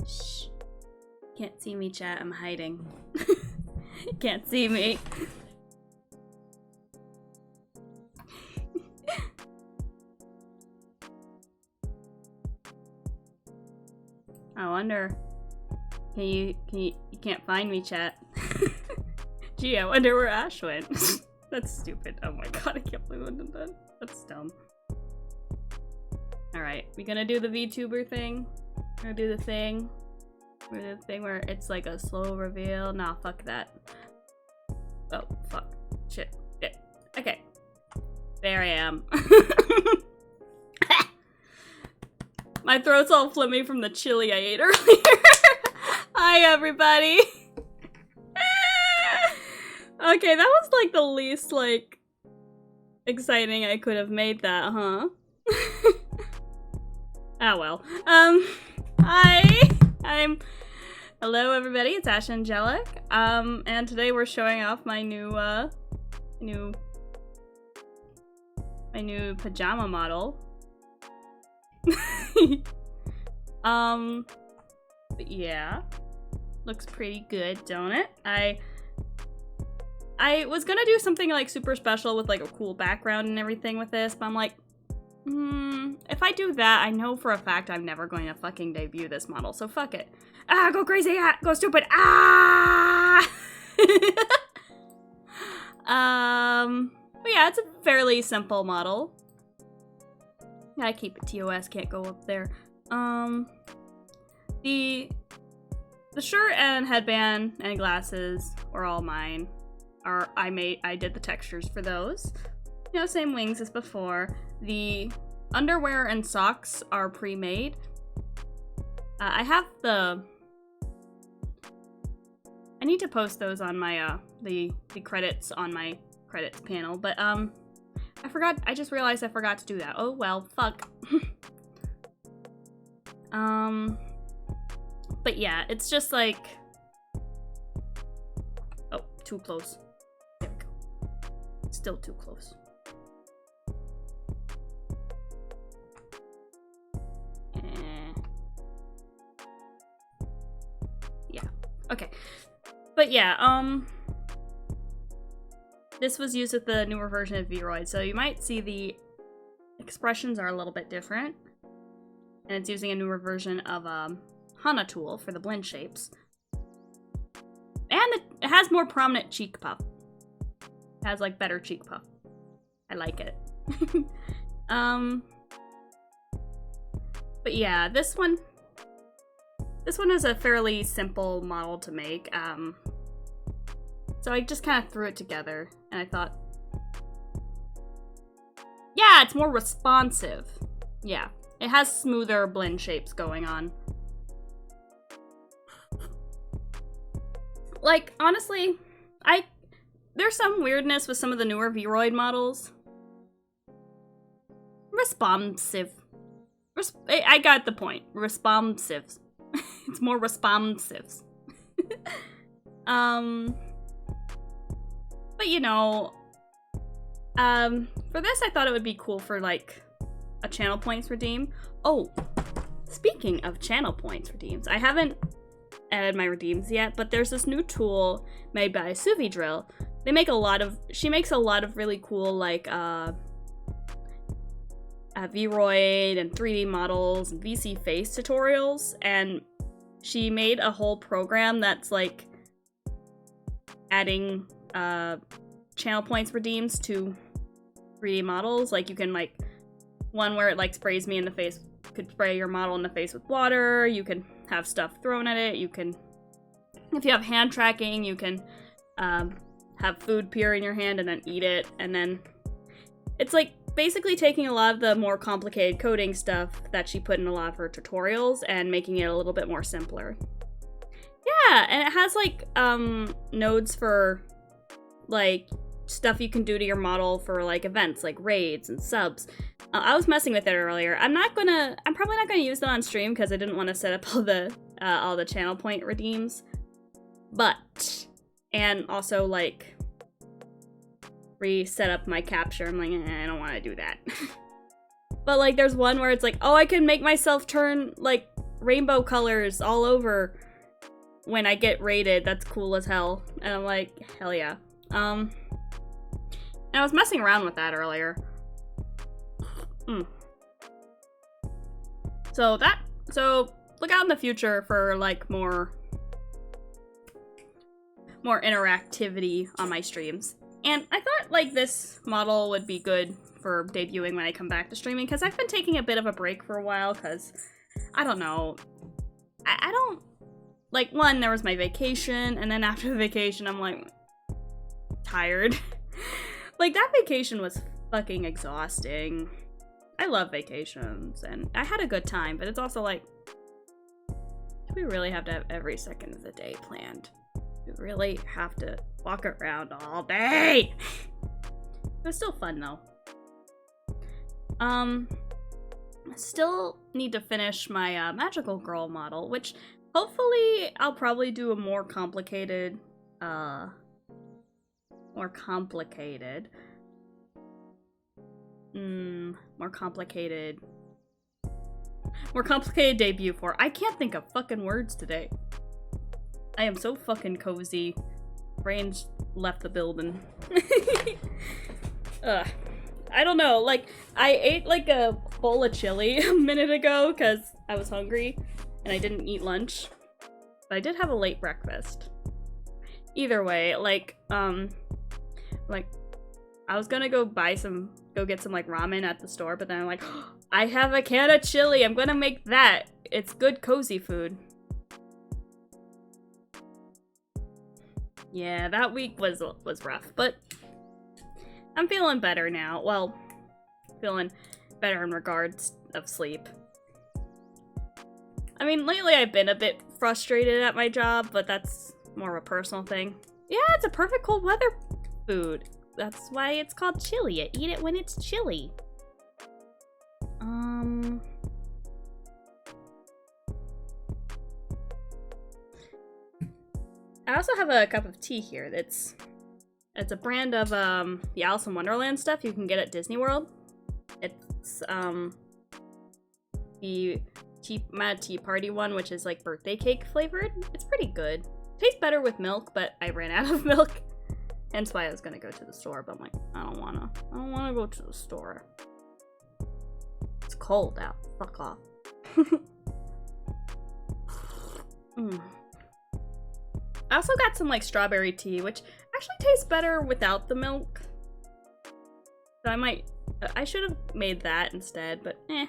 Shh. Can't see me, chat. I'm hiding. Can't see me. I wonder. You can't find me, chat. Gee, I wonder where Ash went. That's stupid. Oh my god, I can't believe I did that. That's dumb. Alright, we gonna do the VTuber thing? We're gonna do the thing. We're gonna do the thing where it's like a slow reveal. Nah, fuck that. Oh, fuck. Shit. Yeah. Okay. There I am. My throat's all phlegmy from the chili I ate earlier. Hi, everybody. Okay, that was like the least, like, exciting I could have made that, huh? Ah, well. Hi! Hello, everybody, it's Ash Angelic. And today we're showing off my new pajama model. But yeah. Looks pretty good, don't it? I was gonna do something like super special with like a cool background and everything with this, but I'm like, if I do that, I know for a fact I'm never going to fucking debut this model, so fuck it. Ah, go crazy, ah, go stupid, ah! But yeah, it's a fairly simple model. Gotta keep it TOS, can't go up there. The shirt and headband and glasses were all mine. I did the textures for those. You know, same wings as before. The underwear and socks are pre-made. I have I need to post those on my, the credits on my credits panel, but, I just realized I forgot to do that. Oh, well, fuck. But yeah, it's just like... Oh, too close. There we go. Still too close. Yeah. Okay. But yeah, this was used with the newer version of Vroid, so you might see the expressions are a little bit different. And it's using a newer version of, Hana tool for the blend shapes. And it has more prominent cheek puff. It has, like, better cheek puff. I like it. But yeah, this one is a fairly simple model to make. So I just kind of threw it together, and I thought, yeah, it's more responsive. Yeah, it has smoother blend shapes going on. Like, honestly, there's some weirdness with some of the newer Vroid models. Responsive. I got the point. Responsive. It's more responsive. But you know, for this I thought it would be cool for like a channel points redeem. Oh, speaking of channel points redeems, I haven't added my redeems yet, but there's this new tool made by Suvi Drill. She makes a lot of really cool like Vroid and 3D models and VC face tutorials, and she made a whole program that's like adding channel points redeems to 3D models. Like you can like one where it like sprays me in the face, could spray your model in the face with water, you can have stuff thrown at it, you can, if you have hand tracking, you can have food appear in your hand and then eat it, and then it's like basically taking a lot of the more complicated coding stuff that she put in a lot of her tutorials and making it a little bit more simpler. Yeah, and it has like nodes for like stuff you can do to your model for like events like raids and subs. I was messing with it earlier. I'm probably not gonna use that on stream because I didn't want to set up all the channel point redeems. But, and also like reset up my capture. I'm like, I don't want to do that. But like there's one where it's like, oh, I can make myself turn like rainbow colors all over when I get raided. That's cool as hell. And I'm like, hell yeah. And I was messing around with that earlier. So look out in the future for like more interactivity on my streams. And I thought like this model would be good for debuting when I come back to streaming, because I've been taking a bit of a break for a while, because I don't know. I don't like, one, there was my vacation, and then after the vacation I'm like tired. Like that vacation was fucking exhausting. I love vacations and I had a good time, but it's also like, do we really have to have every second of the day planned? We really have to walk around all day. It was still fun though. I still need to finish my magical girl model, which hopefully I'll probably do a more complicated debut for. I can't think of fucking words today. I am so fucking cozy. Brain's left the building. Ugh. I don't know, like, I ate like a bowl of chili a minute ago because I was hungry and I didn't eat lunch. But I did have a late breakfast. Either way, like, I was gonna go get some like ramen at the store, but then I'm like, oh, I have a can of chili, I'm gonna make that. It's good cozy food. Yeah, that week was rough, but I'm feeling better now. Well, feeling better in regards of sleep. I mean, lately I've been a bit frustrated at my job, but that's more of a personal thing. Yeah, it's a perfect cold weather food. That's why it's called chili. You eat it when it's chilly. I also have a cup of tea here. It's a brand of the Alice in Wonderland stuff you can get at Disney World. It's the Mad Tea Party one, which is like birthday cake flavored. It's pretty good. Tastes better with milk, but I ran out of milk. Hence why I was gonna go to the store, but I'm like, I don't wanna go to the store. It's cold out. Fuck off. I also got some like strawberry tea, which actually tastes better without the milk. So I should have made that instead, but eh.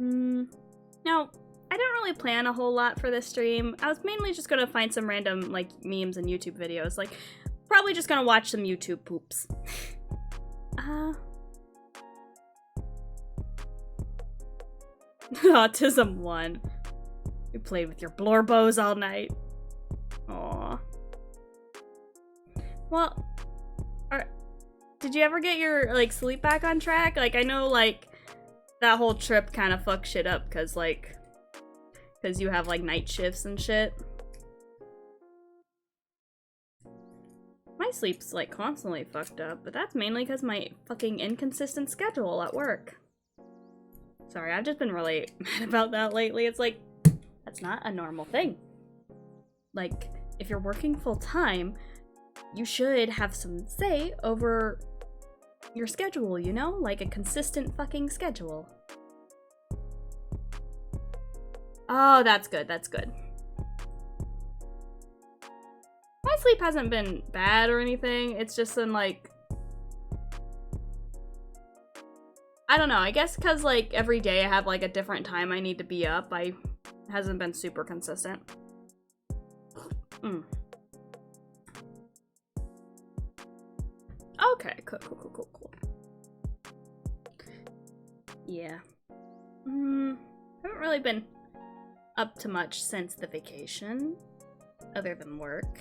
Now, I didn't really plan a whole lot for this stream. I was mainly just gonna find some random like memes and YouTube videos. Like, probably just gonna watch some YouTube poops. Autism 1. You played with your blorbos all night. Aww. Well, did you ever get your like sleep back on track? Like, I know like that whole trip kind of fucked shit up because you have like night shifts and shit. My sleep's like constantly fucked up, but that's mainly because my fucking inconsistent schedule at work. Sorry, I've just been really mad about that lately. It's like, that's not a normal thing. Like, if you're working full time, you should have some say over your schedule, you know? Like a consistent fucking schedule. Oh, that's good, that's good. My sleep hasn't been bad or anything. It's just been like, I don't know, I guess because like every day I have like a different time I need to be up. Hasn't been super consistent. Okay, cool. Yeah. Haven't really been up to much since the vacation, other than work.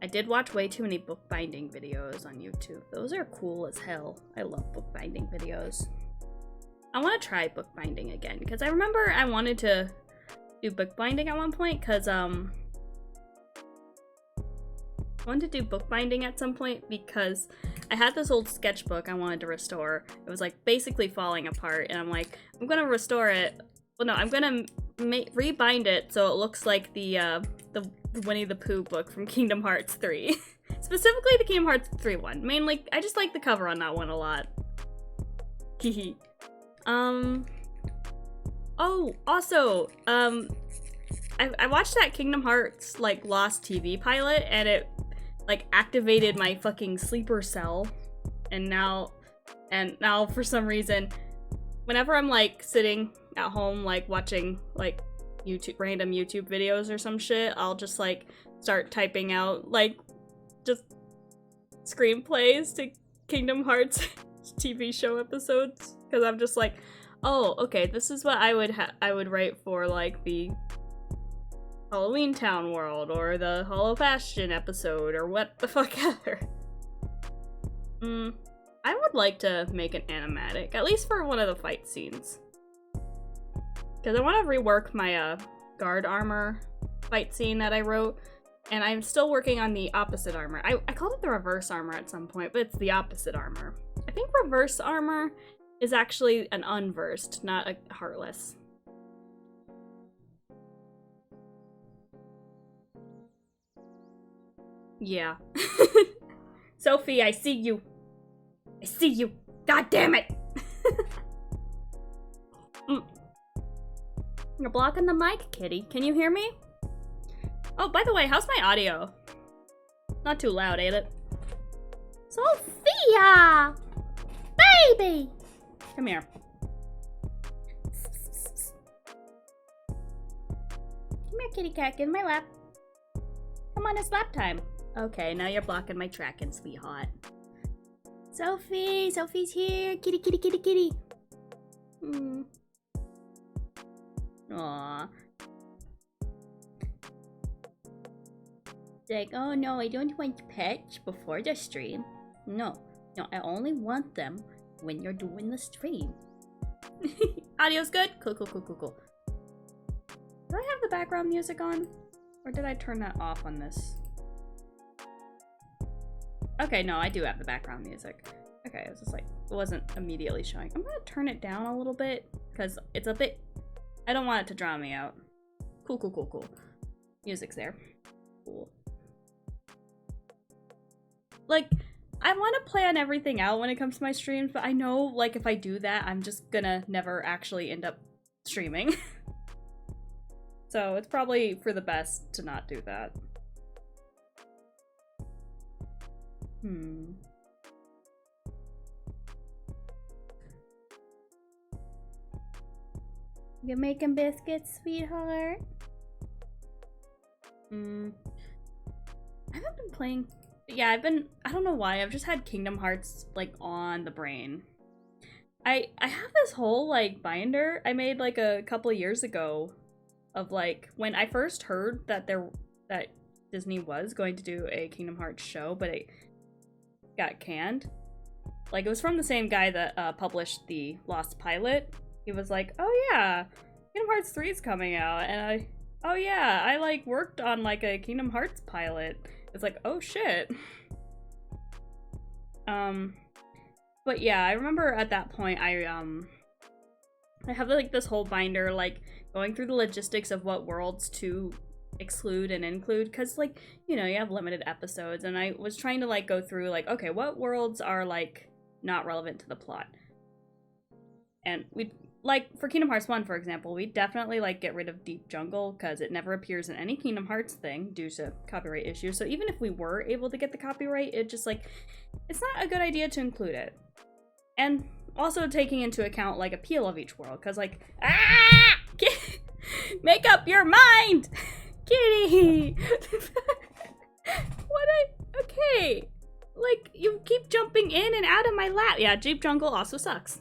I did watch way too many bookbinding videos on YouTube. Those are cool as hell. I love bookbinding videos. I want to try bookbinding again, because I remember I wanted to do bookbinding at one point, because, I wanted to do bookbinding at some point because I had this old sketchbook I wanted to restore. It was like basically falling apart, and I'm like, I'm gonna restore it. Well, no, I'm gonna rebind it so it looks like the Winnie the Pooh book from Kingdom Hearts 3. Specifically the Kingdom Hearts 3 one. Mainly, I just like the cover on that one a lot. Hehe. Oh, also, I watched that Kingdom Hearts, like, Lost TV pilot, and it, like, activated my fucking sleeper cell. And now for some reason, whenever I'm, like, sitting at home, like, watching, like, random YouTube videos or some shit, I'll just, like, start typing out, like, just screenplays to Kingdom Hearts TV show episodes. Because I'm just like, oh, okay, this is what I would write for, like, the Halloween Town world, or the Hollow Bastion episode, or what the fuck ever. I would like to make an animatic, at least for one of the fight scenes. Because I want to rework my guard armor fight scene that I wrote, and I'm still working on the opposite armor. I called it the reverse armor at some point, but it's the opposite armor. I think reverse armor is actually an unversed, not a heartless. Yeah. Sophie, I see you. I see you. God damn it! You're blocking the mic, kitty. Can you hear me? Oh, by the way, how's my audio? Not too loud, ain't it? Sophia! Baby! Come here. Come here, kitty cat. Get in my lap. Come on, it's lap time. Okay, now you're blocking my tracking, sweetheart. Sophie! Sophie's here! Kitty, kitty, kitty, kitty! Aww. Like, oh no, I don't want pets before the stream. No, I only want them when you're doing the stream. Audio's good? Cool. Do I have the background music on? Or did I turn that off on this? Okay, no, I do have the background music. Okay, it was just like, it wasn't immediately showing. I'm gonna turn it down a little bit, because it's a bit... I don't want it to drown me out. Cool. Music's there. Cool. Like, I want to plan everything out when it comes to my streams, but I know, like, if I do that, I'm just gonna never actually end up streaming. So it's probably for the best to not do that. You making biscuits, sweetheart? I haven't been playing... Yeah, I don't know why, I've just had Kingdom Hearts, like, on the brain. I have this whole, like, binder I made, like, a couple of years ago of, like, when I first heard that that Disney was going to do a Kingdom Hearts show, but it got canned. Like, it was from the same guy that published the Lost pilot. He was like, oh yeah, Kingdom Hearts 3 is coming out, and oh yeah, I, like, worked on, like, a Kingdom Hearts pilot. It's like, oh shit. But yeah, I remember at that point, I have, like, this whole binder, like, going through the logistics of what worlds to exclude and include, because, like, you know, you have limited episodes, and I was trying to, like, go through, like, okay, what worlds are, like, not relevant to the plot? And we, like, for Kingdom Hearts 1, for example, we definitely, like, get rid of Deep Jungle, because it never appears in any Kingdom Hearts thing due to copyright issues, so even if we were able to get the copyright, it just, like, it's not a good idea to include it. And also taking into account, like, appeal of each world, because, like, make up your mind! Kitty! Okay. Like, you keep jumping in and out of my lap. Yeah, Deep Jungle also sucks.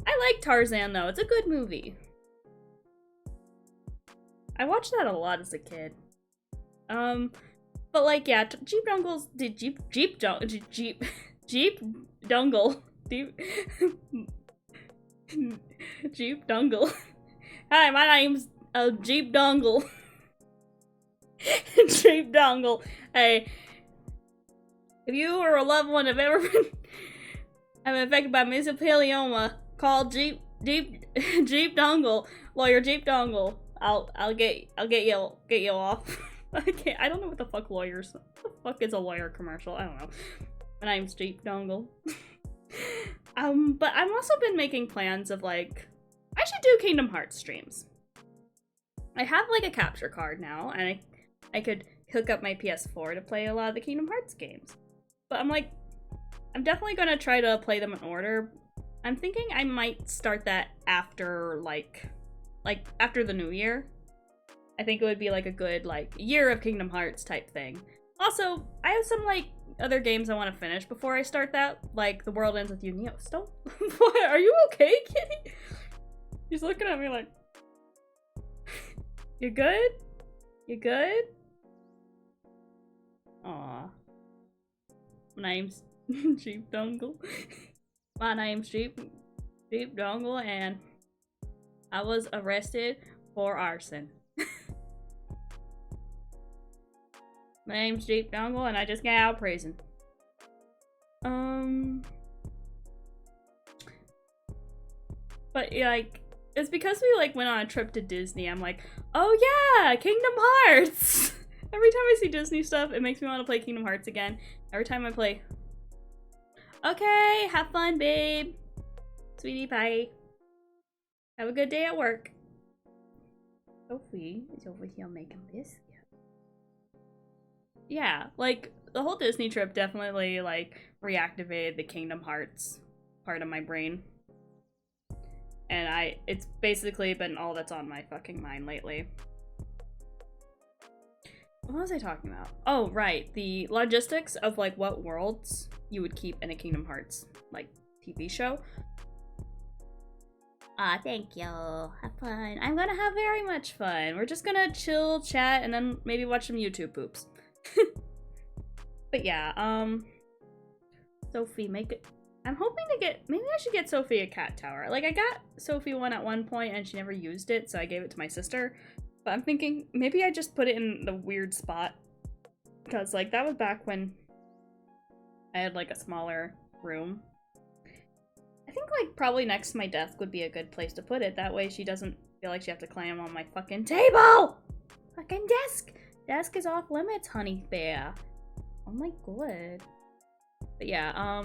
I like Tarzan, though. It's a good movie. I watched that a lot as a kid. But, like, yeah, Jeep Dungle's... Jeep Dungle. Jeep Dungle. Hi, my name's Jeep Dungle. Jeep Dungle. Hey, If you or a loved one have ever been affected by mesothelioma, call Jeep Dongle, lawyer Jeep Dongle. I'll get you off. I don't know what the fuck lawyers. What the fuck is a lawyer commercial? I don't know. My name's Jeep Dongle. But I've also been making plans of like, I should do Kingdom Hearts streams. I have like a capture card now, and I could hook up my PS4 to play a lot of the Kingdom Hearts games. But I'm like, I'm definitely gonna try to play them in order. I'm thinking I might start that after like after the new year. I think it would be like a good like year of Kingdom Hearts type thing. Also, I have some like other games I want to finish before I start that, like The World Ends With You. Neos, don't. What? Are you okay, kitty? He's looking at me like, you good? You good? Aw. My name's Jeep Dongle. My name's Jeep Dongle, and I was arrested for arson. My name's Jeep Dongle, and I just got out of prison. But like, it's because we like went on a trip to Disney. I'm like, oh yeah, Kingdom Hearts. Every time I see Disney stuff, it makes me want to play Kingdom Hearts again. Every time I play. Okay, have fun, babe. Sweetie pie. Have a good day at work. Sophie is over here making biscuits. Yeah, like, the whole Disney trip definitely, like, reactivated the Kingdom Hearts part of my brain. And it's basically been all that's on my fucking mind lately. What was I talking about? Oh, right, the logistics of, like, what worlds you would keep in a Kingdom Hearts, like, TV show. Thank you. Have fun. I'm gonna have very much fun. We're just gonna chill, chat, and then maybe watch some YouTube poops. But yeah, Sophie, make it. I'm hoping to get, maybe I should get Sophie a cat tower. Like, I got Sophie one at one point and she never used it, so I gave it to my sister. But I'm thinking, maybe I just put it in the weird spot. Because, like, that was back when I had, like, a smaller room. I think, like, probably next to my desk would be a good place to put it. That way she doesn't feel like she has to climb on my fucking table! Fucking desk! Desk is off limits, honey bear. Oh my god. But yeah,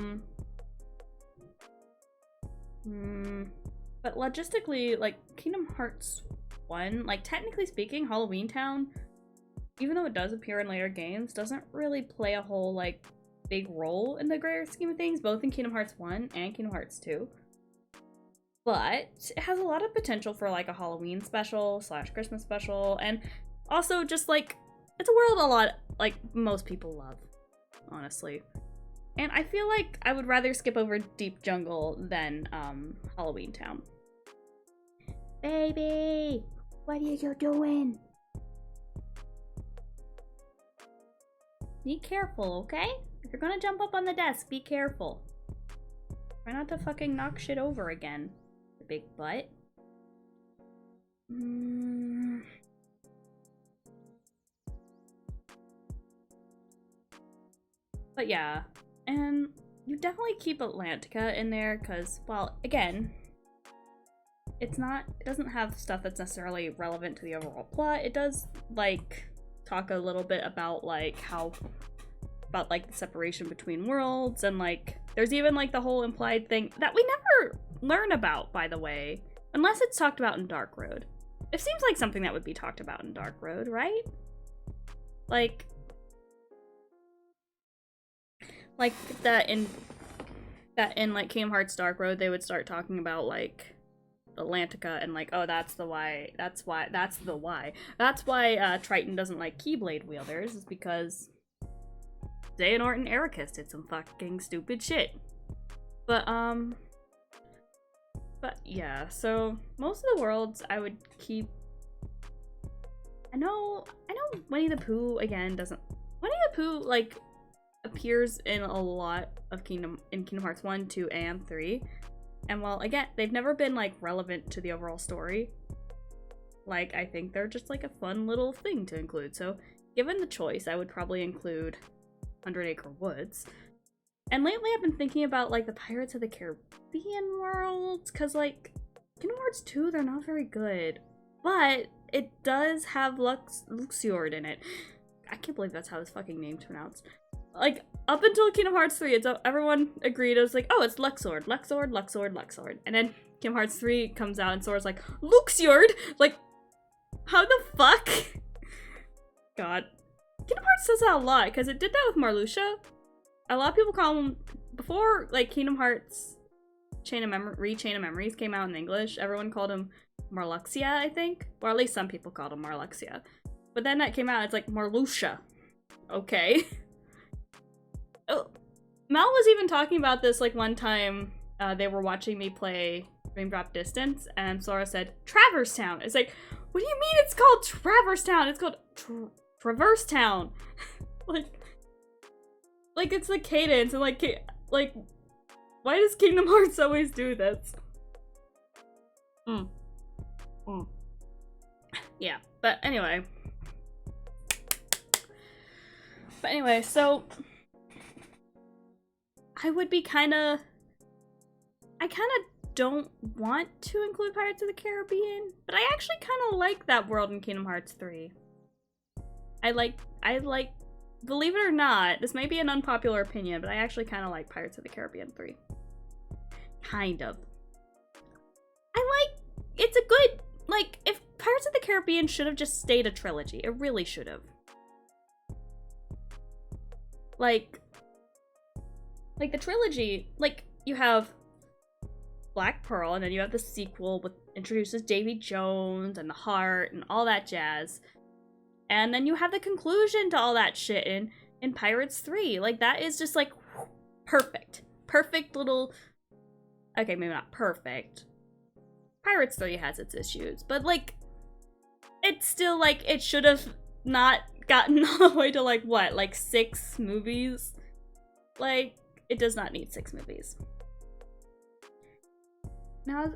but logistically, like, Kingdom Hearts 1, like, technically speaking, Halloween Town, even though it does appear in later games, doesn't really play a whole, like, big role in the greater scheme of things, both in Kingdom Hearts 1 and Kingdom Hearts 2. But it has a lot of potential for, like, a Halloween special / Christmas special, and also just, like, it's a world a lot, like, most people love, honestly. And I feel like I would rather skip over Deep Jungle than, Halloween Town. Baby! What are you doing? Be careful, okay? If you're gonna jump up on the desk, be careful. Try not to fucking knock shit over again, the big butt. But yeah, and you definitely keep Atlantica in there because, well, again, it doesn't have stuff that's necessarily relevant to the overall plot. It does, like, talk a little bit about, like, about, like, the separation between worlds, and, like, there's even, like, the whole implied thing that we never learn about, by the way, unless it's talked about in Dark Road. It seems like something that would be talked about in Dark Road, right? Like that in like Kingdom Hearts Dark Road, they would start talking about, like, Atlantica and, like, oh, that's why Triton doesn't like Keyblade wielders, is because Xehanort and Ericus did some fucking stupid shit. But yeah, so most of the worlds I would keep. I know Winnie the Pooh, again, doesn't. Winnie the Pooh, like, appears in a lot of Kingdom Hearts 1, 2, and 3. And while, again, they've never been, like, relevant to the overall story, like, I think they're just, like, a fun little thing to include. So, given the choice, I would probably include 100 Acre Woods. And lately I've been thinking about, like, the Pirates of the Caribbean worlds, because, like, Kingdom Hearts 2, they're not very good. But it does have Luxord in it. I can't believe that's how his fucking name's pronounced. Like, up until Kingdom Hearts 3, everyone agreed. It was like, oh, it's Luxord, Luxord, Luxord, Luxord. And then Kingdom Hearts 3 comes out and Sora's like, Luxord? Like, how the fuck? God. Kingdom Hearts does that a lot, because it did that with Marluxia. A lot of people call him, before, like, Kingdom Hearts Chain of Memories came out in English, everyone called him Marluxia, I think. Or at least some people called him Marluxia. But then that came out, it's like, Marluxia. Okay. Oh, Mel was even talking about this, like, one time they were watching me play Raindrop Distance, and Sora said, Traverse Town. It's like, what do you mean it's called Traverse Town? It's called Traverse Town. like it's the cadence, and like, why does Kingdom Hearts always do this? Yeah, but anyway. So I don't want to include Pirates of the Caribbean, but I actually kind of like that world in Kingdom Hearts 3. I like, believe it or not, this may be an unpopular opinion, but I actually kind of like Pirates of the Caribbean 3. Kind of. It's a good, like, if Pirates of the Caribbean should have just stayed a trilogy. It really should have. Like the trilogy, like, you have Black Pearl, and then you have the sequel with introduces Davy Jones and the Heart and all that jazz. And then you have the conclusion to all that shit in Pirates 3. Like, that is just, like, perfect. Perfect little... Okay, maybe not perfect. Pirates 3 has its issues, but, like, it's still, like, it should have not gotten all the way to, like, what? Like, 6 movies? Like, it does not need 6 movies. Now,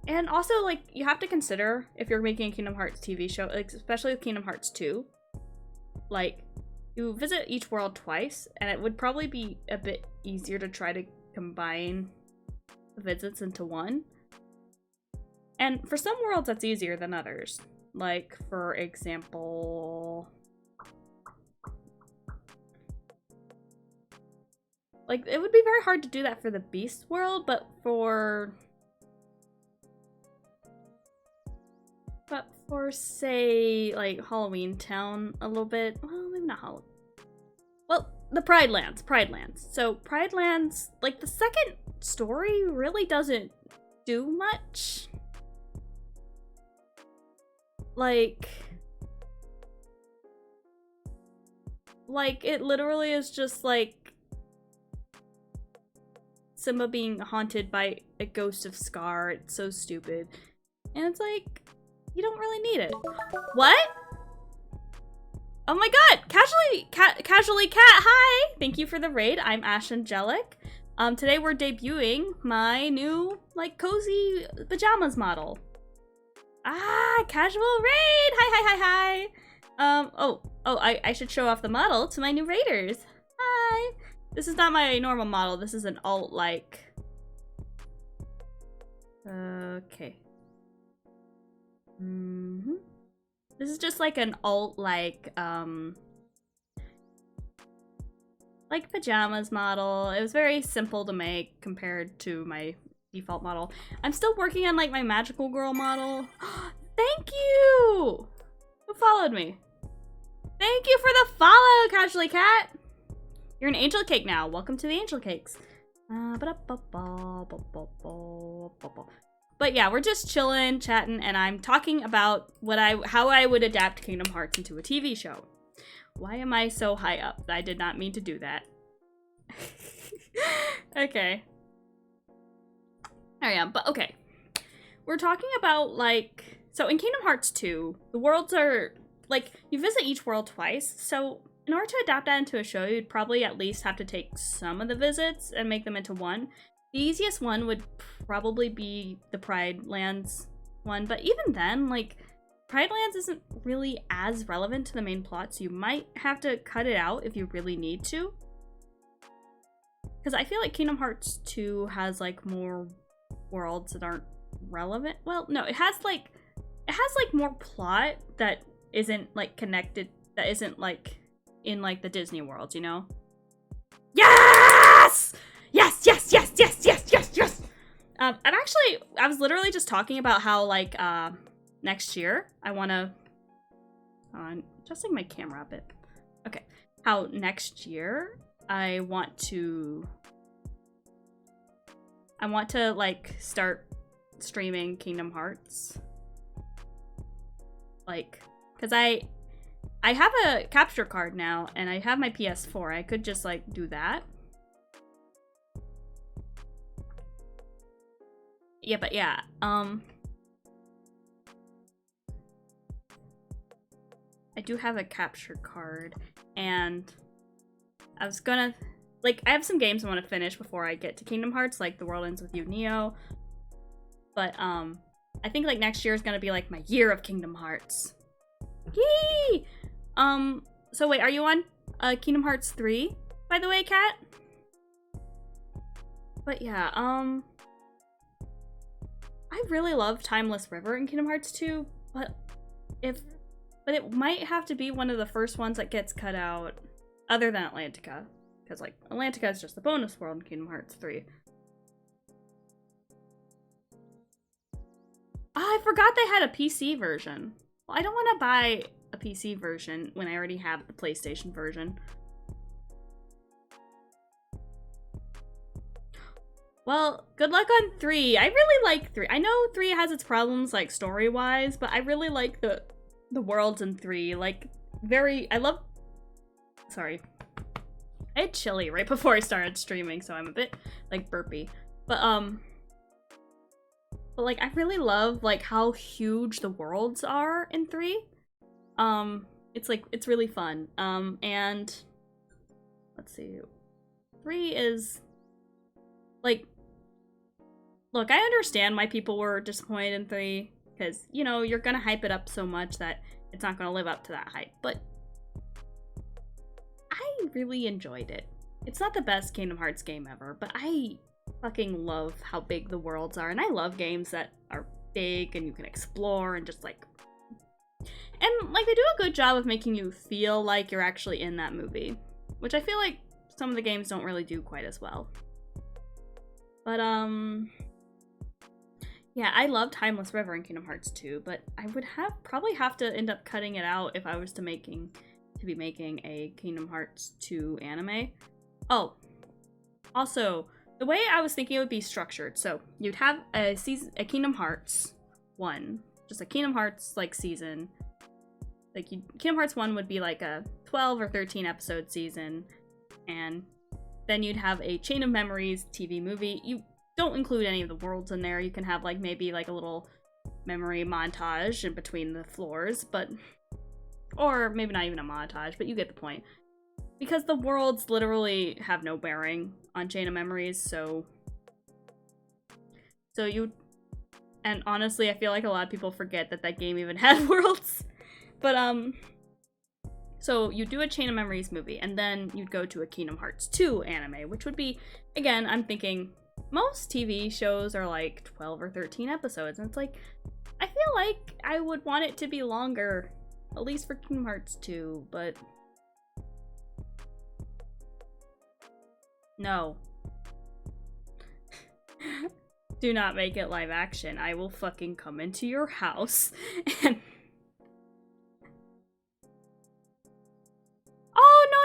and also, like, you have to consider, if you're making a Kingdom Hearts TV show, like, especially with Kingdom Hearts 2, like, you visit each world twice, and it would probably be a bit easier to try to combine the visits into one. And for some worlds, that's easier than others. Like, for example... Like, it would be very hard to do that for the Beast world, but for, say, like, Halloween Town a little bit. Well, maybe not Halloween. Well, the Pride Lands. So, Pride Lands, like, the second story really doesn't do much. Like, it literally is just, like, Simba being haunted by a ghost of Scar. It's so stupid. And it's like, you don't really need it. What? Oh my god! Casually Cat, hi! Thank you for the raid. I'm Ash Angelic. Today we're debuting my new, like, cozy pajamas model. Ah, casual raid! Hi. I should show off the model to my new raiders. Hi! This is not my normal model. This is an alt-like. Okay. This is just like an alt-like, like pajamas model. It was very simple to make compared to my default model. I'm still working on, like, my magical girl model. Thank you! Who followed me? Thank you for the follow, Casually Cat! You're an angel cake now. Welcome to the angel cakes. But yeah, we're just chilling, chatting, and I'm talking about how I would adapt Kingdom Hearts into a TV show. Why am I so high up? I did not mean to do that. Okay. I am, but okay. We're talking about, like, so in Kingdom Hearts 2, the worlds are, like, you visit each world twice, so in order to adapt that into a show, you'd probably at least have to take some of the visits and make them into one. The easiest one would probably be the Pride Lands one, but even then, like, Pride Lands isn't really as relevant to the main plot, so you might have to cut it out if you really need to. Because I feel like Kingdom Hearts 2 has like more worlds that aren't relevant. Well, no, it has like more plot that isn't like connected, that isn't like in like the Disney worlds, you know? Yes! Yes, yes, yes, yes, yes, yes, yes! I was literally just talking about how like next year I wanna adjusting my camera a bit. Okay. How next year I want to like start streaming Kingdom Hearts. Like, cause I have a capture card now and I have my PS4. I could just like do that. Yeah, but yeah, I do have a capture card, and I was gonna, like, I have some games I want to finish before I get to Kingdom Hearts, like The World Ends With You Neo, but, I think, like, next year is gonna be, like, my year of Kingdom Hearts. Yee! So wait, are you on, Kingdom Hearts 3, by the way, Kat? But yeah, I really love Timeless River in Kingdom Hearts 2, but it might have to be one of the first ones that gets cut out, other than Atlantica. Because, like, Atlantica is just the bonus world in Kingdom Hearts 3. Oh, I forgot they had a PC version. Well, I don't want to buy a PC version when I already have the PlayStation version. Well, good luck on 3. I really like 3. I know 3 has its problems, like, story-wise, but I really like the worlds in 3. Like, sorry. I had chili right before I started streaming, so I'm a bit, like, burpy. But like, I really love, like, how huge the worlds are in 3. It's, like, it's really fun. And, let's see. 3 is, like, look, I understand why people were disappointed in 3, because, you know, you're gonna hype it up so much that it's not gonna live up to that hype, but I really enjoyed it. It's not the best Kingdom Hearts game ever, but I fucking love how big the worlds are, and I love games that are big and you can explore and just, like... And, like, they do a good job of making you feel like you're actually in that movie, which I feel like some of the games don't really do quite as well. But, yeah, I love Timeless River in Kingdom Hearts 2, but I would probably have to end up cutting it out if I was to be making a Kingdom Hearts 2 anime. Oh, also, the way I was thinking it would be structured, so you'd have a Kingdom Hearts 1, just a Kingdom Hearts, like, season. Like, Kingdom Hearts 1 would be like a 12 or 13 episode season, and then you'd have a Chain of Memories TV movie. You don't include any of the worlds in there. You can have, like, maybe, like, a little memory montage in between the floors, but... Or maybe not even a montage, but you get the point. Because the worlds literally have no bearing on Chain of Memories, so you... And honestly, I feel like a lot of people forget that that game even had worlds. But, so you do a Chain of Memories movie, and then you'd go to a Kingdom Hearts 2 anime, which would be, again, I'm thinking... Most TV shows are like 12 or 13 episodes, and it's like, I feel like I would want it to be longer, at least for Kingdom Hearts 2, but no. Do not make it live action. I will fucking come into your house and... Oh, no,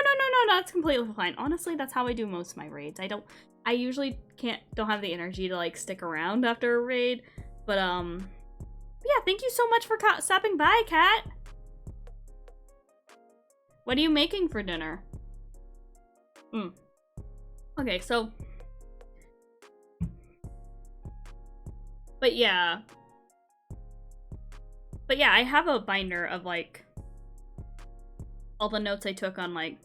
that's completely fine. Honestly, that's how I do most of my raids. I usually don't have the energy to, like, stick around after a raid, but, yeah, thank you so much for stopping by, Kat! What are you making for dinner? Okay, so... But yeah, I have a binder of, like, all the notes I took on, like,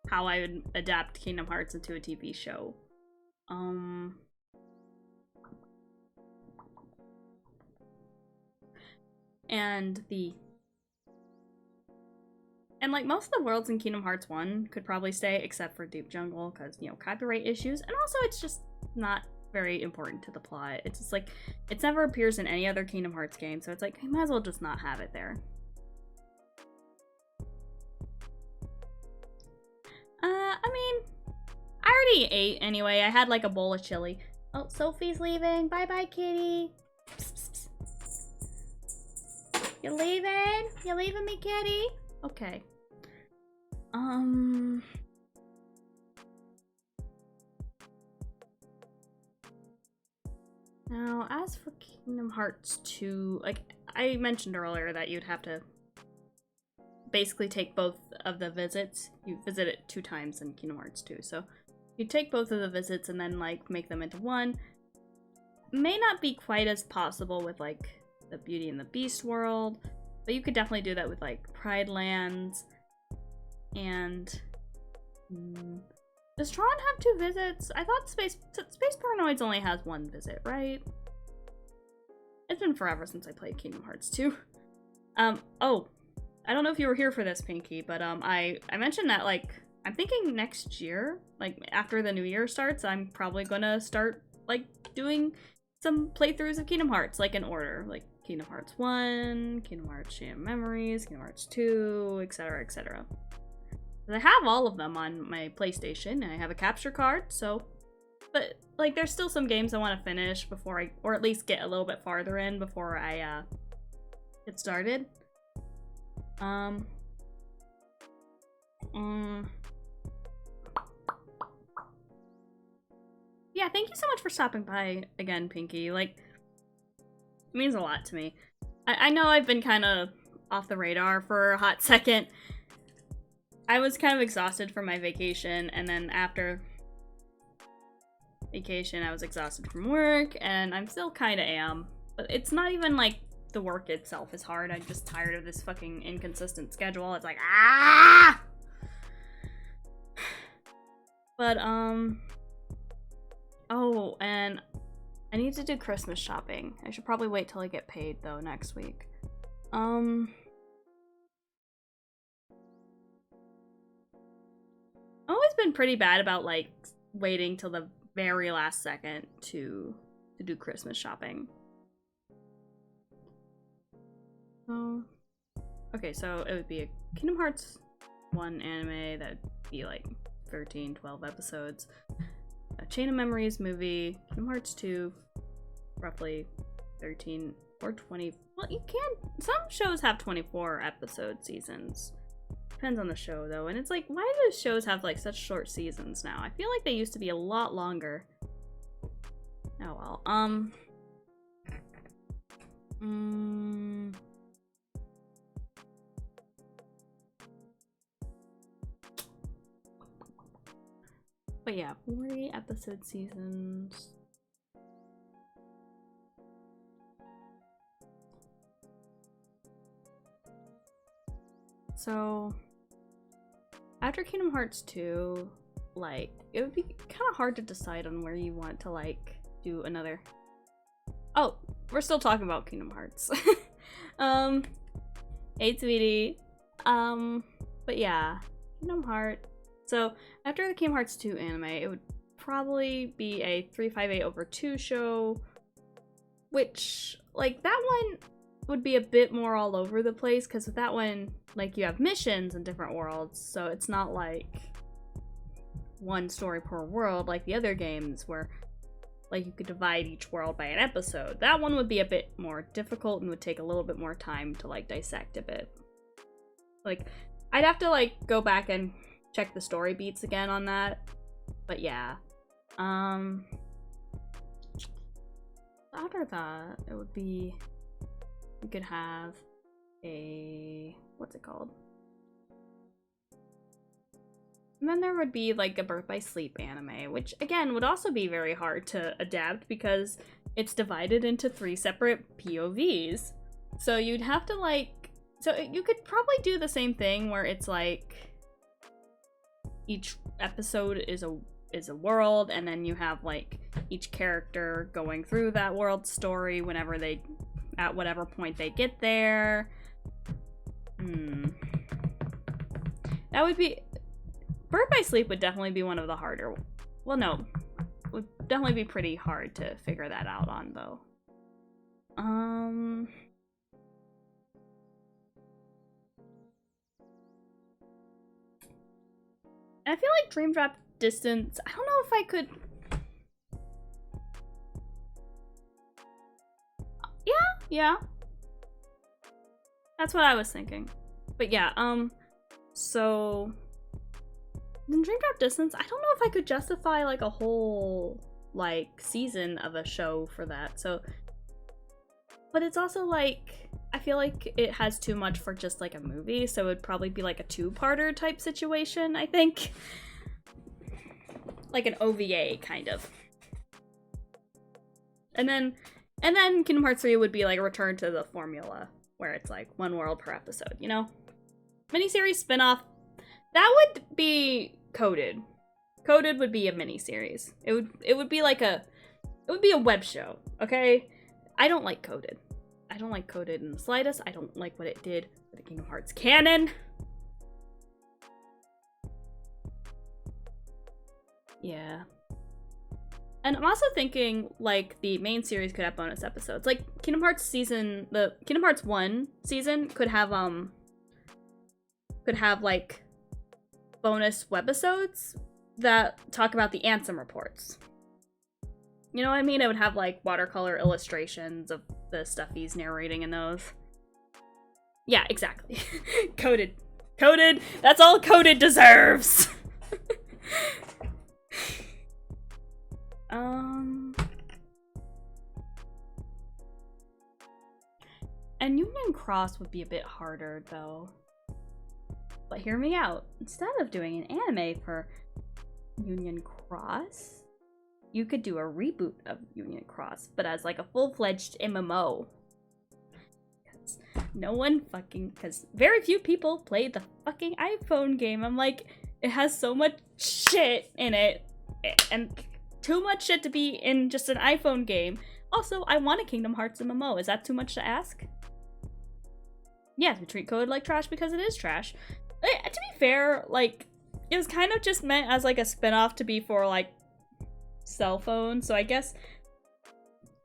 how I would adapt Kingdom Hearts into a TV show. And And like most of the worlds in Kingdom Hearts 1 could probably stay, except for Deep Jungle, because, you know, copyright issues. And also it's just not very important to the plot. It's just like, it never appears in any other Kingdom Hearts game, so it's like, you might as well just not have it there. I mean, I already ate anyway. I had like a bowl of chili. Oh, Sophie's leaving. Bye-bye, kitty. Psst, psst. You leaving? You leaving me, kitty? Okay. Now, as for Kingdom Hearts 2, like I mentioned earlier that you'd have to basically take both of the visits. You visit it 2 times in Kingdom Hearts 2, so you take both of the visits and then like make them into one. May not be quite as possible with like the Beauty and the Beast world, but you could definitely do that with like Pride Lands. And does Tron have 2 visits? I thought Space Paranoids only has 1 visit, right? It's been forever since I played Kingdom Hearts 2. Oh, I don't know if you were here for this, Pinky, but I mentioned that like I'm thinking next year, like after the new year starts, I'm probably gonna start like doing some playthroughs of Kingdom Hearts, like in order, like Kingdom Hearts 1, Kingdom Hearts Chain of Memories, Kingdom Hearts 2, etc., etc. I have all of them on my PlayStation, and I have a capture card, so... But, like, there's still some games I want to finish before I... Or at least get a little bit farther in before I, get started. Yeah, thank you so much for stopping by again, Pinky. Like, it means a lot to me. I know I've been kind of off the radar for a hot second. I was kind of exhausted from my vacation, and then after vacation, I was exhausted from work, and I'm still kind of am. But it's not even like the work itself is hard. I'm just tired of this fucking inconsistent schedule. It's like, ah! But, oh, and I need to do Christmas shopping. I should probably wait till I get paid, though, next week. I've always been pretty bad about, like, waiting till the very last second to do Christmas shopping. Oh. Okay, so it would be a Kingdom Hearts 1 anime that would be, like, 13, 12 episodes. A Chain of Memories movie, Kingdom Hearts 2, roughly 13 or 20. Well, you can. Some shows have 24 episode seasons. Depends on the show, though. And it's like, why do shows have, like, such short seasons now? I feel like they used to be a lot longer. Oh, well. But yeah, 40 episode seasons. So, after Kingdom Hearts 2, like, it would be kind of hard to decide on where you want to, like, do another... Oh, we're still talking about Kingdom Hearts. Hey, sweetie. But yeah, Kingdom Hearts. So, after the Kingdom Hearts 2 anime, it would probably be a 358/2 show, which, like, that one would be a bit more all over the place, because with that one, like, you have missions in different worlds, so it's not like one story per world like the other games where, like, you could divide each world by an episode. That one would be a bit more difficult and would take a little bit more time to, like, dissect a bit. Like, I'd have to, like, go back and check the story beats again on that, but yeah. After that, it would be... You could have a... What's it called? And then there would be, like, a Birth by Sleep anime, which, again, would also be very hard to adapt because it's divided into 3 separate POVs. So you'd have to, like... So you could probably do the same thing where it's, like... Each episode is a world, and then you have, like, each character going through that world story whenever they... At whatever point they get there. That would be... Birth by Sleep would definitely be one of the harder... Well, no. Would definitely be pretty hard to figure that out on, though. I feel like Dream Drop Distance... I don't know if I could... Yeah. That's what I was thinking. But yeah, so... In Dream Drop Distance, I don't know if I could justify, like, a whole, like, season of a show for that, so... But it's also, like, I feel like it has too much for just, like, a movie, so it'd probably be, like, a two-parter type situation, I think. Like an OVA, kind of. And then Kingdom Hearts 3 would be, like, a return to the formula, where it's, like, one world per episode, you know? Miniseries spin-off, that would be Coded. Coded would be a miniseries. It would be like it would be a web show, okay? I don't like Coded. I don't like Coded in the slightest. I don't like what it did for the Kingdom Hearts canon. Yeah. And I'm also thinking, like, the main series could have bonus episodes. Like, Kingdom Hearts season, the Kingdom Hearts 1 season could have, like, bonus webisodes that talk about the Ansem reports. You know what I mean? It would have, like, watercolor illustrations of the stuff he's narrating in those. Yeah, exactly. Coded. Coded! That's all Coded deserves! And Union Cross would be a bit harder, though. But hear me out. Instead of doing an anime for Union Cross, you could do a reboot of Union Cross, but as like a full-fledged MMO. Because no one fucking... Because very few people played the fucking iPhone game. I'm like, it has so much shit in it, and too much shit to be in just an iPhone game. Also, I want a Kingdom Hearts MMO. Is that too much to ask? Yes, we treat Code like trash because it is trash. To be fair, like, it was kind of just meant as, like, a spin-off to be for, like, cell phones. So I guess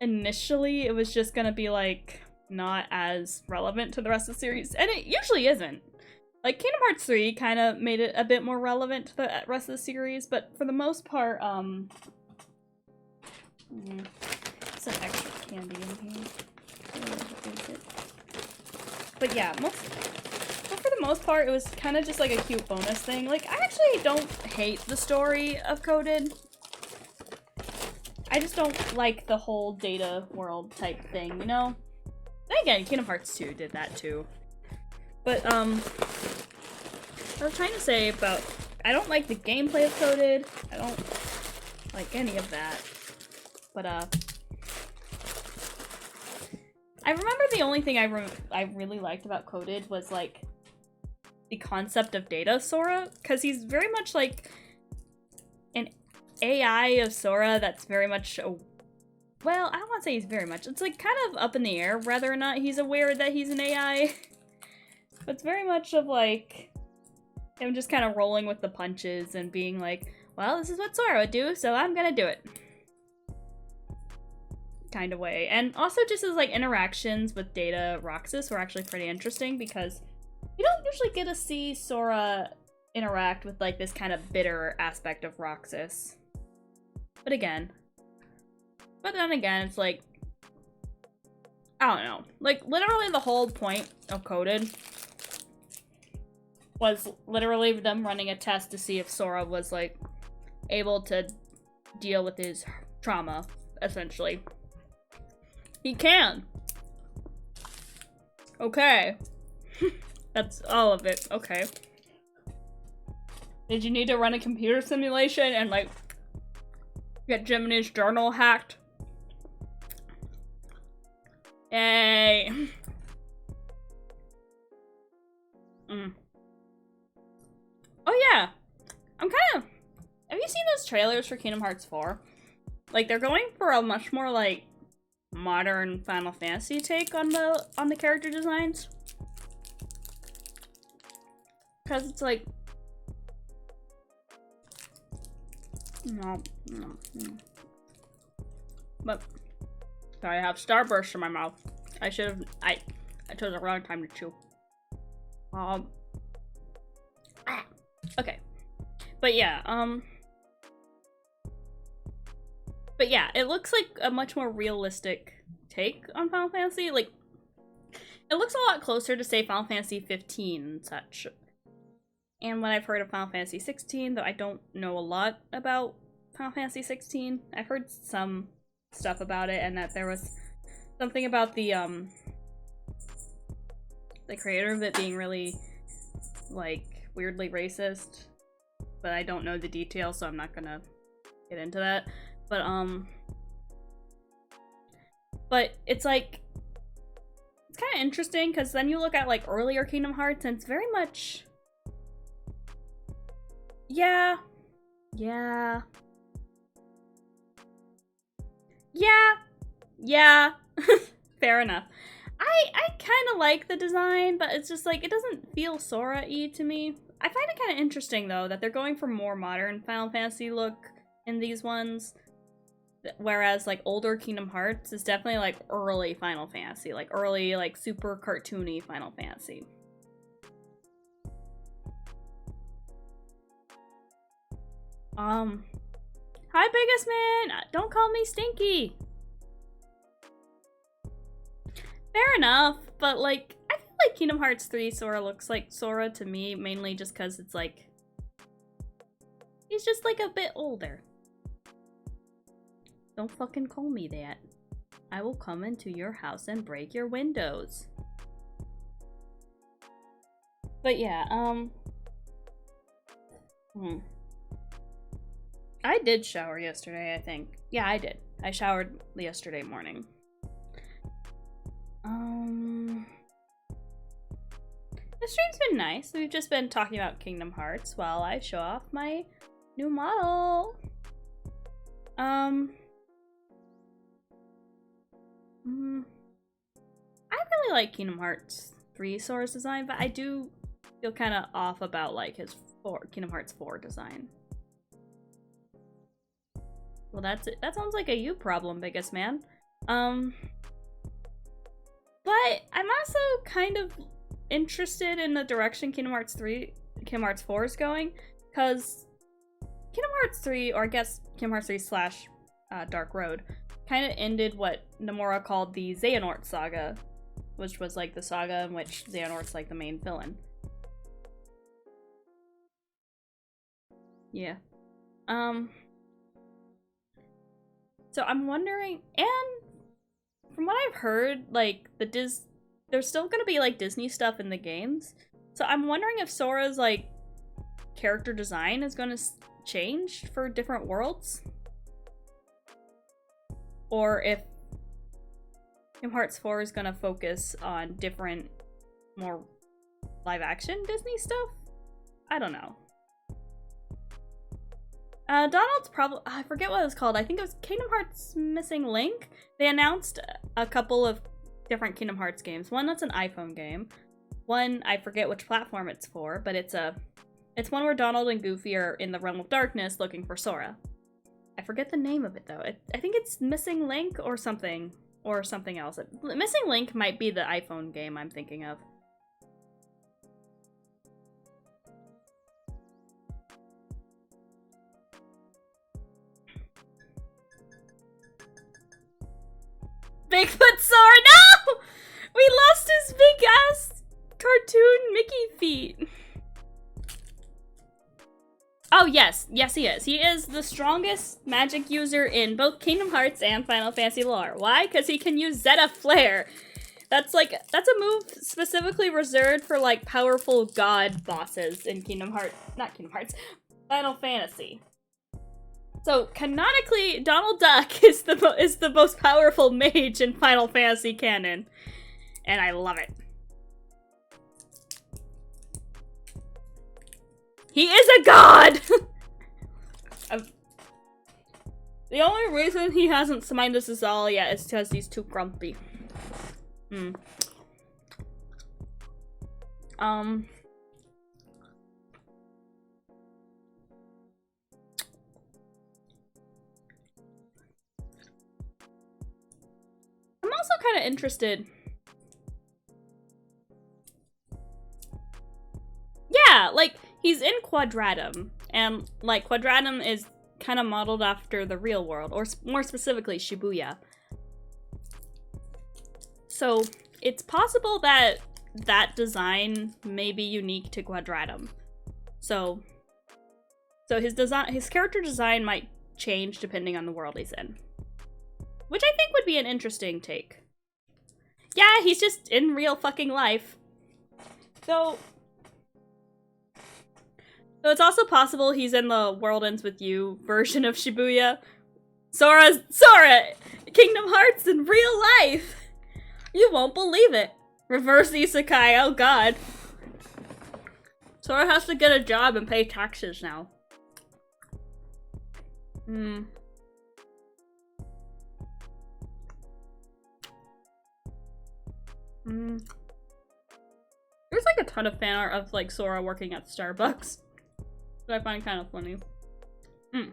initially it was just gonna be, like, not as relevant to the rest of the series. And it usually isn't. Like, Kingdom Hearts 3 kind of made it a bit more relevant to the rest of the series, but for the most part, some extra candy in here. But yeah, for the most part, it was kind of just like a cute bonus thing. Like, I actually don't hate the story of Coded. I just don't like the whole data world type thing, you know? Then again, Kingdom Hearts 2 did that too. But, I was trying to say about, I don't like the gameplay of Coded. I don't like any of that. But, I remember the only thing I really liked about Coded was, like, the concept of data Sora, because he's very much like an AI of Sora that's very much well, I don't want to say he's very much. It's, like, kind of up in the air whether or not he's aware that he's an AI. But it's very much of, like, him just kind of rolling with the punches and being like, well, this is what Sora would do, so I'm gonna do it. Kind of way. And also just his, like, interactions with Data Roxas were actually pretty interesting because you don't usually get to see Sora interact with, like, this kind of bitter aspect of Roxas. But then again, it's like, I don't know. Like, literally the whole point of Coded was literally them running a test to see if Sora was, like, able to deal with his trauma, essentially. He can. Okay. That's all of it. Okay. Did you need to run a computer simulation and, like, get Gemini's journal hacked? Yay. Oh yeah. Have you seen those trailers for Kingdom Hearts 4? Like, they're going for a much more, like, modern Final Fantasy take on the character designs. Because it's like, No, no, no. But sorry, I have Starburst in my mouth. I should have. I chose the wrong time to chew. Okay. But yeah, but yeah, it looks like a much more realistic take on Final Fantasy. Like, it looks a lot closer to, say, Final Fantasy 15 and such. And what I've heard of Final Fantasy 16, though I don't know a lot about Final Fantasy 16. I've heard some stuff about it, and that there was something about the creator of it being really, like, weirdly racist. But I don't know the details, so I'm not gonna get into that. But it's like, it's kind of interesting, because then you look at, like, earlier Kingdom Hearts, and it's very much, yeah, fair enough. I kind of like the design, but it's just like, it doesn't feel Sora-y to me. I find it kind of interesting, though, that they're going for more modern Final Fantasy look in these ones, whereas, like, older Kingdom Hearts is definitely, like, early Final Fantasy, like, early, like, super cartoony Final Fantasy. Hi, Biggest Man! Don't call me Stinky! Fair enough, but, like, I feel like Kingdom Hearts 3 Sora looks like Sora to me, mainly just because it's, like, he's just, like, a bit older. Don't fucking call me that. I will come into your house and break your windows. But yeah, I did shower yesterday, I think. Yeah, I did. I showered yesterday morning. The stream's been nice. We've just been talking about Kingdom Hearts while I show off my new model. I really like Kingdom Hearts 3 Sora's design, but I do feel kind of off about, like, his Kingdom Hearts 4 design. Well, that's it. That sounds like a you problem, Biggest Man. But I'm also kind of interested in the direction Kingdom Hearts 4 is going, because Kingdom Hearts 3, or I guess Kingdom Hearts 3 slash Dark Road, kind of ended what Nomura called the Xehanort Saga, which was, like, the saga in which Xehanort's, like, the main villain. Yeah. So I'm wondering, and from what I've heard, like, there's still gonna be, like, Disney stuff in the games. So I'm wondering if Sora's, like, character design is gonna change for different worlds. Or if Kingdom Hearts 4 is gonna focus on different, more live-action Disney stuff? I don't know. Donald's probably, I forget what it was called. I think it was Kingdom Hearts Missing Link. They announced a couple of different Kingdom Hearts games. One that's an iPhone game. One, I forget which platform it's for, but it's one where Donald and Goofy are in the realm of darkness looking for Sora. I forget the name of it, though. I think it's Missing Link or something else. Missing Link might be the iPhone game I'm thinking of. Bigfoot Sora, no! We lost his big ass cartoon Mickey feet. Oh yes, he is. He is the strongest magic user in both Kingdom Hearts and Final Fantasy lore. Why? Because he can use Zeta Flare. That's a move specifically reserved for, like, powerful god bosses in Final Fantasy. So canonically, Donald Duck is the most powerful mage in Final Fantasy canon, and I love it. He is a god! The only reason he hasn't summoned us all yet is because he's too grumpy. also kind of interested. Yeah, like, he's in Quadratum, and, like, Quadratum is kind of modeled after the real world, or more specifically, Shibuya. So, it's possible that that design may be unique to Quadratum. So his character design might change depending on the world he's in. Which I think would be an interesting take. Yeah, he's just in real fucking life. So it's also possible he's in the World Ends With You version of Shibuya. Sora! Kingdom Hearts in real life! You won't believe it. Reverse isekai, oh god. Sora has to get a job and pay taxes now. There's like a ton of fan art of like Sora working at Starbucks that I find kind of funny. It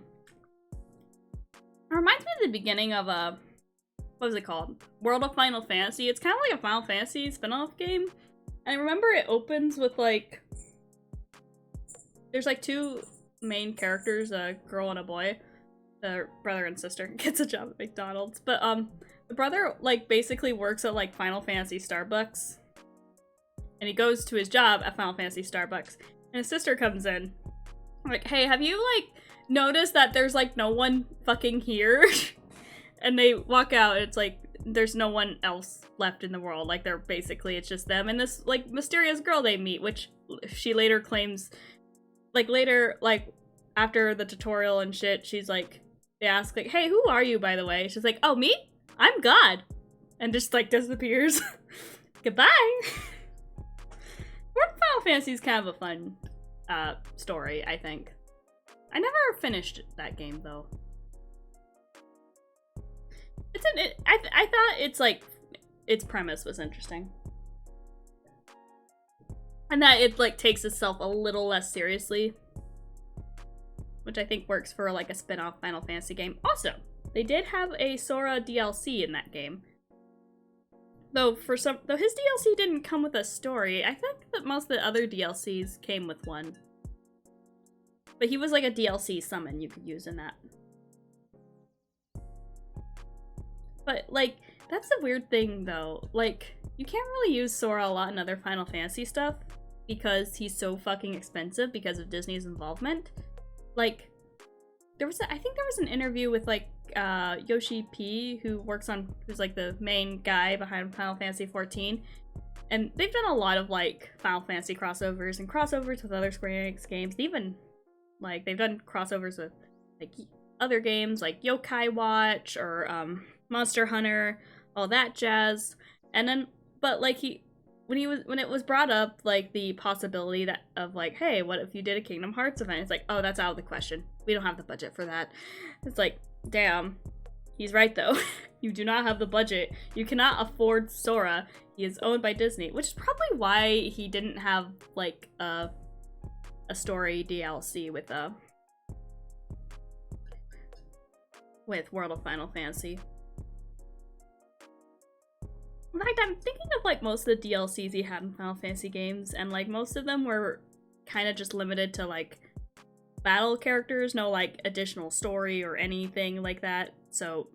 reminds me of the beginning of a, what was it called? World of Final Fantasy. It's kind of like a Final Fantasy spin-off game. And I remember it opens with like, there's like two main characters, a girl and a boy. The brother and sister gets a job at McDonald's. But the brother like basically works at like Final Fantasy Starbucks. And he goes to his job at Final Fantasy Starbucks. And his sister comes in. Like, hey, have you like noticed that there's like no one fucking here? And they walk out, it's like there's no one else left in the world. Like they're basically, it's just them and this like mysterious girl they meet, which she later claims, like later, like after the tutorial and shit, she's like, they ask like, hey, who are you, by the way? She's like, oh, me? I'm God. And just like disappears. Goodbye. World of Final Fantasy is kind of a fun story, I think. I never finished that game though. I thought it's like, its premise was interesting. And that it like takes itself a little less seriously. Which I think works for like a spin-off Final Fantasy game. Also, they did have a Sora DLC in that game. Though his DLC didn't come with a story. I think that most of the other DLCs came with one. But he was like a DLC summon you could use in that. But like, that's the weird thing though. Like, you can't really use Sora a lot in other Final Fantasy stuff because he's so fucking expensive because of Disney's involvement. Like, I think there was an interview with like Yoshi P, who's like the main guy behind Final Fantasy 14, and they've done a lot of like Final Fantasy crossovers and crossovers with other Square Enix games. Even like they've done crossovers with like other games like Yokai Watch or Monster Hunter, all that jazz. And then, but like when it was brought up, like the possibility of like, hey, what if you did a Kingdom Hearts event? It's like, oh, that's out of the question. We don't have the budget for that. It's like, damn, he's right though. You do not have the budget. You cannot afford Sora. He is owned by Disney, which is probably why he didn't have like a story DLC with World of Final Fantasy. In fact, I'm thinking of like most of the DLCs he had in Final Fantasy games, and like most of them were kind of just limited to like battle characters, no like additional story or anything like that. So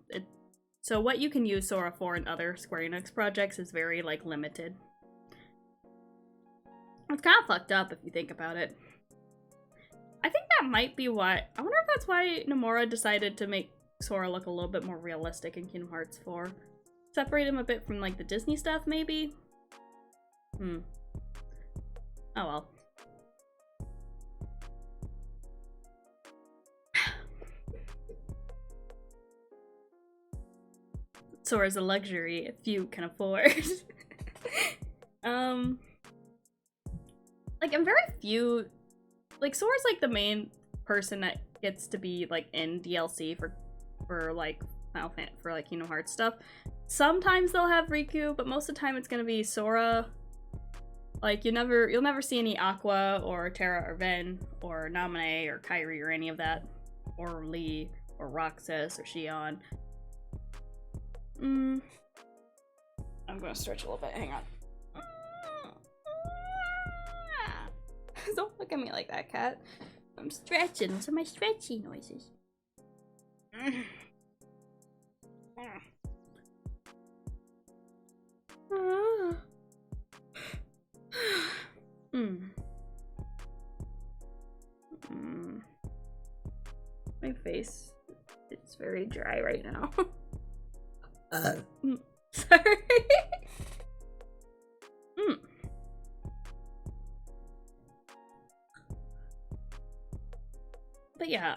what you can use Sora for in other Square Enix projects is very like limited. It's kind of fucked up if you think about it. I think that might be why. I wonder if that's why Nomura decided to make Sora look a little bit more realistic in Kingdom Hearts 4. Separate him a bit from like the Disney stuff, maybe? Oh well. Sora's a luxury if you can afford. Like I'm very few, like Sora's like the main person that gets to be like in DLC for like Final Fantasy, for like Kingdom Hearts stuff. Sometimes they'll have Riku, but most of the time it's gonna be Sora. Like you'll never see any Aqua or Terra or Ven or Naminé or Kairi or any of that, or Lee or Roxas or Xion. I'm gonna stretch a little bit. Hang on. Don't look at me like that, cat. I'm stretching. Those are my stretchy noises. My face, it's very dry right now. Sorry. But yeah,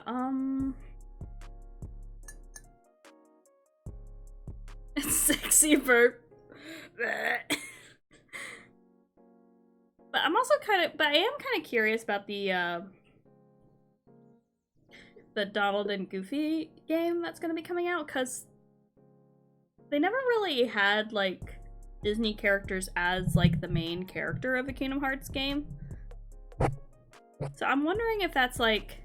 it's sexy burp. But I'm also I am kind of curious about the Donald and Goofy game that's gonna be coming out, because they never really had, like, Disney characters as, like, the main character of a Kingdom Hearts game. So I'm wondering if that's, like,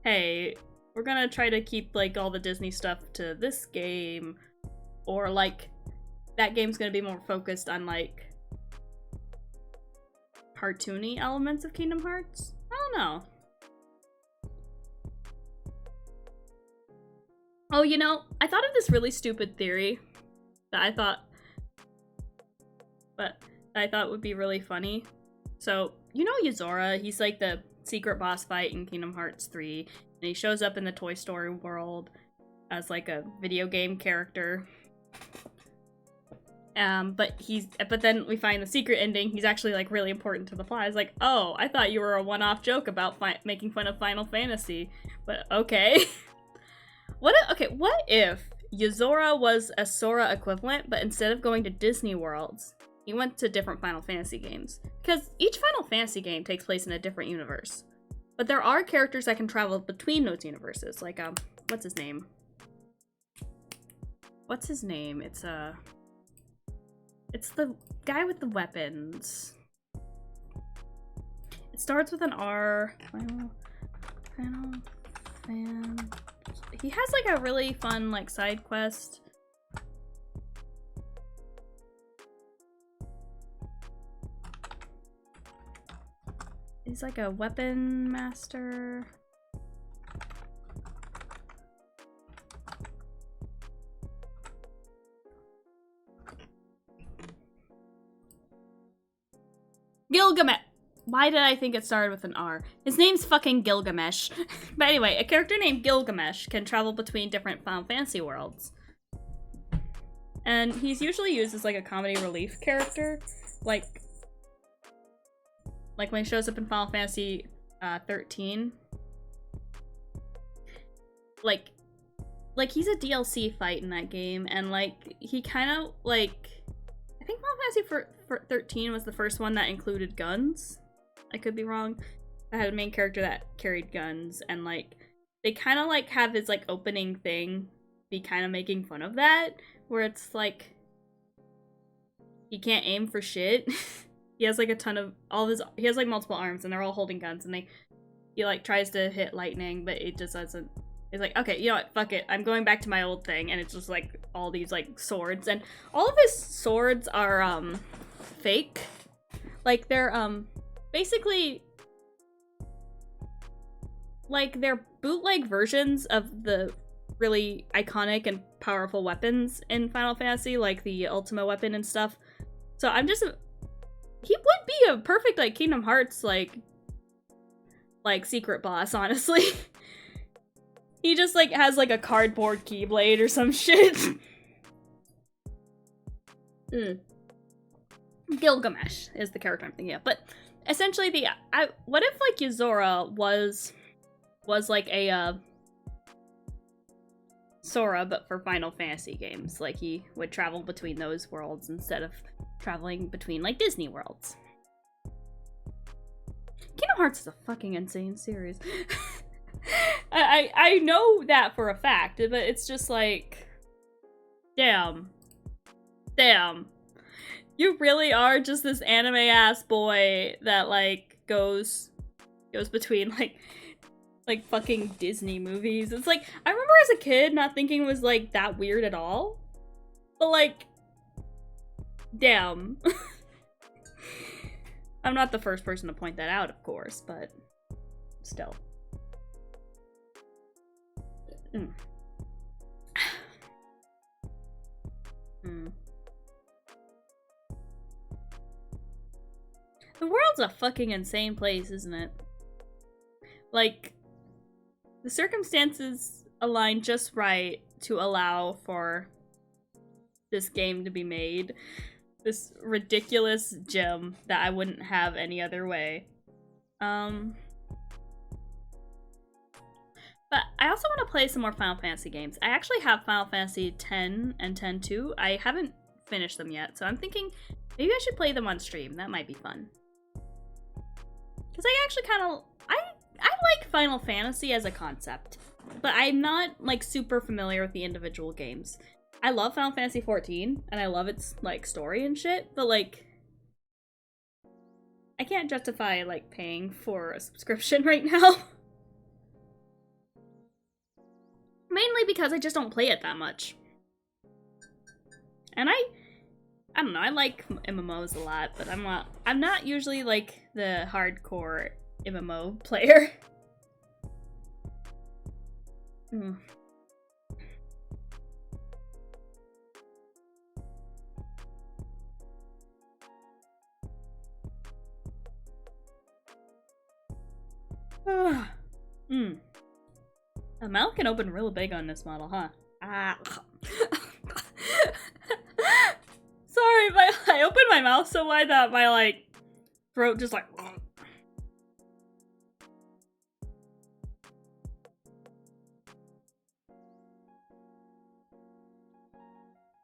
hey, we're gonna try to keep, like, all the Disney stuff to this game, or, like, that game's gonna be more focused on, like, cartoony elements of Kingdom Hearts? I don't know. Oh, you know, I thought of this really stupid theory that I thought would be really funny. So, you know Yuzora, he's like the secret boss fight in Kingdom Hearts 3, and he shows up in the Toy Story world as like a video game character. But then we find the secret ending. He's actually like really important to the plot. It's like, oh, I thought you were a one-off joke about making fun of Final Fantasy, but okay. What if Yuzora was a Sora equivalent, but instead of going to Disney worlds, he went to different Final Fantasy games? Because each Final Fantasy game takes place in a different universe. But there are characters that can travel between those universes. Like, what's his name? It's the guy with the weapons. It starts with an R. Final Fan. He has like a really fun like side quest. He's like a weapon master. Gilgamesh. Why did I think it started with an R? His name's fucking Gilgamesh. But anyway, a character named Gilgamesh can travel between different Final Fantasy worlds. And he's usually used as like a comedy relief character. Like when he shows up in Final Fantasy 13. Like he's a DLC fight in that game, and like he kind of like, I think Final Fantasy 13 was the first one that included guns. I could be wrong. I had a main character that carried guns, and like they kind of like have his like opening thing be kind of making fun of that, where it's like he can't aim for shit. He has like a ton of he has like multiple arms, and they're all holding guns, and he like tries to hit lightning, but it just doesn't. It's like, okay, you know what, fuck it, I'm going back to my old thing, and it's just like all these like swords, and all of his swords are fake. Like they're basically like they're bootleg versions of the really iconic and powerful weapons in Final Fantasy, like the Ultima weapon and stuff. So he would be a perfect like Kingdom Hearts like secret boss, honestly. He just like has like a cardboard keyblade or some shit. Gilgamesh is the character I'm thinking of, but essentially what if like Yuzora was like a Sora but for Final Fantasy games? Like he would travel between those worlds instead of traveling between like Disney worlds. Kingdom Hearts is a fucking insane series. I know that for a fact, but it's just like, damn. You really are just this anime ass boy that like goes between like fucking Disney movies. It's like, I remember as a kid not thinking it was like that weird at all, but like Damn. I'm not the first person to point that out, of course, but still. Mm. The world's a fucking insane place, isn't it? Like, the circumstances align just right to allow for this game to be made. This ridiculous gem that I wouldn't have any other way. But I also want to play some more Final Fantasy games. I actually have Final Fantasy X and X-2. I haven't finished them yet, so I'm thinking maybe I should play them on stream. That might be fun. Because I actually kind of... I like Final Fantasy as a concept, but I'm not, like, super familiar with the individual games. I love Final Fantasy XIV, and I love its, like, story and shit, but, like, I can't justify, like, paying for a subscription right now. Mainly because I just don't play it that much. And I don't know, I like MMOs a lot, but I'm not usually, like, the hardcore MMO player. The mouth can open real big on this model, huh? Sorry, I opened my mouth so wide that my, like, throat just, like...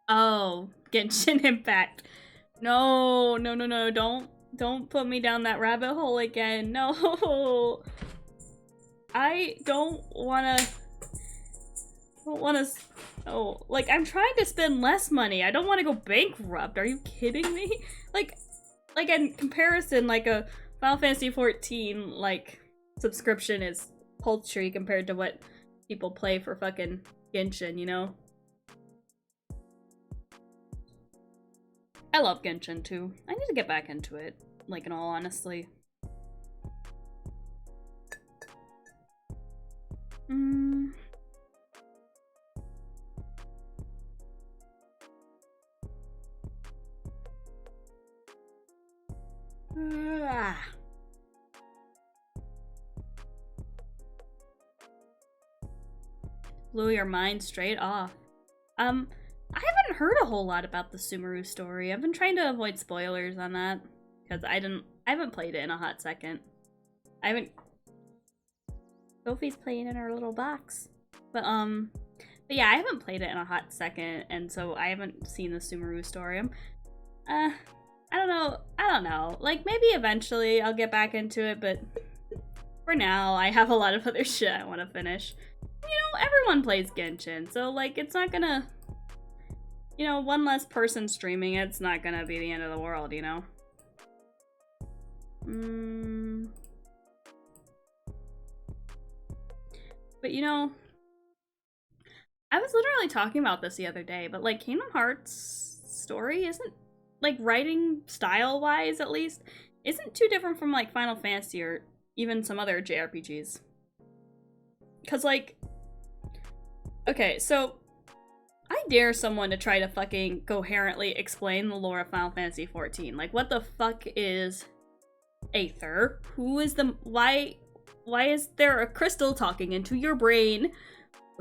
Oh, Genshin Impact. No, don't put me down that rabbit hole again. No. I don't wanna... Oh, like, I'm trying to spend less money. I don't want to go bankrupt. Are you kidding me? Like in comparison, like, a Final Fantasy XIV, like, subscription is paltry compared to what people play for fucking Genshin, you know? I love Genshin, too. I need to get back into it, like, in all honesty. Blew your mind straight off. I haven't heard a whole lot about the Sumeru story. I've been trying to avoid spoilers on that because I haven't played it in a hot second. Sophie's playing in her little box. But yeah, I haven't played it in a hot second, and so I haven't seen the Sumeru story. I don't know. Like, maybe eventually I'll get back into it, but for now, I have a lot of other shit I want to finish. You know, everyone plays Genshin, so, like, it's not gonna... You know, one less person streaming it's not gonna be the end of the world, you know? But, you know, I was literally talking about this the other day, but, like, Kingdom Hearts story isn't, like, writing style-wise, at least, isn't too different from, like, Final Fantasy or even some other JRPGs. Because, like... Okay, so... I dare someone to try to fucking coherently explain the lore of Final Fantasy XIV. Like, what the fuck is Aether? Who is the... Why is there a crystal talking into your brain?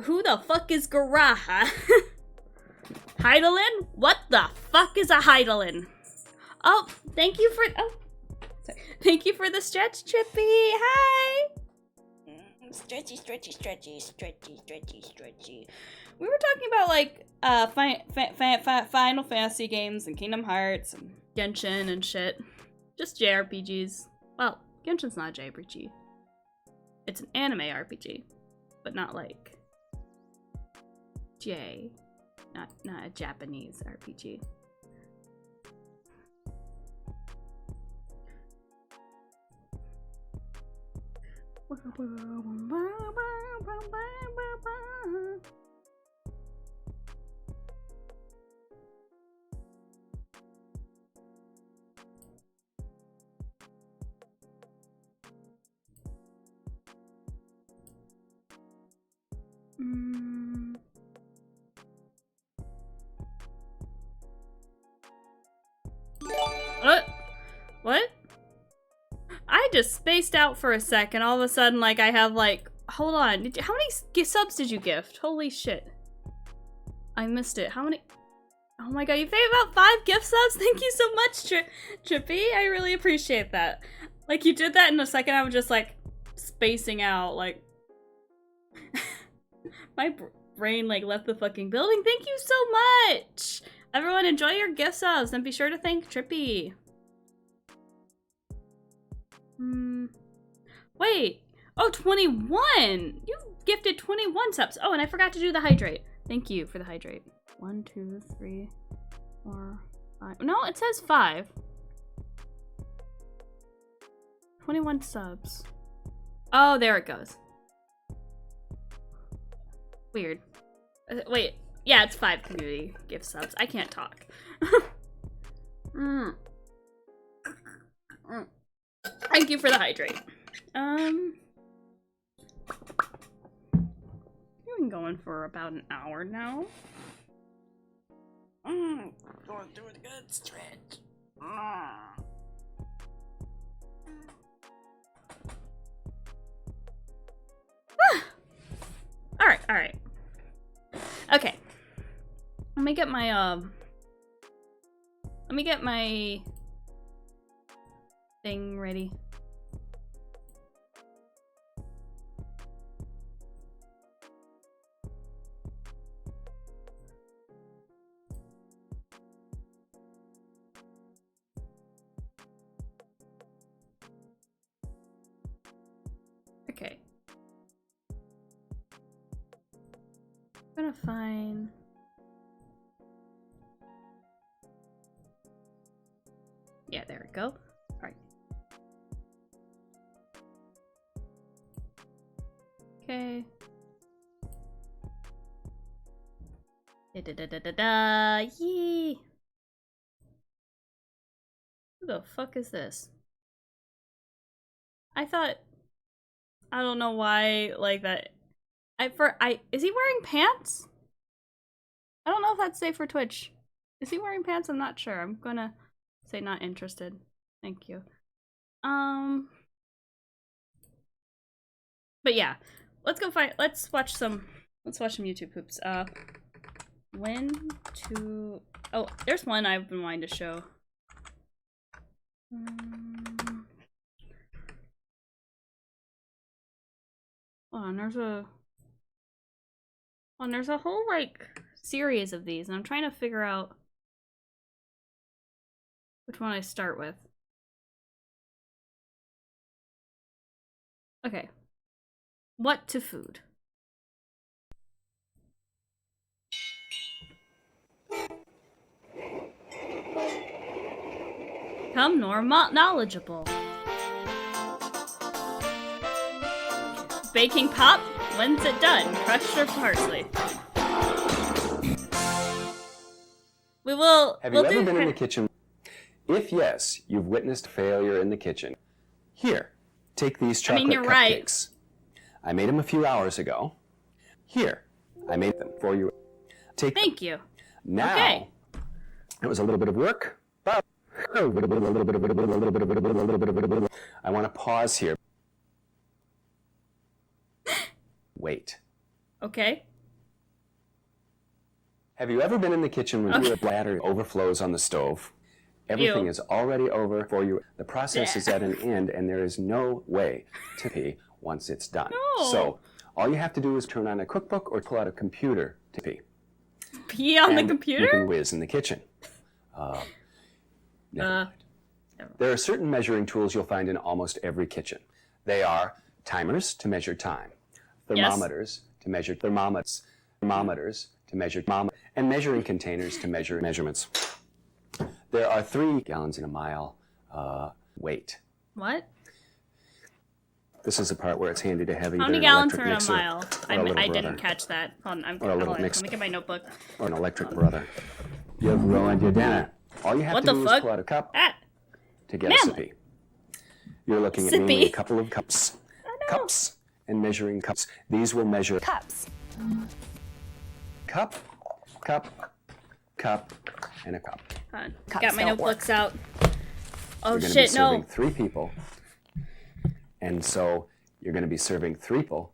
Who the fuck is Garaha? Heidelin? What the fuck is a Heidelin? Oh, thank you for... Oh, sorry. Thank you for the stretch, Chippy. Hi! Stretchy. We were talking about, like, Final Fantasy games and Kingdom Hearts and Genshin and shit. Just JRPGs. Well, Genshin's not a JRPG. It's an anime RPG, but not like not a Japanese RPG. What? What? I just spaced out for a second. All of a sudden, like, I have, like... Hold on. How many subs did you gift? Holy shit. I missed it. How many... Oh my god, you paid about 5 gift subs? Thank you so much, Trippy. I really appreciate that. Like, you did that in a second. I was just, like, spacing out. Like... My brain, like, left the fucking building. Thank you so much! Everyone, enjoy your gift subs. And be sure to thank Trippy. Wait. Oh, 21! You gifted 21 subs. Oh, and I forgot to do the hydrate. Thank you for the hydrate. 1, 2, 3, 4, 5. No, it says 5. 21 subs. Oh, there it goes. Weird. Wait. Yeah, it's 5 community gift subs. I can't talk. Thank you for the hydrate. We've been going for about an hour now. Going through a good stretch. Alright. Okay. Let me get my thing ready. Okay. I'm gonna find... Yeah, there we go. Alright. Okay. Da-da-da-da-da-da! Yee! Who the fuck is this? I thought... I don't know why, like, that... Is he wearing pants? I don't know if that's safe for Twitch. Is he wearing pants? I'm not sure. I'm gonna say not interested. Thank you. But yeah, let's watch some YouTube poops. When to... Oh, there's one I've been wanting to show. Hold on, there's a whole, like, series of these, and I'm trying to figure out which one I start with. Okay. What to food? Become knowledgeable. Baking pop? When's it done? Crushed or parsley? We'll Have you ever been in the kitchen? If yes, you've witnessed failure in the kitchen. Here, take these chocolate you're cupcakes. right. I made them a few hours ago. Here, I made them for you. Take them. Thank you. Now, okay. It was a little bit of work, but I want to pause here. Wait. Okay. Have you ever been in the kitchen when your bladder overflows on the stove? Everything is already over for you. The process is at an end, and there is no way to pee once it's done. No. So all you have to do is turn on a cookbook or pull out a computer to pee. Pee on the computer? You can whiz in the kitchen. Never mind. There are certain measuring tools you'll find in almost every kitchen. They are timers to measure time, thermometers to measure thermometers, to measure and measuring containers to measure measurements. There are 3 gallons in a mile weight. What? This is the part where it's handy to have either How many an gallons electric are in a mixer mile? or a little I brother. didn't catch that. Hold on, Or a little let mixer. me get my notebook. Or an electric brother. You've ruined your dinner. All you have What to the do fuck? is pull out a cup Ah, to get a sippy. You're looking at mainly a couple of cups. Cups and measuring cups. These will measure Cups. cup, cup, and a cup. hold on. Cups Got my don't notebooks out. Oh you're going to shit, be serving 3 people. And so you're going to be serving 3 people.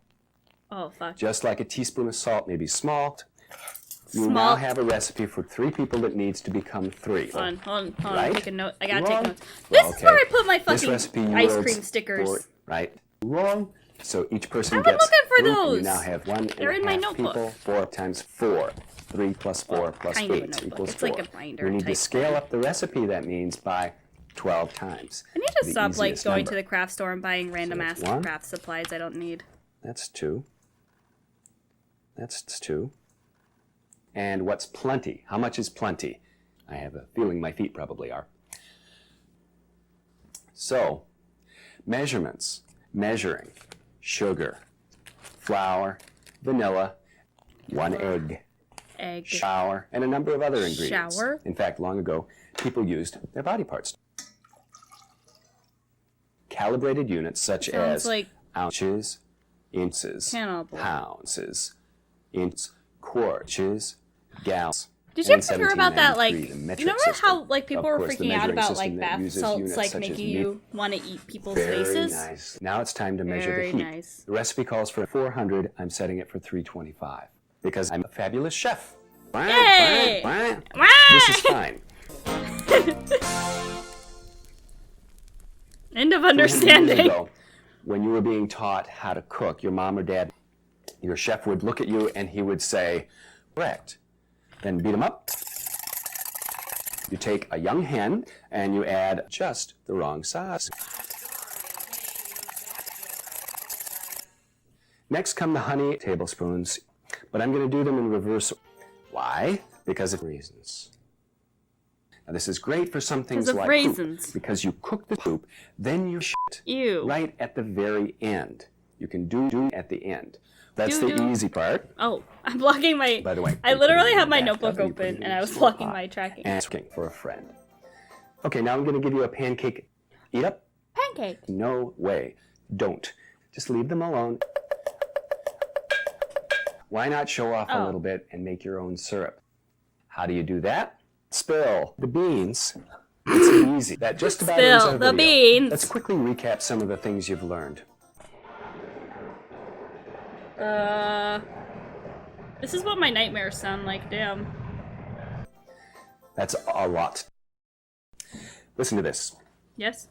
Oh fuck. Just like a teaspoon of salt may be small. You now have a recipe for 3 people that needs to become 3. Hold on. Right? Take a note. I gotta take notes. Well, This is where I put my fucking ice cream stickers. Right? Wrong. So each person I've been gets looking for 3, those. and you now have 1 They're in my and a half notebook. people. 4 times 4. 3 plus 4 plus kind of a 8 notebook. equals It's 4. like a binder We need to type scale thing. up the recipe, that means, by 12 times. I need to The stop like easiest going number. to the craft store and buying random ass that's 1. craft supplies I don't need. That's 2. That's 2. And what's plenty? How much is plenty? I have a feeling my feet probably are. So, measurements. Measuring. Sugar. Flour. Vanilla. 1 egg. Shower. And a number of other ingredients. Shower? In fact, long ago, people used their body parts. Calibrated units such Sounds as like ounces, inches, cannibal. pounds, inches, quarts, gallons. Did you And ever hear about that, like, 1793, the you metric remember system. how, like, people Of were course, the freaking out measuring about, system like, that bath uses salts, units like, such as making meat. you want to eat people's Very faces? nice. Now it's time to measure Very the heat. nice. The recipe calls for 400. I'm setting it for 325 because I'm a fabulous chef. Yay! This is fine. End of 300 years understanding. ago, when you were being taught how to cook, your mom or dad, your chef would look at you and he would say, correct. Then beat them up. You take a young hen and you add just the wrong size. Next come the honey tablespoons, but I'm going to do them in reverse. Why? Because of reasons. Now this is great for some things like raisins. poop, because you cook the poop, then you shit Ew. right at the very end. You can do at the end. That's the easy part. Oh, I'm blocking my... By the way, I you put literally it in have the my bathtub notebook and you put it open, in and the I was store blocking pot my tracking. and asking for a friend. Okay, now I'm going to give you a pancake. Eat up? Pancake. No way. Don't. Just leave them alone. Why not show off a little bit and make your own syrup? How do you do that? Spill the beans. It's easy. That just about ends our Spill the video. beans. Let's quickly recap some of the things you've learned. This is what my nightmares sound like, damn. That's a lot. Listen to this. Yes?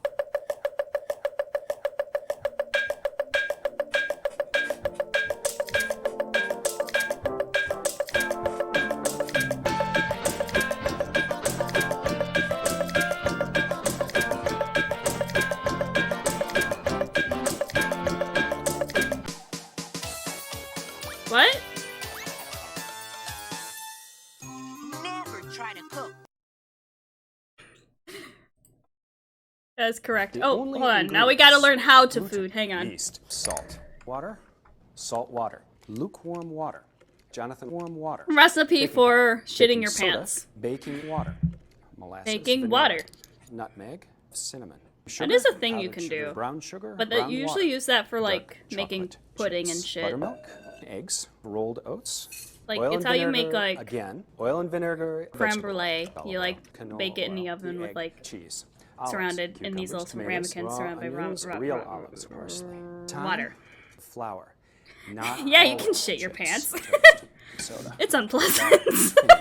What? Never try to cook. That's correct. The Oh, only hold on. Now we gotta learn how to ingredients: food. Hang on. yeast, salt, water, salt water, lukewarm water, Jonathan warm water, Recipe for shitting baking your soda, pants. baking water, molasses, Baking vanilla, water. nutmeg, cinnamon. That is a thing you powdered can sugar, do. brown sugar, But brown you usually water, use that for, like, dark making chocolate, pudding chips, and shit. Buttermilk, eggs, rolled oats. Like, oil it's and how you make, vinegar, like, again, oil and vinegar, creme vegetable brulee. oil, You, like, canola bake it in the oil, oven with, egg, like, cheese, surrounded in these cucumbers, little tomatoes, ramekins raw surrounded by onions, real olives, parsley, thyme, water. flour. Not Yeah, you all can shit your chips, pants. toast, soda. It's unpleasant. Salt,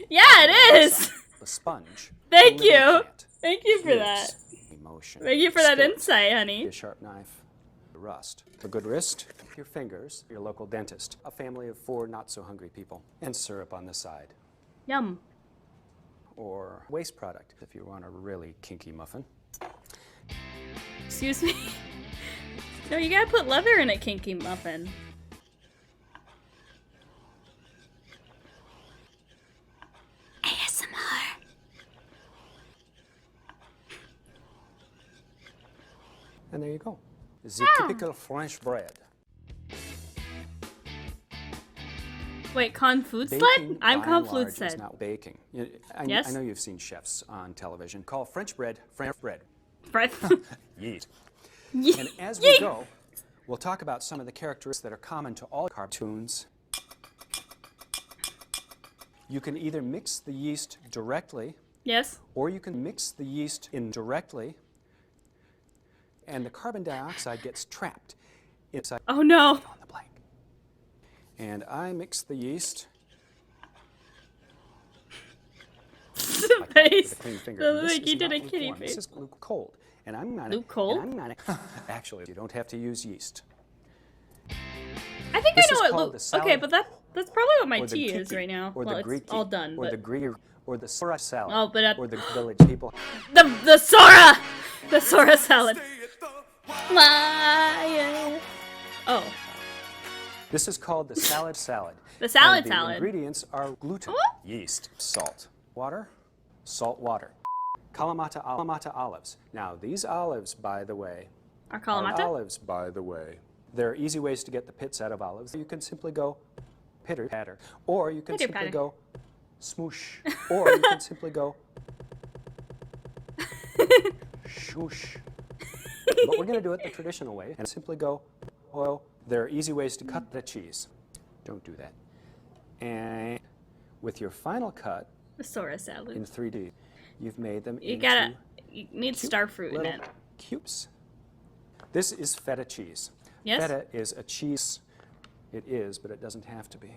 Yeah, it is. the sponge. Thank the living you. plant, Thank you for that. fuse, Emotion. Thank you for that Skillet, insight, honey. A sharp knife, the rust. A good wrist, your fingers, your local dentist, a family of 4 not so hungry people, and syrup on the side. Yum. Or waste product if you want a really kinky muffin. Excuse me? No, you gotta put leather in a kinky muffin. ASMR. And there you go. The typical French bread. Wait, Con Food Sled? Baking, I'm by Con and Food large, is Sled. not baking. I Yes? know you've seen chefs on television call French bread French bread. Breath. Yeet. Yeet. And as we go, we'll talk about some of the characteristics that are common to all cartoons. You can either mix the yeast directly Yes. Or you can mix the yeast in directly, and the carbon dioxide gets trapped inside Oh no. fill in the blank. And I mix the yeast like that with a clean finger. Doesn't And this think you is did not a kitty lukewarm. face. This is cold. And I'm not Luke Cold? Actually, you don't have to use yeast. I think This I is know what called Luke. the Okay, salad, but that's probably what my or the tea is kiki, right now. or Well, the it's Greek, all done, or but the Greek, or the Sora salad, Oh, but or the village people. the Sora, the Sora salad. Yeah. Oh, This is called the salad. The salad And salad. The ingredients are gluten, What? yeast, salt, water, salt water, Kalamata olives. Now, these olives, by the way, our Kalamata. There are easy ways to get the pits out of olives. You can simply go pitter patter, or you can Pitter simply patter. go smoosh, or you can simply go shoosh. But we're going to do it the traditional way and simply go oil. There are easy ways to cut the cheese. Don't do that. And with your final cut The Sora salad. in 3D, you've made them You into need star fruit in little it. cubes. This is feta cheese. Yes? Feta is a cheese. It is, but it doesn't have to be.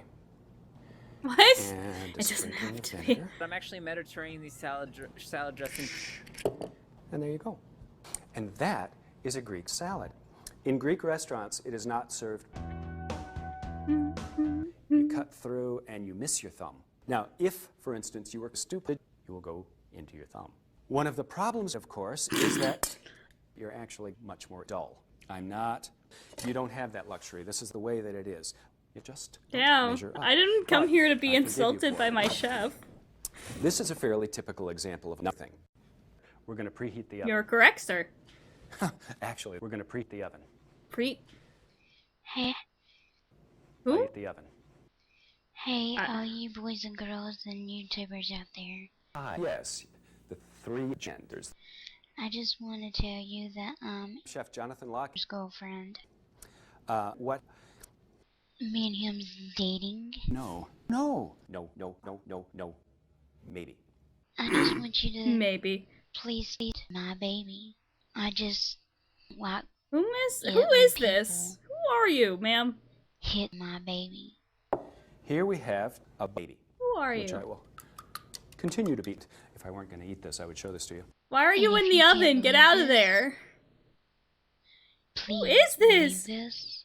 What? And a It doesn't sprinkling have of to be. vinegar. I'm actually Mediterranean these salad dressing. And there you go. And that is a Greek salad. In Greek restaurants, it is not served. You cut through and you miss your thumb. Now, if, for instance, you were stupid, you will go into your thumb. One of the problems, of course, is that you're actually much more dull. I'm not. You don't have that luxury. This is the way that it is. You just don't Damn, measure up. I didn't come But here to I be forgive you insulted for by it. my chef. This is a fairly typical example of nothing. We're going to preheat the oven. You're correct, sir. Actually, we're going to preheat the oven. Hey, Who? Preheat the oven. hey, all you boys and girls and YouTubers out there. Yes, the three genders. I just want to tell you that, Chef Jonathan Locke. his girlfriend, What? me and him's dating. No. No. No, no, no, no, no. Maybe. I just want you to Maybe. please feed my baby. I just, like, Who Yeah, is when this? Who are you, ma'am? hit my baby. Here we have a baby, Who are which I you? will continue to beat. If I weren't going to eat this, I would show this to you. Why are you And in if the you can't oven? Get believe out of this, there. Please is believe this? this.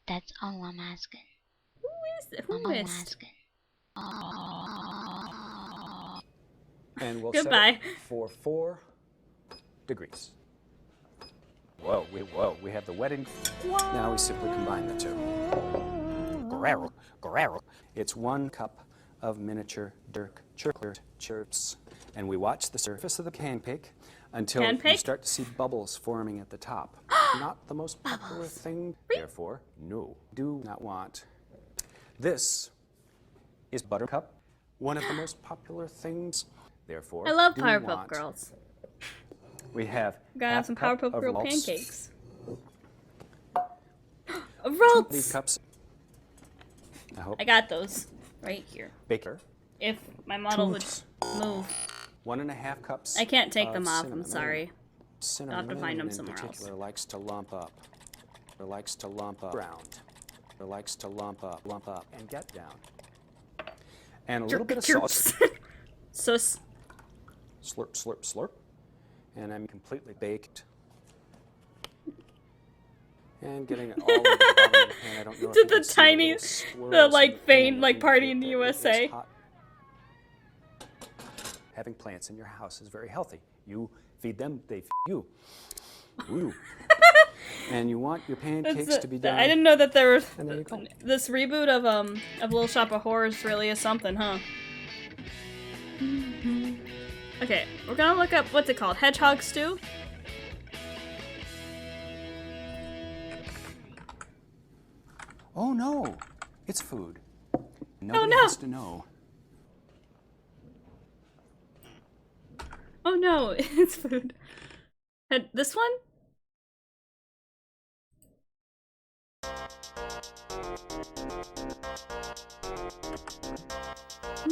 That's all I'm asking. Who I'm is? asking. And we'll Goodbye. set it for 4 degrees. We have the wedding. Now we simply combine the two. Guerrero, Guerrero. It's 1 cup of miniature dirk chirps. And we watch the surface of the pancake until you Pancake? start to see bubbles forming at the top. Not the most popular thing. Therefore, no, do not want. This is buttercup, one of the most popular things. Therefore, I love do Powerpuff want. Girls. We have Gotta have half some cup Powerpuff of Girl malts, pancakes. 2 Rolls! cups. I hope. I got those right here. Baker. If my model would Toots. move. 1.5 cups. I can't take of them off, I'm cinnamon. sorry. Cinnamon find them in somewhere particular else. likes to lump up. Or likes to lump up. Ground. Or likes to lump up, and get down. And a little bit of salt. Sus. Slurp, slurp, slurp. And I'm completely baked. And getting it all over the bottom of the pan. I don't know if Did you the can see tiny- little swirls the, in like, pan faint, that like, party in the indicate that it is USA. hot. Having plants in your house is very healthy. You feed them, they feed you. Ooh. And you want your pancakes to be done. I didn't know that there was And there you go. this reboot of Little Shop of Horrors really is something, huh? Okay, we're gonna look up what's it called? Hedgehog stew? Oh no, it's food. Nobody no. has to know. Oh no, it's food. This one?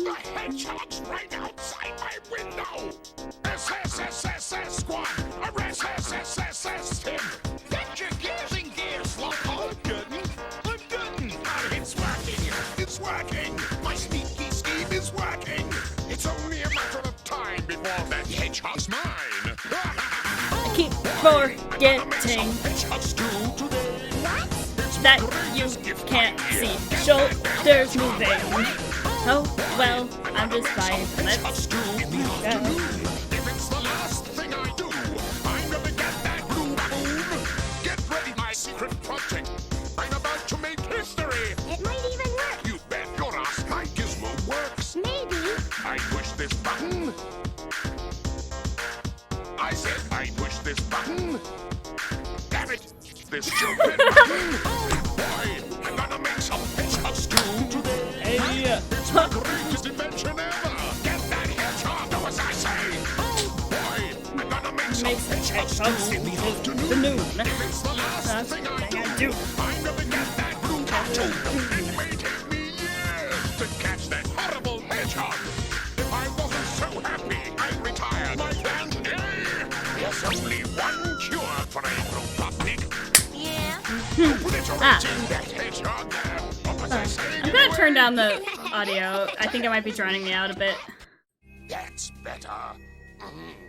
The hedgehog's right outside my window! SSSSS squad! SSSSS him! Get your gears in gear, slowpoke! I'm getting! It's working! It's working! My sneaky scheme is working! It's only a matter of time before that hedgehog's mine! I keep forgetting that you can't see shoulders moving. Oh, well, I'm just fine. Let's go. If it's the last thing I do, I'm gonna get that blue boom! Get ready, my secret project! I'm about to make history! It might even work. You bet your ass my gizmo works! Maybe. I push this button. I said I push this button. Damn it! This stupid button! Oh boy! I'm gonna make some hedgehog stew today! Hey, It's my greatest invention ever! Get that hedgehog, do as I say! Oh boy! I'm gonna make some hedgehog stew in the afternoon! If it's the last thing I do, I'm gonna get that blue cartoon! It may take me years to catch that horrible hedgehog! If I wasn't so happy, I'd retire my plan today! There's only one cure for a robotnik! Yeah. Obliterating that hedgehog! What was I saying? I'm gonna turn down the audio. I think it might be drowning me out a bit. That's better.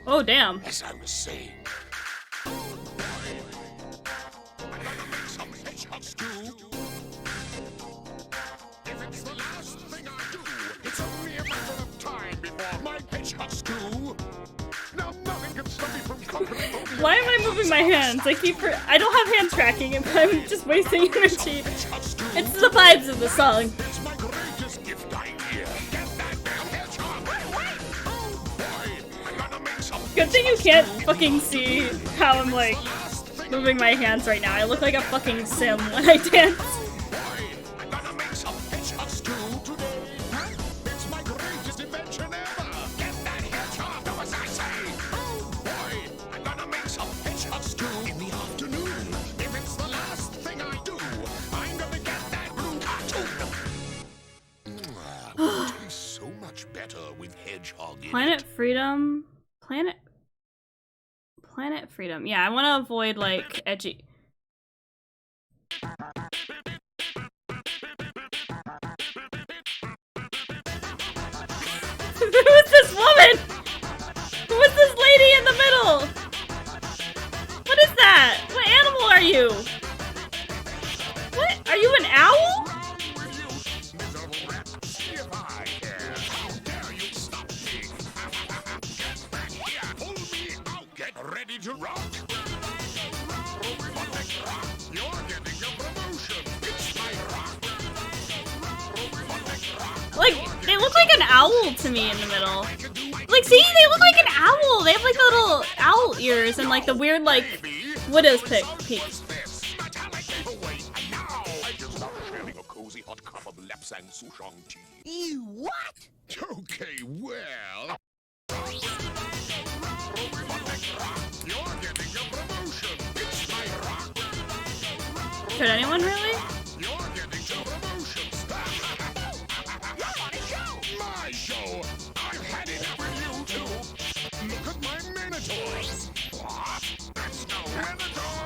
Oh, damn. As I was saying. Some hedgehog stew. If it's the last thing I do, it's only a matter of time before my hedgehog stew. Now nothing can stop me from conquering. Why am I moving my hands? I don't have hand tracking, but I'm just wasting energy. It's the vibes of the song. It's my greatest gift idea. Get that damn hedgehog. Wait. Oh boy. I'm gonna make some. Good thing you can't fucking see how I'm like moving my hands right now. I look like a fucking sim when I dance. I'm gonna make some hedgehog stew today. It's my greatest invention ever. Get that hedgehog, do as I say. Oh boy, I'm gonna make some hedgehog stew in the afternoon. If it's the last thing I do, I'm gonna get that blue cartoon. It tastes so much better with hedgehog in Planet it. Freedom. Planet Freedom. Yeah, I want to avoid like edgy. Who is this woman? Who is this lady in the middle? What is that? What animal are you? What? Are you an owl? Miserable rat. If I can, how dare you stop me? Get back here. Pull me out. Get ready to rock. Robotic rock. You're getting a promotion. It's my rock. Robotic rock. Like, they look like an owl to me in the middle. Like, see? They look like an owl. They have like the little owl ears and like the weird like widow's peak. This metallic paperweight. And now I just love sharing a cozy hot cup of Lapsang Souchong tea. Ew, what? Okay, well. You're getting a promotion. It's my rock. Could anyone really? You're getting a promotion. My show. I've had enough of you two. Look at my Minotaur. That's no Minotaur.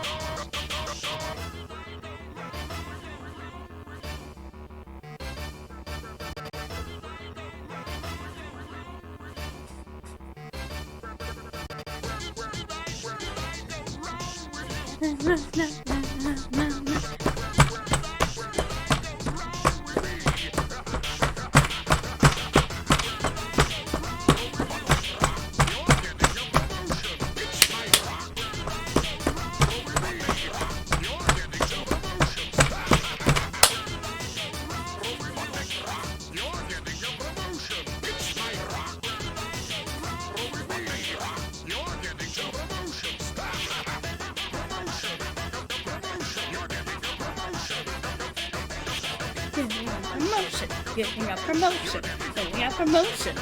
Getting a promotion. Getting a promotion.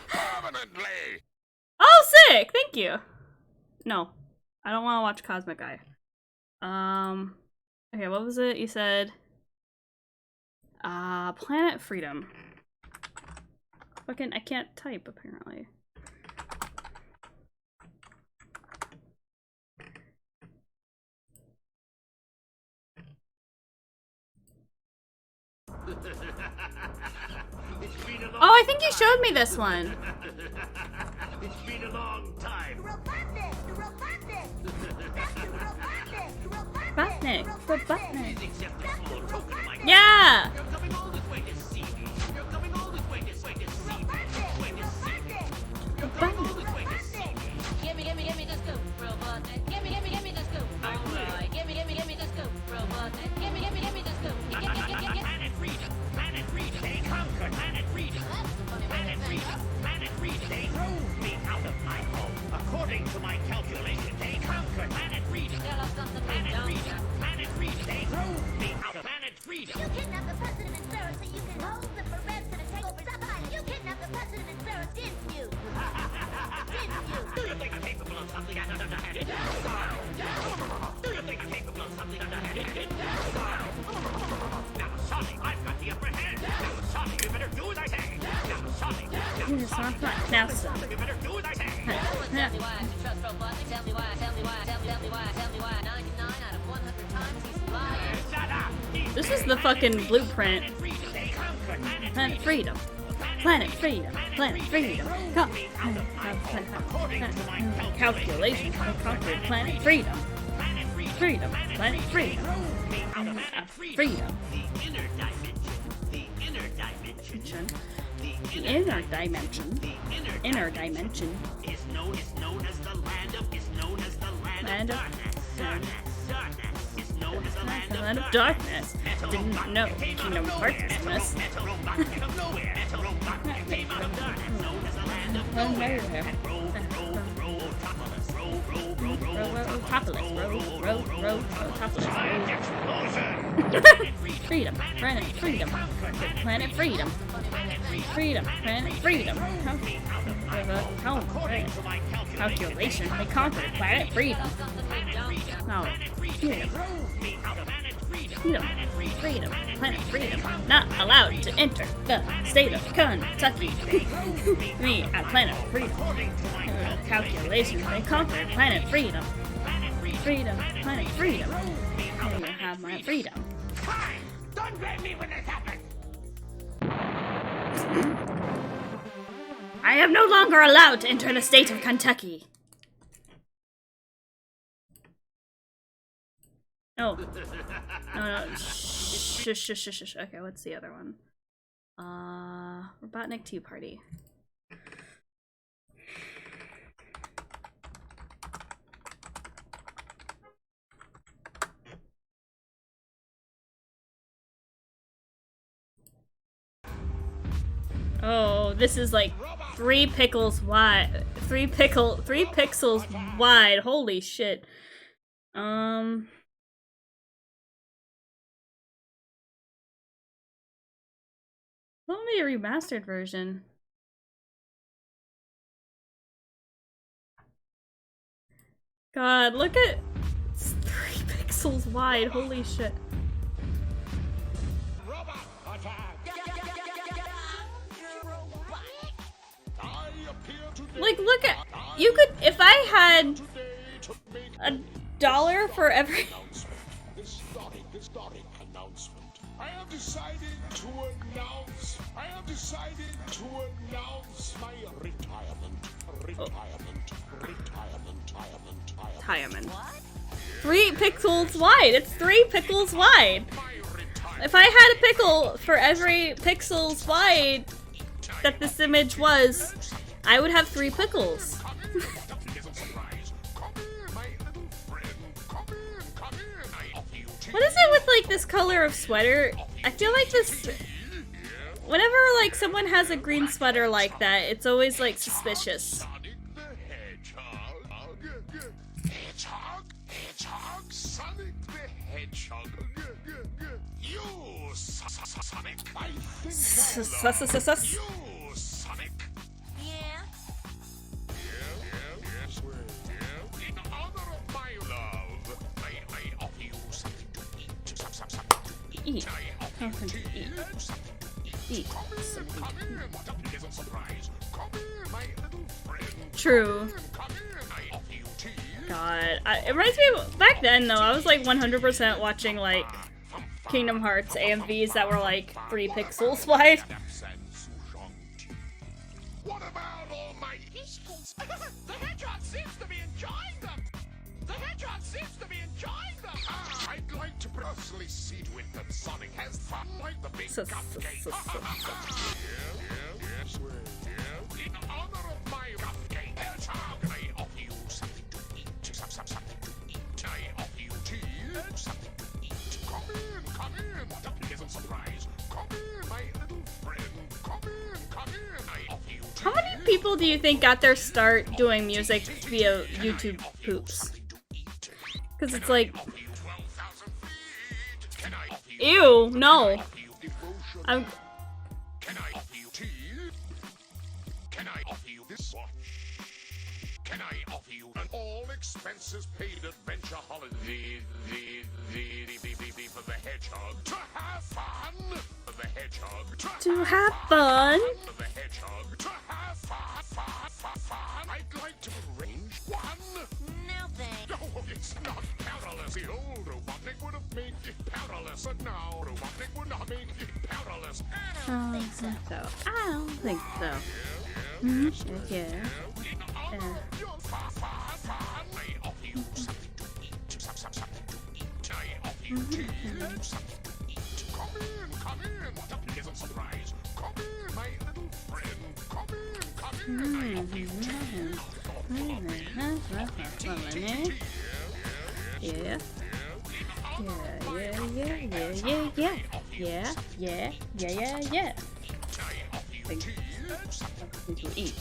Permanently. Oh, sick! Thank you. No, I don't want to watch Cosmic Eye. Okay, what was it? You said Planet Freedom. Fucking, I can't type, apparently. Oh, I think you showed me this one. It's been a long time. Robotnik! Robotnik! That's the Robotnik! Robotnik. Robotnik. Accept a small token of my Yeah! You're coming all this way to see me. You're coming all this way to see me. You're coming all this way to see me. Gimme the scoop, Robotnik. Gimme the scoop. Alright, gimme the scoop, Robotnik. Gimme the scoop. Planet Freedom. Planet Freedom. They conquered Planet Freedom. Planet Freedom. Planet Freedom. They drove me out of my home. According to my calculation, they conquered Planet Freedom. Tell us something we Planet don't Freedom. know. Planet Freedom. They drove me out of Planet Freedom. You kidnapped the president and Sarah so you can hold them for ransom and take over Sapphire. You kidnapped the president and Sarah, didn't you? Didn't you? Do you think I'm capable of something I don't understand? Do you think I'm capable of something underhanded? Now, Sonny, I've got the upper hand. Now, Sonny, you better do as I say. Now, Sonny. It's not fun. Now, so. You better do as I say. Tell me why I should trust Robotnik. Tell me why. 99 out of 100 times he's lying. Shut up. This is the fucking blueprint. They conquered Planet Freedom. Planet Freedom. Planet Freedom. Calculation. Conquered Planet Freedom. Freedom. Planet Freedom. Freedom. the inner dimension. The inner dimension. The inner dimension. Inner dimension. Is known as the land of Land of darkness. Is known as the Land of Darkness. Didn't know Kingdom Hearts was this. Metal Robotnik came out of nowhere. Metal Robotnik came out of darkness. Known as the land of nowhere. Freedom, planet freedom, planet freedom, freedom, planet freedom. Calculation, they conquered planet freedom. No, freedom, freedom, planet freedom. Not allowed to enter the state of Kentucky. Me at planet freedom. Calculation, they conquered planet freedom. Freedom, planet freedom. I will have my freedom. Don't blame me when this happens. I am no longer allowed to enter the state of Kentucky. Oh. No. Shh. Okay, what's the other one? Robotnik Tea Party. Oh, this is like 3 pickles wide. 3 pixels wide. Holy shit. Let me a remastered version. God, look at it's 3 pixels wide. Holy shit. Like, look at you could if I had $1 for every Historic announcement. I have decided to announce my retirement. 3 pixels wide. It's 3 pixels wide. If I had a pickle for every pixels wide that this image was, I would have 3 pickles. What is it with like this color of sweater? I feel like this. Whenever like someone has a green sweater like that, it's always like suspicious. Sonic the Hedgehog. You, Sonic. I think Sus. you, Sonic. Yeah? Yes. In honor of my love, I offer you something to eat. Something to eat. Eat. I offer Something to eat. Eat something to eat. True. God, it reminds me of back then though. I was like 100% watching like Kingdom Hearts AMVs that were like 3 pixels wide. What about all my equals? The hedgehog seems to be enjoying them. The hedgehog seems to be enjoying them. I'd like to personally see to it that Sonic has fun like the big cupcake. In honor of my cupcake, hedgehog, I offer you something to eat. Something to eat. I offer you tea. Something to eat. Come in. What a pleasant surprise. Come in, my little friend. Come in. I offer you tea. How many people do you think got their start doing music via YouTube poops? Because it's like, ew, no. I'm. Can I offer you tea? Can I offer you this watch? Can I offer you an all expenses paid adventure holiday? For the hedgehog to have fun. For the hedgehog To have fun. For the hedgehog to have fun. I'd like to arrange one. No thanks. No, it's not perilous. The old Robotnik would have made it perilous, but now Robotnik would not make it perilous. I don't think so. I don't think so. Yeah. Come in. What a pleasant surprise. Come in, my little friend. Come in. I offer you Yeah. Something to eat.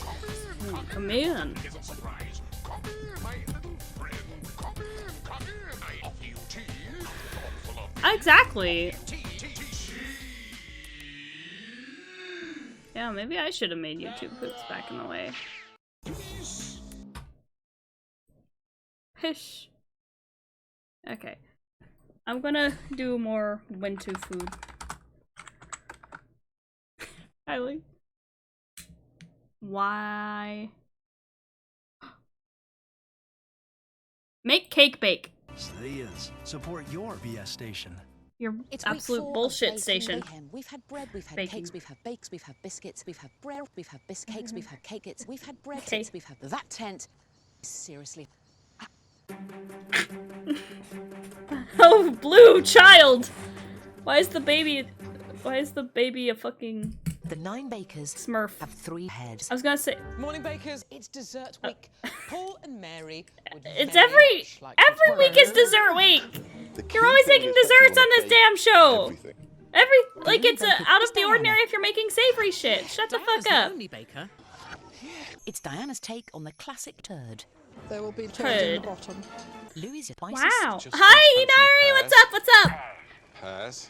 Come in. Exactly. Yeah, maybe I should have made YouTube poops back in the way. Pish. Okay. I'm gonna do more Wintu food. Kylie. Why? Make cake bake. Slayers, support your BS station. Your It's absolute week 4 of bullshit Baking station. Mayhem. We've had bread, we've had Baking. cakes, we've had bakes, we've had biscuits, we've had bread, we've had biscakes, we've had cakes, we've had bread, Okay. we've had that tent. Seriously. Oh, blue child! Why is the baby a fucking The 9 bakers Smurf? have 3 heads. I was gonna say Morning, bakers. It's dessert week. Paul and Mary would it's very every much like to week is dessert week. You're always making desserts on this damn show. Like it's out of the ordinary if you're making savory shit. Shut the Diana's fuck up. The only baker. It's Diana's take on the classic turd. There will be Turd. Louis' Wow. Hi, Inari. What's up? What's up? Pears.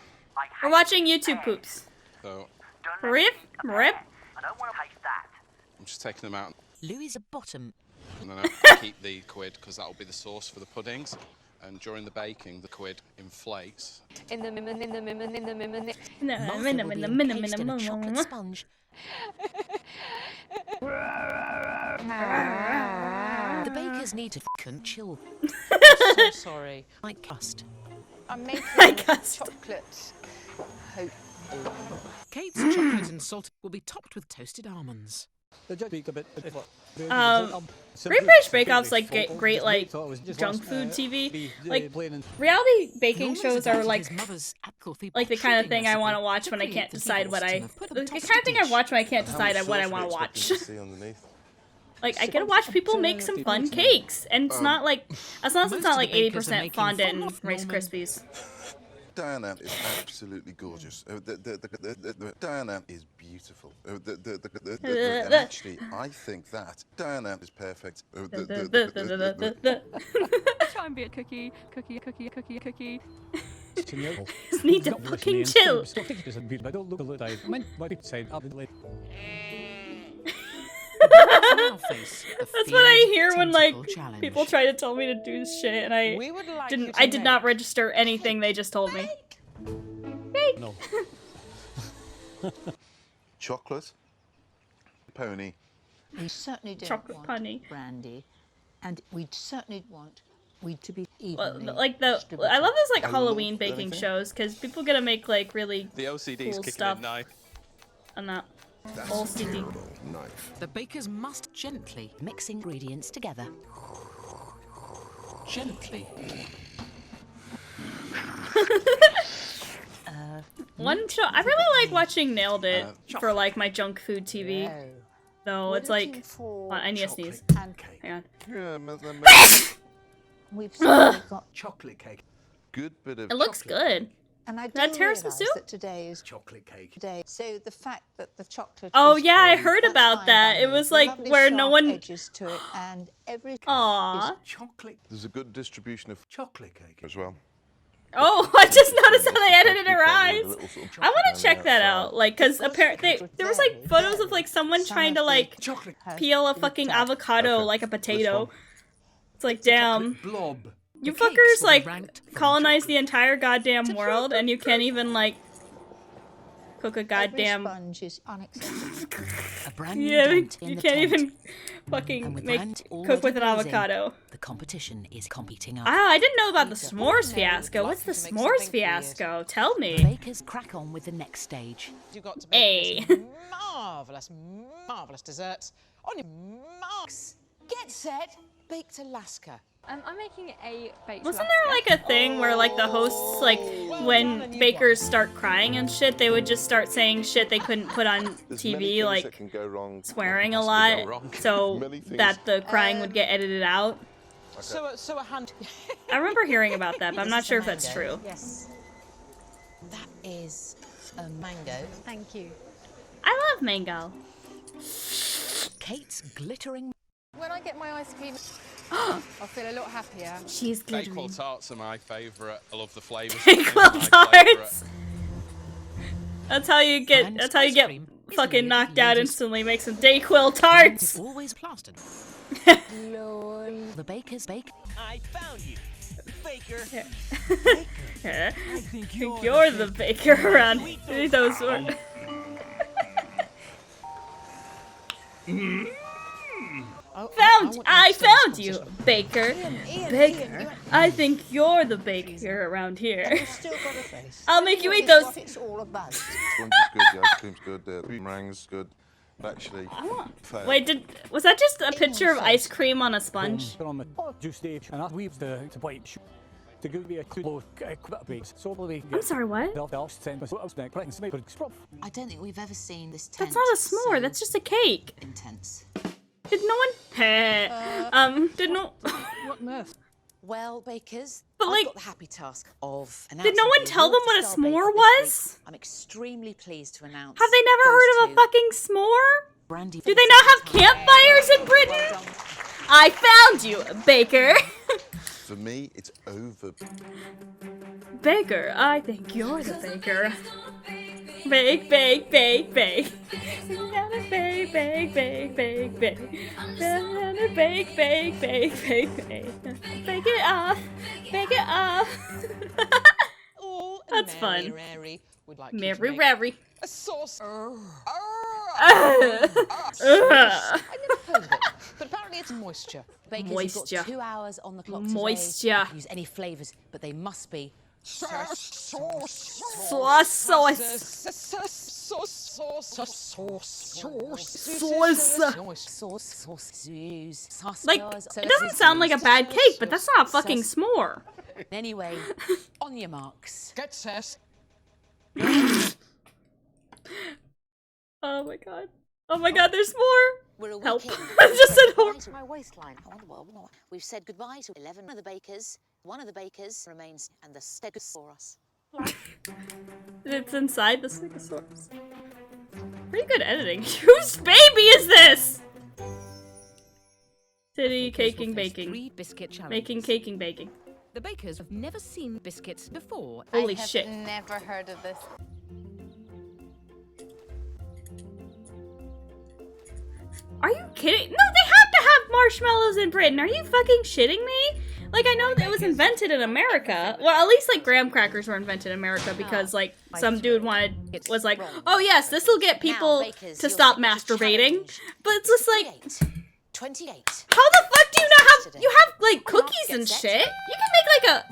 We're watching YouTube poops. So Rip. I don't want to taste that. I'm just taking them out, Louis' a bottom. and then I keep the quid because that will be the sauce for the puddings. And during the baking, the quid inflates. In the Martha will be minute. encased in a chocolate sponge. The bakers need to f***ing chill. So sorry. Like crust. I'm making guessed. chocolate. Kate's chocolate and salt will be topped with toasted almonds. Great British Bake Off's like great like junk food TV. Like reality baking shows are like the kind of thing I want to watch when I can't decide what the kind of thing I watch when I can't decide what I want to watch. Like I get to watch people make some fun cakes, and it's not like as long as it's not like 80% fondant and Rice Krispies. Diana is absolutely gorgeous. Diana is beautiful. And actually, I think that Diana is perfect. Try and be a cookie. Just need to fucking chill. That's what I hear when like people try to tell me to do shit, and I did not register anything they just told me. Cake. No. Chocolate. Pony. We certainly don't Chocolate want pony. brandy, and we certainly want wheat to be Well, evenly like I love those like Halloween baking shows because people get to make like really The OCD's cool kicking stuff in now. on that OCD. The bakers must gently Mix ingredients together. Gently. One show I really like watching Nailed It for like my junk food TV. Though it's like I need to sneeze. Hang on. We've certainly got Chocolate cake. Good bit of. It looks good. And I do That terrace realise soup? that today is Chocolate cake. today. So the fact that the chocolate. Oh is yeah, I free, heard that's about fine that. by It me. was like Lovely where no sharp one. edges to it, and every. Aww. Chocolate. There's a good distribution of Chocolate cake. as well. Oh, I just noticed how they edited her eyes. I want to check that out, like, cause apparently there was like photos of like someone trying to like peel a fucking avocado like a potato. It's like, damn, Blob. you fuckers like colonized the entire goddamn world, and you can't even like cook a goddamn. Sponge is unacceptable. A brand new Yeah, dent in you the can't tent. even And fucking with make hands cook already with an blazing, avocado. The competition is competing up. Ah, I didn't know about the s'mores fiasco. What's the s'mores fiasco? Tell The me. bakers crack on with the next stage. You've got to Hey. make this marvellous desserts on your marks. Get set, baked Alaska. I'm making a baked Wasn't there like a thing where like the hosts like when bakers start crying and shit, they would just start saying shit they couldn't put on TV, like swearing a lot, so that the crying would get edited out. So a hand. I remember hearing about that, but I'm not sure if that's true. Yes. That is a mango. Thank you. I love mango. Kate's glittering. When I get my ice cream, I'll feel a lot happier. She's Bakewell glittering. tarts are my favourite. I love the flavours. Bakewell tarts. That's how you get. That's how you get fucking knocked out instantly. Make some Dayquil tarts. always plastered. The bakers bake. I found you, Baker. Yeah. I think you're the baker around those. I found you, Baker. Baker, I think you're the baker around here. I'll make you eat those. Sponge is good, the ice cream's good, the meringue's good. Actually, Wait, was that just a picture of ice cream on a sponge? I'm sorry, what? I don't think we've ever seen this That's tent. not a s'more, that's just a cake. Intense. Did no one? Did no? What mess? Well, bakers, But, I've like, got the happy task of Did no one announcing tell the them what a Star s'more Baker was? this week. I'm extremely pleased to announce. Have they never heard of a fucking s'more? Brandy Do they not have campfires in Britain? I found you, Baker. for me, it's over. Baker, I think you're the baker. Bake, bake, bake, bake. Gotta bake, bake, bake, bake, bake. Gotta bake, bake, bake, bake, bake. Bake it off, bake it off. That's fun. Mary Rary. A sauce. Ugh. I've never heard of it, but apparently it's moisture. Bakers, Moisture. you've got 2 hours on the clock Moisture. today. You can use any flavours, but they must be Sauce. Like, it doesn't sound like a bad cake, but that's not a fucking s'more. Anyway, on your marks. Get set. Oh my god. Oh my god, there's more. We're a Help. week in. I just said help. To my waistline. We've said goodbye to 11 of the bakers. One of the bakers remains, and the Stegosaurus. It's inside the Stegosaurus. Pretty good editing. Whose baby is this? City caking baking. 3 biscuit challenges. Making caking baking. The bakers have never seen biscuits before. Holy shit. Never heard of this. Are you kidding? No, they have to have marshmallows in Britain. Are you fucking shitting me? like, I know that it was invented in America. Well, at least, like, graham crackers were invented in America because, like, some dude was like, oh, yes, this will get people to stop masturbating. But it's just like, 28. how the fuck do you not have, you have, like, cookies and shit? You can make, like,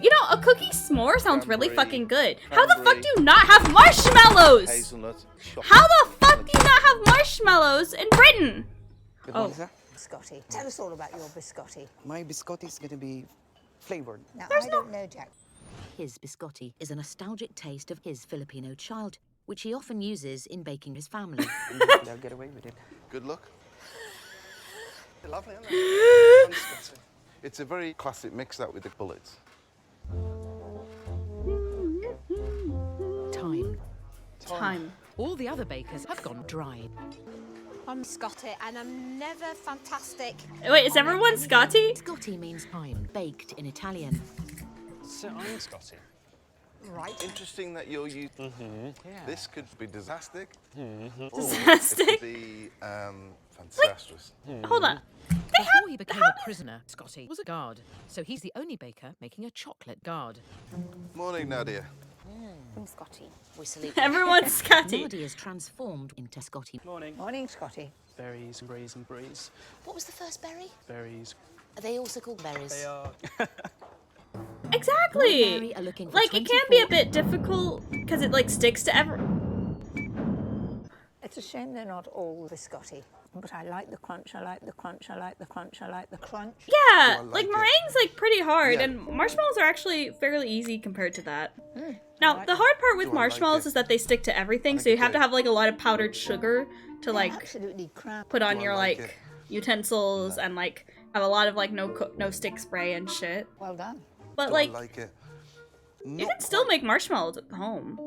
you know, a cookie s'more sounds really fucking good. How the fuck do you not have marshmallows? Hazelnut. How the fuck do you not have marshmallows in Britain? Good morning, sir. Biscotti. Tell us all about your biscotti. My biscotti is going to be flavored. Now, I don't know, Jack. His biscotti is a nostalgic taste of his Filipino childhood, which he often uses in baking his family. I'll get away with it. Good luck. Lovely, isn't it? It's a very classic mix that with the bullets. Time. All the other bakers have gone dry. I'm Scotty, and I'm never fantastic. Wait, is everyone Scotty? Scotty means time, baked in Italian. So I'm Scotty. Right. Interesting that you're used. Yeah. This could be disaster. Disaster? It could be fantastic. Hold on. Before he became a prisoner, Scotty was a guard, so he's the only baker making a chocolate guard. Morning, Nadia. I'm Scotty. We salute Everyone's Scotty. Nadia is transformed into Scotty. Morning. Morning, Scotty. Berries and breeze and breeze. What was the first berry? Berries. Are they also called berries? They are. Exactly. Mary are looking for Like, it can be a bit difficult because it, like, sticks to every... It's a shame they're not all biscotti. But I like the crunch, I like the crunch, I like the crunch, I like the crunch. Yeah, Oh, I like like, it. meringue's, like, pretty hard, Yeah. and marshmallows are actually fairly easy compared to that. Now, the hard part with Do I like marshmallows it? is that they stick to everything, like so you it have to too. have, like, a lot of powdered sugar to, like, Absolutely crap. put on Do I your, like like, it? utensils and, like, have a lot of, like, no stick spray and shit. Well done. But, Do like, I like it? you can still make marshmallows at home.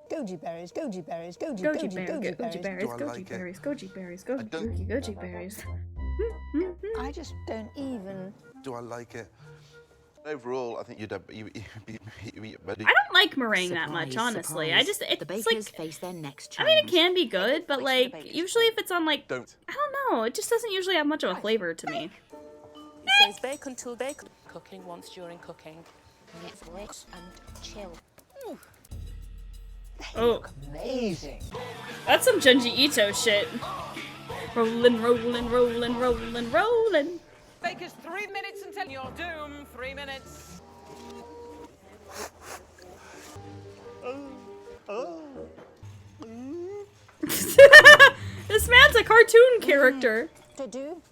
Goji berries, goji berries, goji, Goji goji, berries, goji goji berries. berries, Do I goji like it? berries, goji berries, I don't- goji berries. I just don't even... Do I like it? Overall, I think you'd have. You, I don't like meringue that much, Surprise, honestly. surprise. I just, The it's bakers like, face their next I challenge. mean, it can be good, but like, usually if it's on like, Don't. I don't know, it just doesn't usually have much of a flavor to me. It says bake until bake. Cooking once during cooking. Netflix and chill. Oh, Amazing. that's some Junji Ito shit. Rollin', rollin', rollin', rollin', rollin'. Bakers, 3 minutes until your doom. 3 minutes. This man's a cartoon character. To do?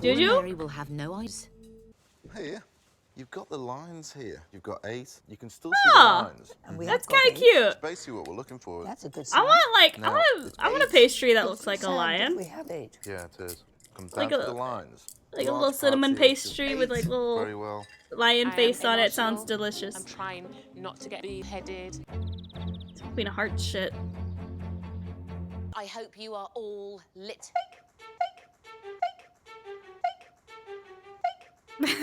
Did you? Mary will have no eyes. Here, you've got the lines here. You've got 8. You can still Ah, see the lines. And we That's have got kind of eight. cute. It's basically what we're looking for. That's a good I sign. want like, Now, I want a pastry that looks like a Sad that lion. We have 8. Yeah, it is. Comes Like down a- to the lines. like a Large little cinnamon parts here, it's pastry with, like, little- Very well. Lion I am face on it sounds emotional. delicious. I'm trying not to get beheaded. Queen of Hearts shit. I hope you are all lit.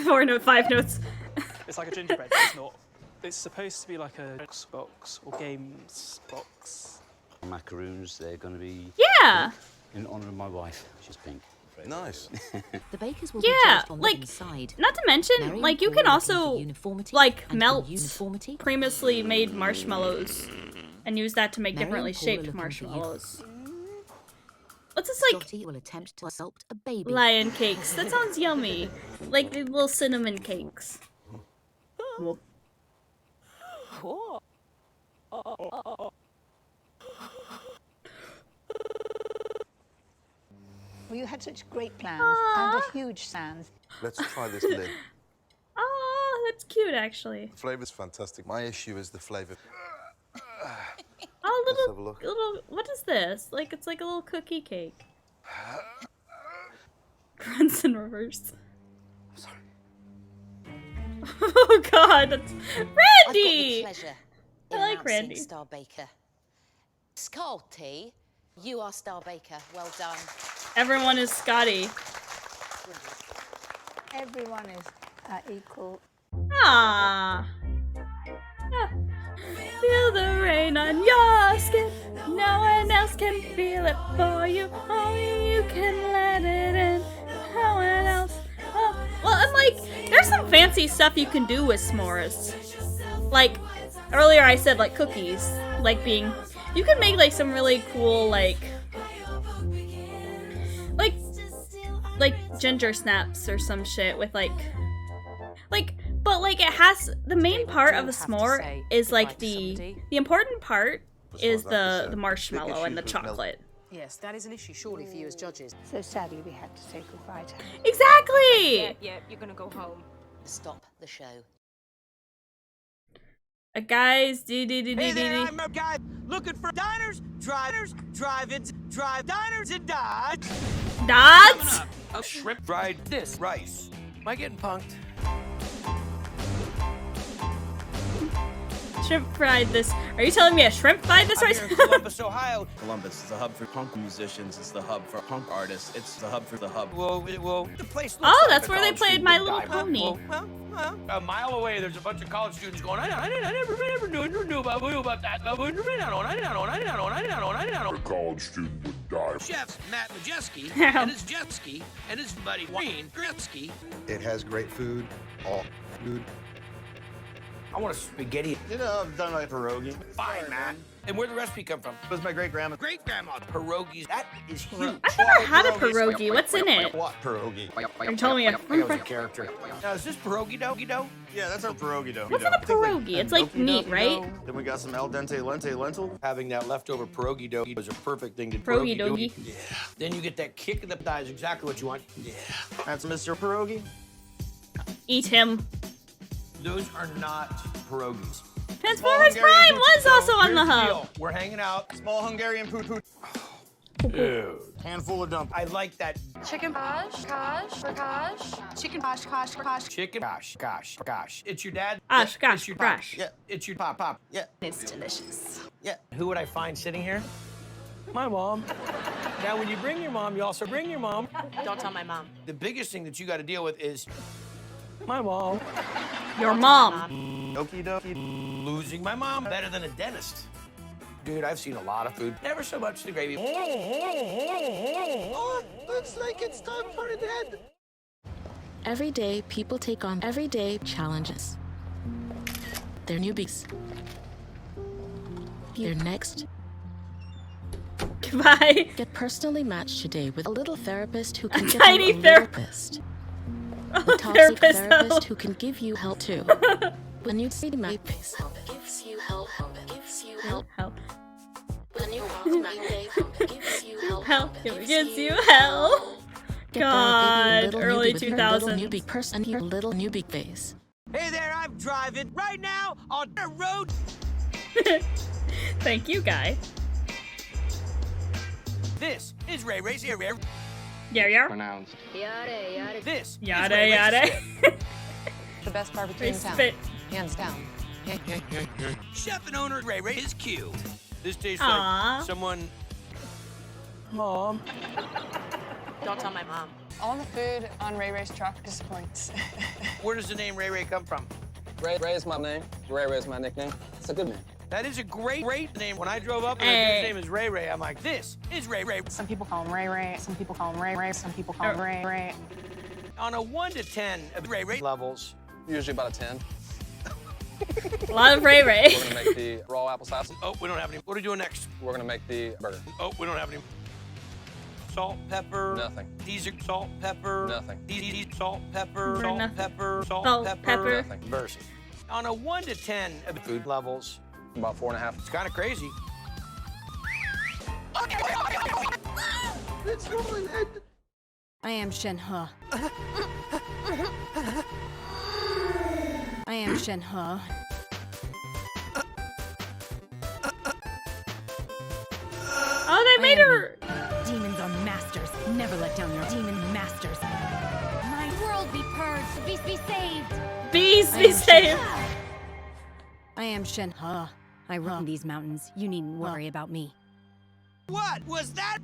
4 note, 5 notes. It's like a gingerbread, it's not. It's supposed to be like a box or games box. Macaroons, they're going to be Yeah. in honour of my wife. She's pink. Nice. The bakers will be Yeah, judged on like, the inside. not to mention, Mary like, you and can Paul are looking also, for uniformity like, and melt in uniformity. previously made marshmallows and use that to make Mary differently and Paul are shaped looking for marshmallows. What's this, like, Scotty will attempt to sculpt a baby. lion cakes? That sounds yummy. Like the little cinnamon cakes. Well, Well, you had such great plans and a huge stand. Let's try this lid. oh, that's cute, actually. The flavour's fantastic. My issue is the flavour. Oh, Let's have a look. little, what is this? Like, it's like a little cookie cake. Grunts in reverse. Sorry. Oh god, that's I've got Randy! the pleasure I in like announcing Randy. Star Baker. Scotty, you are Star Baker. Well done. Everyone is Scotty. Everyone is equal. Ah. Feel the rain on your skin. No one else can feel it for you. Only you can let it in. No one else. Oh, like, there's some fancy stuff you can do with s'mores. Like, earlier I said, like, cookies. Like, being... You can make, like, some really cool, like, ginger snaps or some shit with, like, but, like, it has... The main part of a s'more is, like, the important part is the marshmallow and the chocolate. Yes, that is an issue, surely, for you as judges. So sadly, we have to say goodbye to her. Exactly! Yeah, you're gonna go home. Stop the show. Guys, Hey there, I'm a guy looking for diners, drive-ins, diners and dots. Dots? A shrimp fried this rice. Am I getting punked? Shrimp fried this. Are you telling me a shrimp fried this rice? I'm here in Columbus, Ohio. Columbus is the hub for punk musicians. It's the hub for punk artists. It's the hub for the hub. Well, the place. Oh, that's where they played My Little Pony. Well, a mile away, there's a bunch of college students going, I never knew about that. The college student would die. Chef Matt Majeski and his jet ski and his buddy Wayne Gretzky. It has great food, all food. I want a spaghetti. You know, I've done like pierogi. Fine, man. And where'd the recipe come from? It was my great-grandma. Great-grandma. Pierogies. That is huge. I've never had a pierogi. What's in it? What pierogi? You're telling me a character. Now, is this pierogi dough? Yeah, that's our pierogi dough. What's in a pierogi? It's like meat, right? Then we got some al dente lentil. Having that leftover pierogi dough was a perfect thing to Pierogi doggy. Yeah. Then you get that kick in the thigh is exactly what you want. Yeah. That's Mr. Pierogi. Eat him. Those are not pierogies. Transformers Prime was also on the hub. We're hanging out. Small Hungarian poo-poo. Dude. Handful of dump. I like that. Chicken kosh. Chicken kosh. Chicken gosh. It's your dad. Gosh. Yeah, it's your pop. Yeah. It's delicious. Yeah. Who would I find sitting here? My mom. Now, when you bring your mom, you also bring your mom. Don't tell my mom. The biggest thing that you got to deal with is my mom. Your mom. Okie dokie. Losing my mom. Better than a dentist. Dude, I've seen a lot of food. Never so much the gravy. Oh, looks like it's time for it head. Every day, people take on everyday challenges. Their newbies. Their next. Goodbye. Get personally matched today with a little therapist who can give tiny you a therapist. A toxic therapist who can give you help too. When you see my face, help gives you help. Gives you help. When you want my face, help gives you help. Gives you help. God, early 2000s. Newbie person, your little newbie face. Hey there, I'm driving right now on the road. Thank you, Guy. This is Ray Ray's area. Yeah. Pronounced. Yada. This Yada. The best barbecue in town. Spit. Hands down. Chef and owner Ray Ray is cute. This tastes Aww. like someone. Mom. Don't tell my mom. All the food on Ray Ray's truck disappoints. Where does the name Ray Ray come from? Ray is my name. Ray is my nickname. It's a good name. That is a great name. When I drove up and his name is Ray Ray, I'm like, this is Ray Ray. Some people call him Ray Ray. Some people call him Ray Ray. Some people call him Ray Ray. On a 1 to 10 of Ray Ray levels. Usually about a 10. A lot of Ray Ray. We're gonna make the raw apple sauce. Oh, we don't have any. What are we doing next? We're gonna make the burger. Oh, we don't have any. Salt, pepper. Nothing. These are salt, pepper. Nothing. These salt, pepper. Nothing. Salt, pepper. Salt, pepper. Nothing. Versus. On a 1 to 10 of the food levels. About 4.5. It's kind of crazy. It's rolling head. I am Shen-He. I am Shen-He. Oh, they made her. Demons are masters. Never let down your demon masters. My world be purged. Beast be saved. Beast be saved. I am Shen-He. I roam these mountains. You needn't worry about me. What was that?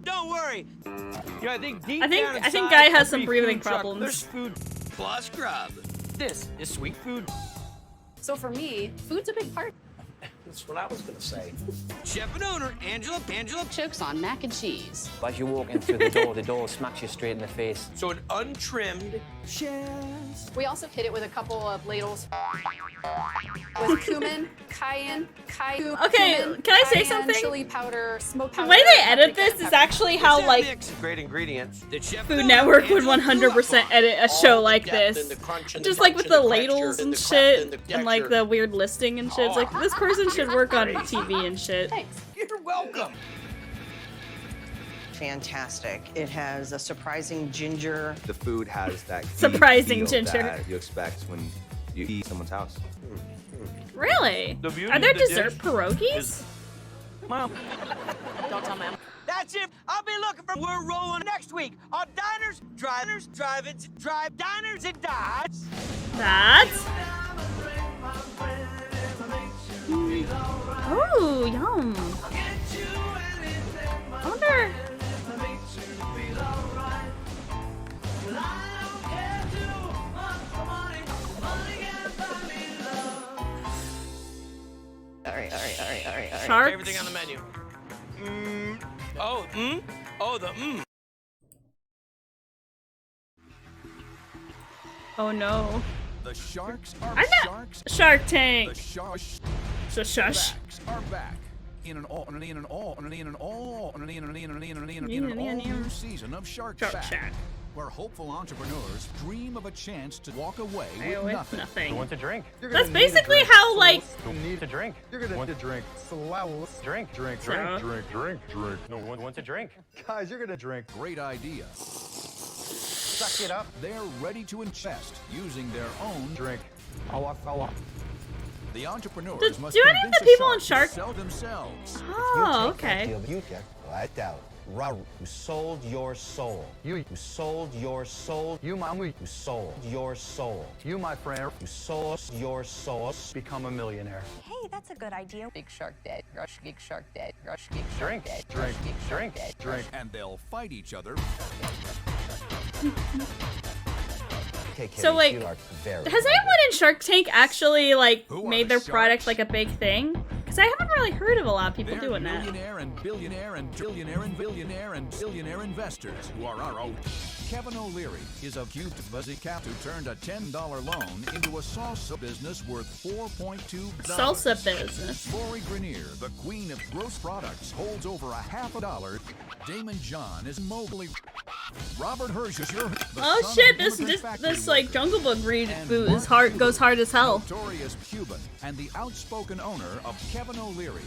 Don't worry. Yeah, I think Guy has some breathing problems. There's food plus grub. This is sweet food. So for me, food's a big part. That's what I was gonna say. Chef and owner, Angela Chokes on mac and cheese. As you walk in through the door smacks you straight in the face. So an untrimmed chest. We also hit it with a couple of ladles with cumin, cayenne, Okay, cumin, can I say cayenne, something? chili powder, smoked The powder. way they edit paprika, this is pepper. actually how like Mix of great ingredients. The chef Food and Network owner, would Angela 100% edit a show like depth this. and the crunch and Just the like crunch with the and the ladles texture and and the crust shit, and the and like texture. the weird listing and shit. It's like, this person should work on TV and shit. You're welcome. Fantastic. It has a surprising ginger. The food has that Surprising feel ginger. that you expect when you eat someone's house. Really? The beauty Are there of the dessert dish pierogies? Mom. Don't tell ma'am. That's it. I'll be looking for. We're rolling next week on Diners, Drive-Ins, Drive Diners and Dives. That's. Oh, yum. I wonder. All right. Sharks? Everything on the menu. Oh, the Oh no. The sharks are I'm not. sharks. Shark Tank. The sharks Shush. are back in an all new season of Shark Shack, where hopeful entrepreneurs dream of a chance to walk away with nothing. Who wants a drink? That's basically how like. Who needs a drink? You're gonna want to drink. Drink. No one wants a drink. Guys, you're gonna drink. Great idea. Suck it up. They're ready to invest using their own drink. The entrepreneurs must do any of the convince a people on shark Shark? to sell themselves. Oh, okay. You get let out. You sold your soul. You sold your soul. You sold your soul. You, my friend, You sold your soul. become a millionaire. Hey, that's a good idea. Big shark dead. Rush, big shark dead. Rush, big shark Drink. dead. Drink. Rush, big shark Drink. dead. Drink. And they'll fight each other. So like, has anyone in Shark Tank actually like made their product like a big thing? Because I haven't really heard of a lot of people They're doing that. millionaire and billionaire and trillionaire and billionaire and billionaire investors who are our own. Kevin O'Leary is a cute fuzzy cat who turned a $10 loan into a salsa business worth $4.2. Salsa business. Lori Grenier, the queen of gross products, holds over $50. Damon John is mobilely. Robert Hershiser. Oh shit! This like Jungle Book reboot is hard. Goes hard as hell. Notorious Cuban and the outspoken owner of Kevin O'Leary.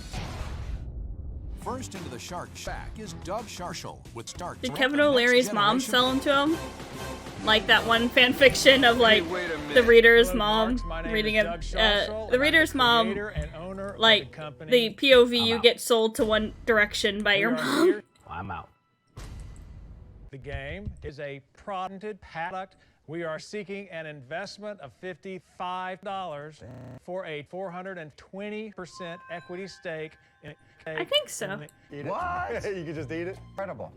First into the Shark Shack is Doug Sharshall with Stark. Did Kevin O'Leary's mom sell them to him? Like that one fan fiction of like the reader's mom reading it. The reader's mom, like the POV you get sold to one direction by your mom. I'm out. The game is a patented product. We are seeking an investment of $55 for a 420% equity stake. I think so. What? You can just eat it? Incredible.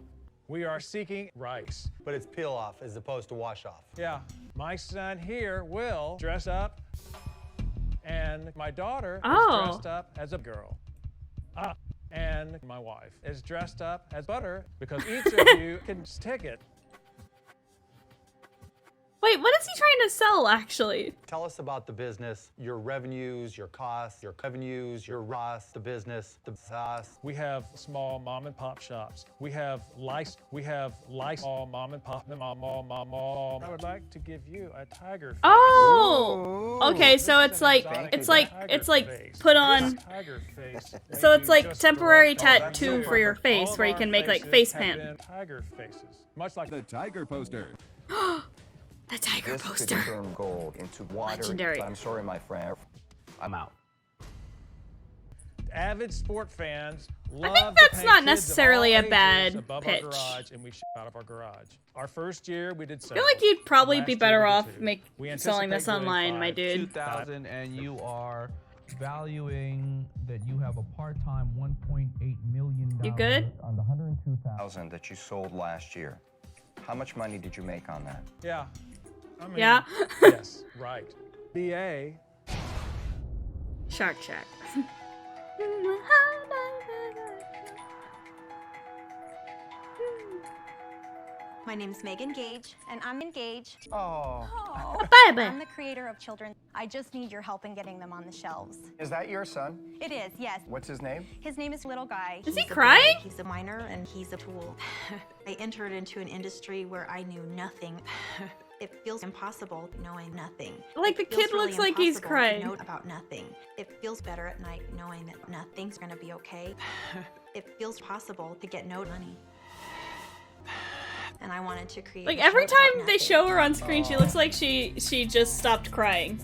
We are seeking rice. But it's peel off as opposed to wash off. Yeah. My son here will dress up, and my daughter is dressed up as a girl. And my wife is dressed up as butter because each of you can stick it. Wait, what is he trying to sell actually? Tell us about the business, your revenues, your costs, your costs, the business, the sauce. We have small mom and pop shops. We have small mom and pop. I would like to give you a tiger face. Oh, okay. So it's like put on. So it's like temporary tattoo for your face, where you can make like face paint. Tiger faces, much like the tiger poster. The tiger this poster. Could turn gold into water. Legendary. But I'm sorry, my friend. I'm out. Avid sport fans love I think to that's paint not kids of necessarily all a bad ages above pitch. Our garage, and we ship out of our garage. Our first year, we did I feel like you'd probably be better off selling this doing online, my dude. 2,000, and you are valuing that you have a part-time $1.8 million. You good? On the 102,000 that you sold last year, how much money did you make on that? Yeah. I mean, Yeah. Yes, right. BA. Shark Shack. My name's Megan Gage, and I'm engaged. Oh. Baby. I'm the creator of children. I just need your help in getting them on the shelves. Is that your son? It is, yes. What's his name? His name is Little Guy. Is he He's a crying? boy, he's a minor, and he's a tool. I entered into an industry where I knew nothing. It feels impossible knowing nothing. Like the It feels kid looks like he's impossible to crying. know about nothing. It feels better at night knowing that nothing's gonna be okay. It feels possible to get no money. And I wanted to create. Like a every show about time they nothing. show her on screen, she looks like she just stopped crying.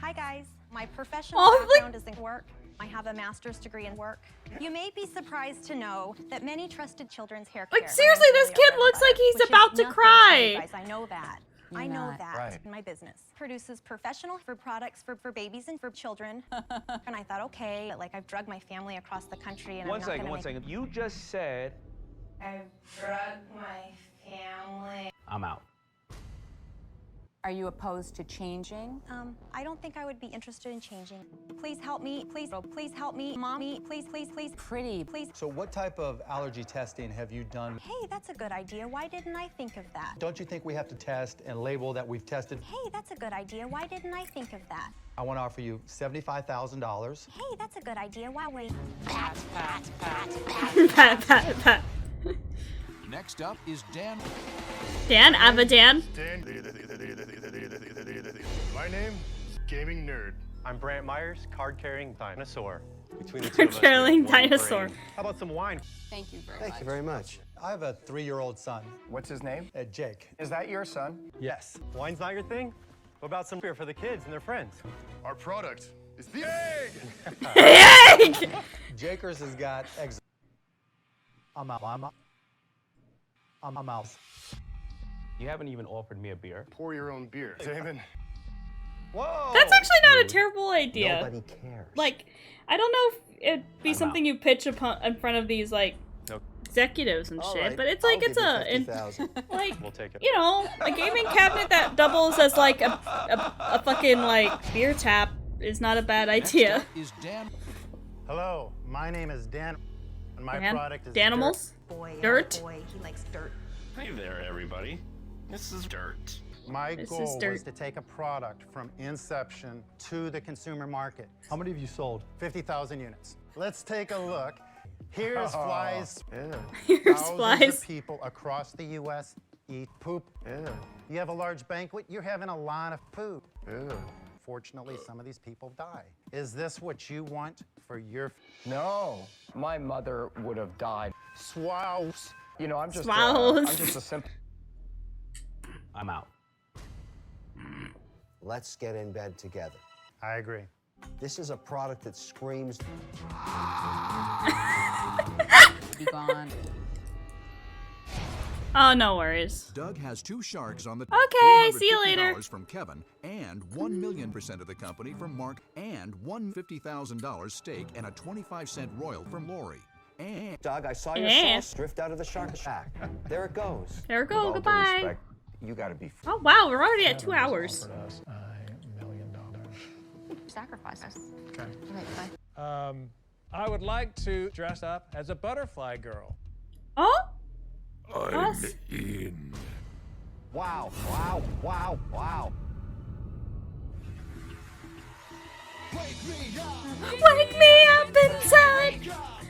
Hi guys, my professional Oh, background is in work. I have a master's degree in work. You may be surprised to know that many trusted children's hair care. Like seriously, this kid looks like he's about to cry. Guys, I know that. I know that. My business produces professional food products for babies and for children. And I thought, okay, like I've drugged my family across the country, and One I'm not second, gonna one make... second. You just said. I've drugged my family. I'm out. Are you opposed to changing? I don't think I would be interested in changing. Please help me. Please, oh, please help me. Mommy, please, please, please. Pretty. Please. So what type of allergy testing have you done? Hey, that's a good idea. Why didn't I think of that? Don't you think we have to test and label that we've tested? Hey, that's a good idea. Why didn't I think of that? I want to offer you $75,000. Hey, that's a good idea. Why wait? Pat, pat, pat. Next up is Dan. Dan, Avadan. My name, Gaming Nerd. I'm Brant Myers, card-carrying dinosaur. Between the Card-carrying dinosaur. How about some wine? Thank you very Thank much. you very much. I have a 3-year-old son. What's his name? Jake. Is that your son? Yes. Wine's not your thing? What about some beer for the kids and their friends? Our product is the egg! Egg! Jakers has got eggs. I'm out. I'm out. You haven't even offered me a beer. Pour your own beer. Damon. Whoa! That's actually not a terrible idea. Nobody cares. Like, I don't know if it'd be something you pitch upon in front of these like executives and shit, right, but it's like I'll it's give you a 50,000. like We'll take it. you know, a gaming cabinet that doubles as like a fucking like beer tap is not a bad idea. Next up is Dan. Hello, my name is Dan, and my product is Danimals? Boy, Dirt? Oh boy, he likes dirt. Hey there, everybody. This is dirt. My This is goal dirt. was to take a product from inception to the consumer market. How many have you sold? 50,000 units. Let's take a look. Here's flies. Here's Thousands flies. of people across the U.S. eat poop. You have a large banquet, you're having a lot of poop. Fortunately, some of these people die. Is this what you want for your... No, my mother would have died. Swows. You know, I'm just a simple... I'm out. Let's get in bed together. I agree. This is a product that screams. Be gone. Oh, no worries. Doug has 2 sharks on the Okay, see you later. $450 from Kevin and 1,000,000% of the company from Mark and $150,000 stake and a 25-cent royal from Lori. And Doug, I saw your Yeah. sauce drift out of the shark shack. There it goes. There we With go. all due Goodbye. respect, you gotta be... Oh wow, we're already at 2 hours. Offered us $1 million. Sacrifice us. Okay. Right, bye. I would like to dress up as a butterfly girl. Oh? I'm in. Wow, wow, wow, wow. Wake me up inside.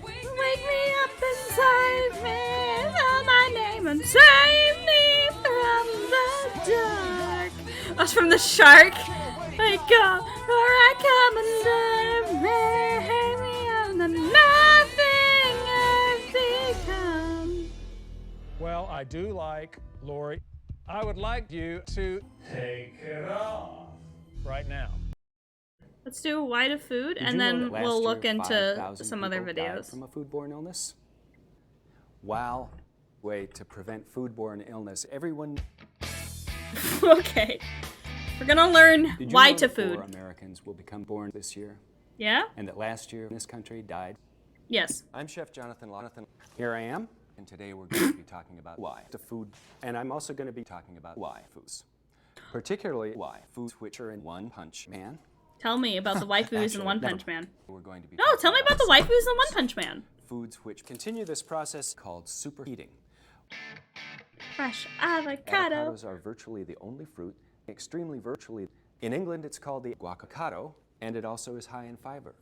Wake me up inside me. Call my name and save me from the dark. Oh, it's from the shark. Wake up, or I come and dive me on the nothing I've become. Well, I do like Lori. I would like you to take it off right now. Let's do why to food, Did and you know then that last we'll year, look into 5,000 some other people died videos. from a foodborne illness? Wow. Way to prevent foodborne illness. Everyone. Okay. We're gonna learn Did you why know to that food. 4 Americans will become born this year? Yeah? And that last year in this country died? Yes. I'm Chef Jonathan. Here I am, and today we're going to be talking about why to food, and I'm also going to be talking about why foods, particularly why foods which are in one punch man. Tell me about the waifus in One Punch Man. We're going to be No, tell me about the waifus in One Punch Man. Foods which continue this process called superheating. Fresh avocado. Avocados are virtually the only fruit, extremely virtually. In England, it's called the guacacado, and it also is high in fiber.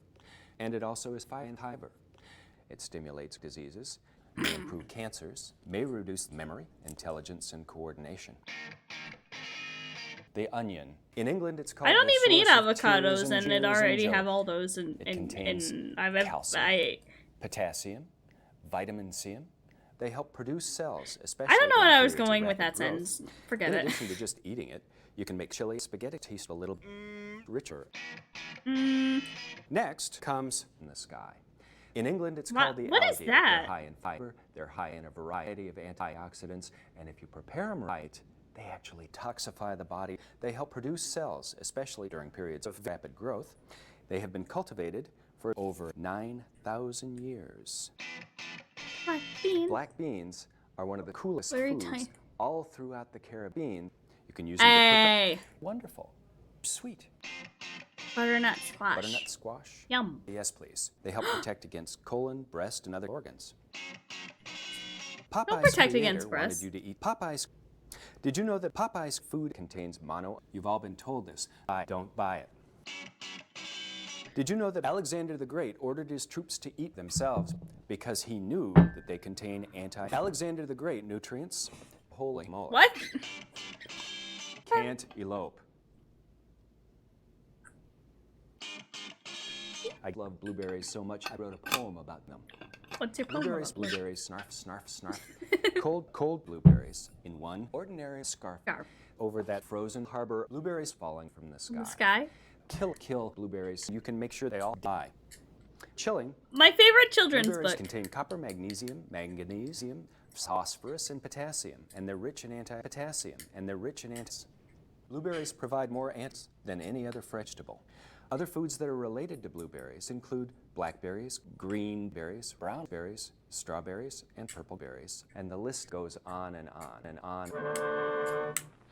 It stimulates diseases, may improve cancers, may reduce memory, intelligence, and coordination. The onion. In England, it's called. I don't even eat source of avocados, tears and it jeers already and have joy. all those in. It contains calcium, potassium, vitamin C. They help produce cells, especially. I don't know what in I was periods of going with rapid that growth. sentence. Forget In it. addition to just eating it, you can make chili spaghetti taste a little richer. Next comes in the sky. In England, it's called the what is alligator. that? They're high in fiber, they're high in a variety of antioxidants, and if you prepare them right, they actually toxify the body. They help produce cells, especially during periods of rapid growth. They have been cultivated for over 9,000 years. Black beans. Black beans are one of the coolest Very foods tiny. all throughout the Caribbean. You can use them to cook. Wonderful. Sweet. Butternut squash. Butternut squash? Yum. Yes, please. They help protect against colon, breast, and other organs. Popeye's protect creator against wanted breast. you to eat Popeye's. Did you know that Popeye's food contains mono? You've all been told this. Don't buy it. Did you know that Alexander the Great ordered his troops to eat themselves because he knew that they contain Alexander the Great nutrients? Holy moly. What? Can't elope. I love blueberries so much I wrote a poem about them. What's your poem Blueberries, about? blueberries, snarf, snarf, snarf. Cold blueberries in one ordinary scarf. Over that frozen harbor, blueberries falling from the sky. The sky? Kill blueberries. You can make sure they all die. Chilling. My favorite children's Blueberries book. contain copper, magnesium, manganesium, phosphorus, and potassium, and they're rich in anti-potassium, and they're rich in anti. Blueberries provide more ants than any other vegetable. Other foods that are related to blueberries include blackberries, green berries, brown berries, strawberries, and purple berries. And the list goes on and on and on.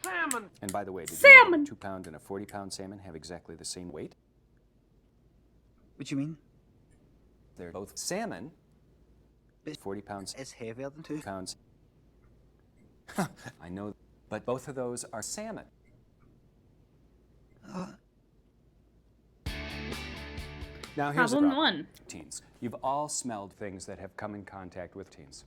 Salmon! And by the way, did you know that a 2-pound and a 40-pound salmon have exactly the same weight? What do you mean? They're both salmon. 40 pounds. It's heavier than 2 pounds. I know, but both of those are salmon. Now here's Problem the problem. one. Teens. You've all smelled things that have come in contact with teens.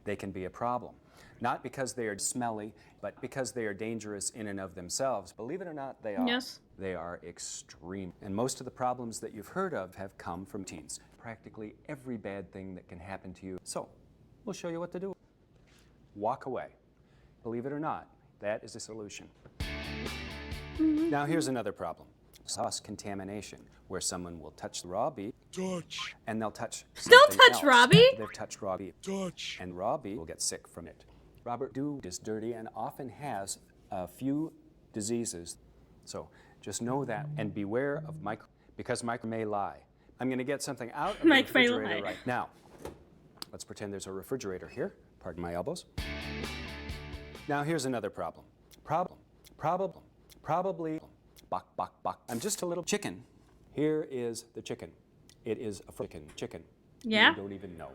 They can be a problem. Not because they are smelly, but because they are dangerous in and of themselves. Believe it or not, they are. Yes. They are extreme. And most of the problems that you've heard of have come from teens. Practically every bad thing that can happen to you. So, we'll show you what to do. Walk away. Believe it or not, that is a solution. Now here's another problem. Sauce contamination, where someone will touch the raw beef, and they'll touch something touch else raw beef? after they've touched raw beef, and raw beef will get sick from it. Robert is dirty and often has a few diseases, so just know that and beware of because micro may lie. I'm going to get something out of the Mike may refrigerator lie. right now. Let's pretend there's a refrigerator here. Pardon my elbows. Now here's another problem. Probably. Bok. I'm just a little chicken. Here is the chicken. It is a chicken. Yeah? You don't even know.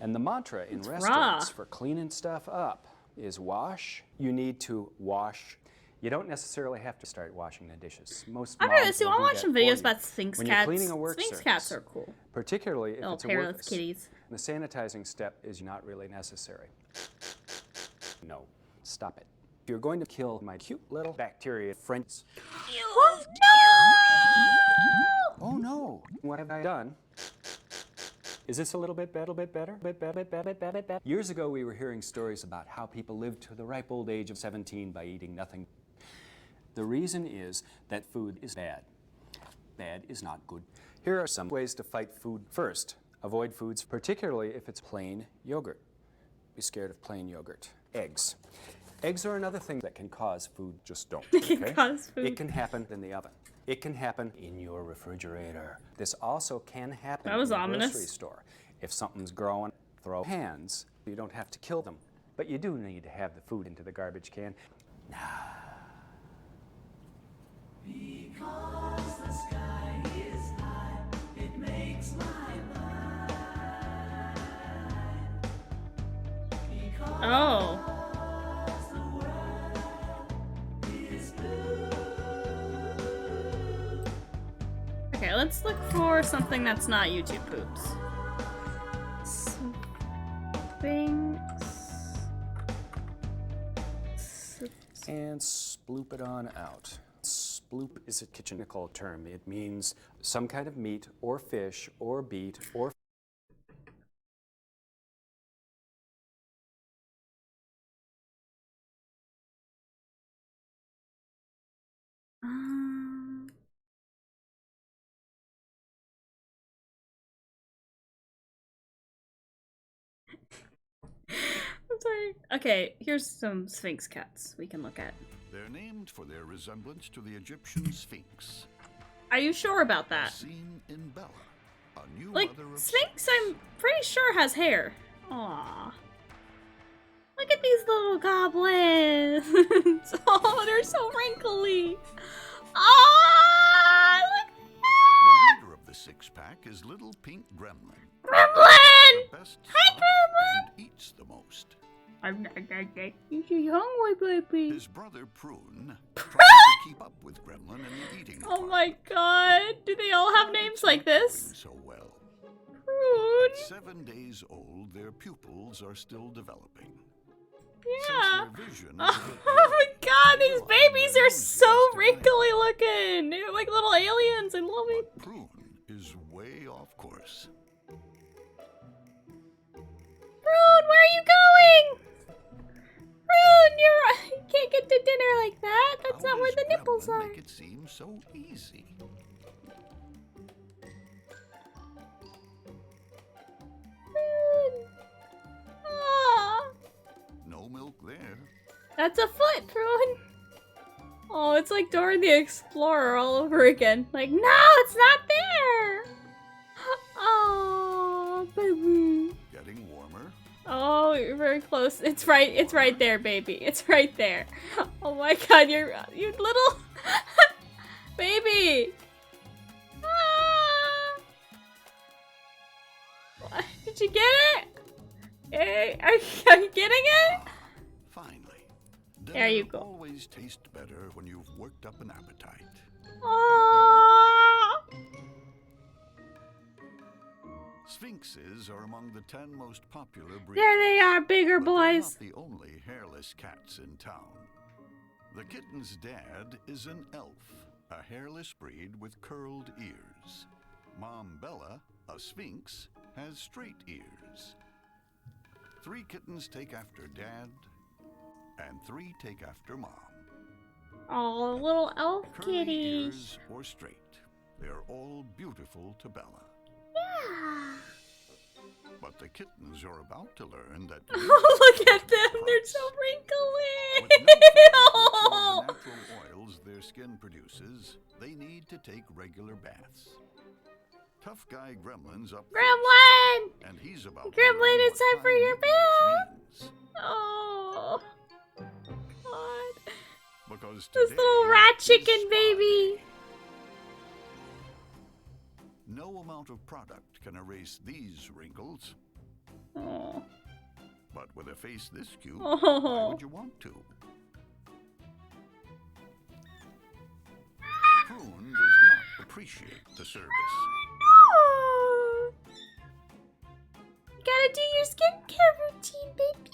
And the mantra in It's restaurants raw. for cleaning stuff up is wash. You need to wash. You don't necessarily have to start washing the dishes. Most I don't know. moms See, will I'm do watching that for videos you. about Sphinx When cats. You're cleaning a work Sphinx surface, cats are cool. particularly if Little it's a hairless work kitties. The sanitizing step is not really necessary. No, stop it. If you're going to kill my cute little bacteria friends. What? No! Oh no! What have I done? Is this a little bit better? Years ago, we were hearing stories about how people lived to the ripe old age of 17 by eating nothing. The reason is that food is bad. Bad is not good. Here are some ways to fight food. First, avoid foods, particularly if it's plain yogurt. Be scared of plain yogurt. Eggs. Eggs are another thing that can cause food. Just don't. Okay? Cause food. It can happen in the oven. It can happen in your refrigerator. This also can happen That was in the ominous. grocery store. If something's growing, throw hands. You don't have to kill them, but you do need to have the food into the garbage can. Because the sky is high, it makes my mind. Oh. The world is blue. Okay, let's look for something that's not YouTube poops. And sploop it on out. Sploop is a kitchenical term. It means some kind of meat or fish or beet or I'm sorry. Okay, here's some Sphinx cats we can look at. They're named for their resemblance to the Egyptian Sphinx. Are you sure about that? Seen in Bella, a new Like, mother of Sphinx, I'm pretty sure has hair. Aww. Look at these little goblins. Oh, they're so wrinkly. Ah, look. The leader of the six-pack is little pink Gremlin. Gremlin! The best Hi, Gremlin! and eats the most. He's hungry, baby. His brother Prune tries to keep up with Gremlin in the eating Oh my god. Do they all have names like this? so well. Prune. At 7 days old, their pupils are still developing. Yeah. Since their vision Oh my god, these babies are so wrinkly looking. They're like little aliens. I love it. Prune is way off course. Prune, where are you going? Prune, you can't get to dinner like that. That's not where the nipples are. Make it seem so easy. Prune. Aw. No milk there. That's a foot, Prune. Oh, it's like Dora the Explorer all over again. Like, no, it's not there. Oh, baby. Getting warmer. Oh, you're very close. It's right there, baby. It's right there. Oh my god, you little baby. Ah. What? Did you get it? Hey, are you getting it? Finally. There you go. Always taste better when you've worked up an appetite. Oh. Sphinxes are among the 10 most popular breeds. There they are, bigger but they're boys. not the only hairless cats in town. The kitten's dad is an elf, a hairless breed with curled ears. Mom Bella, a sphinx, has straight ears. 3 kittens take after dad, and 3 take after mom. Oh, little elf Curly kitties. ears or straight, they're all beautiful to Bella. Yeah. But the kittens are about to learn that Oh, look at them. They're so wrinkly. with no filter to absorb the natural oils their skin produces, they need to take regular baths. Tough guy Gremlin's up Gremlin! first, and he's about Gremlin, it's time for your bath. means. Oh, God. Because This today little rat is chicken baby. no amount of product can erase these wrinkles. Oh. But with a face this cute, Oh. why would you want to? Prune does not appreciate the service. No. You gotta do your skincare routine, baby.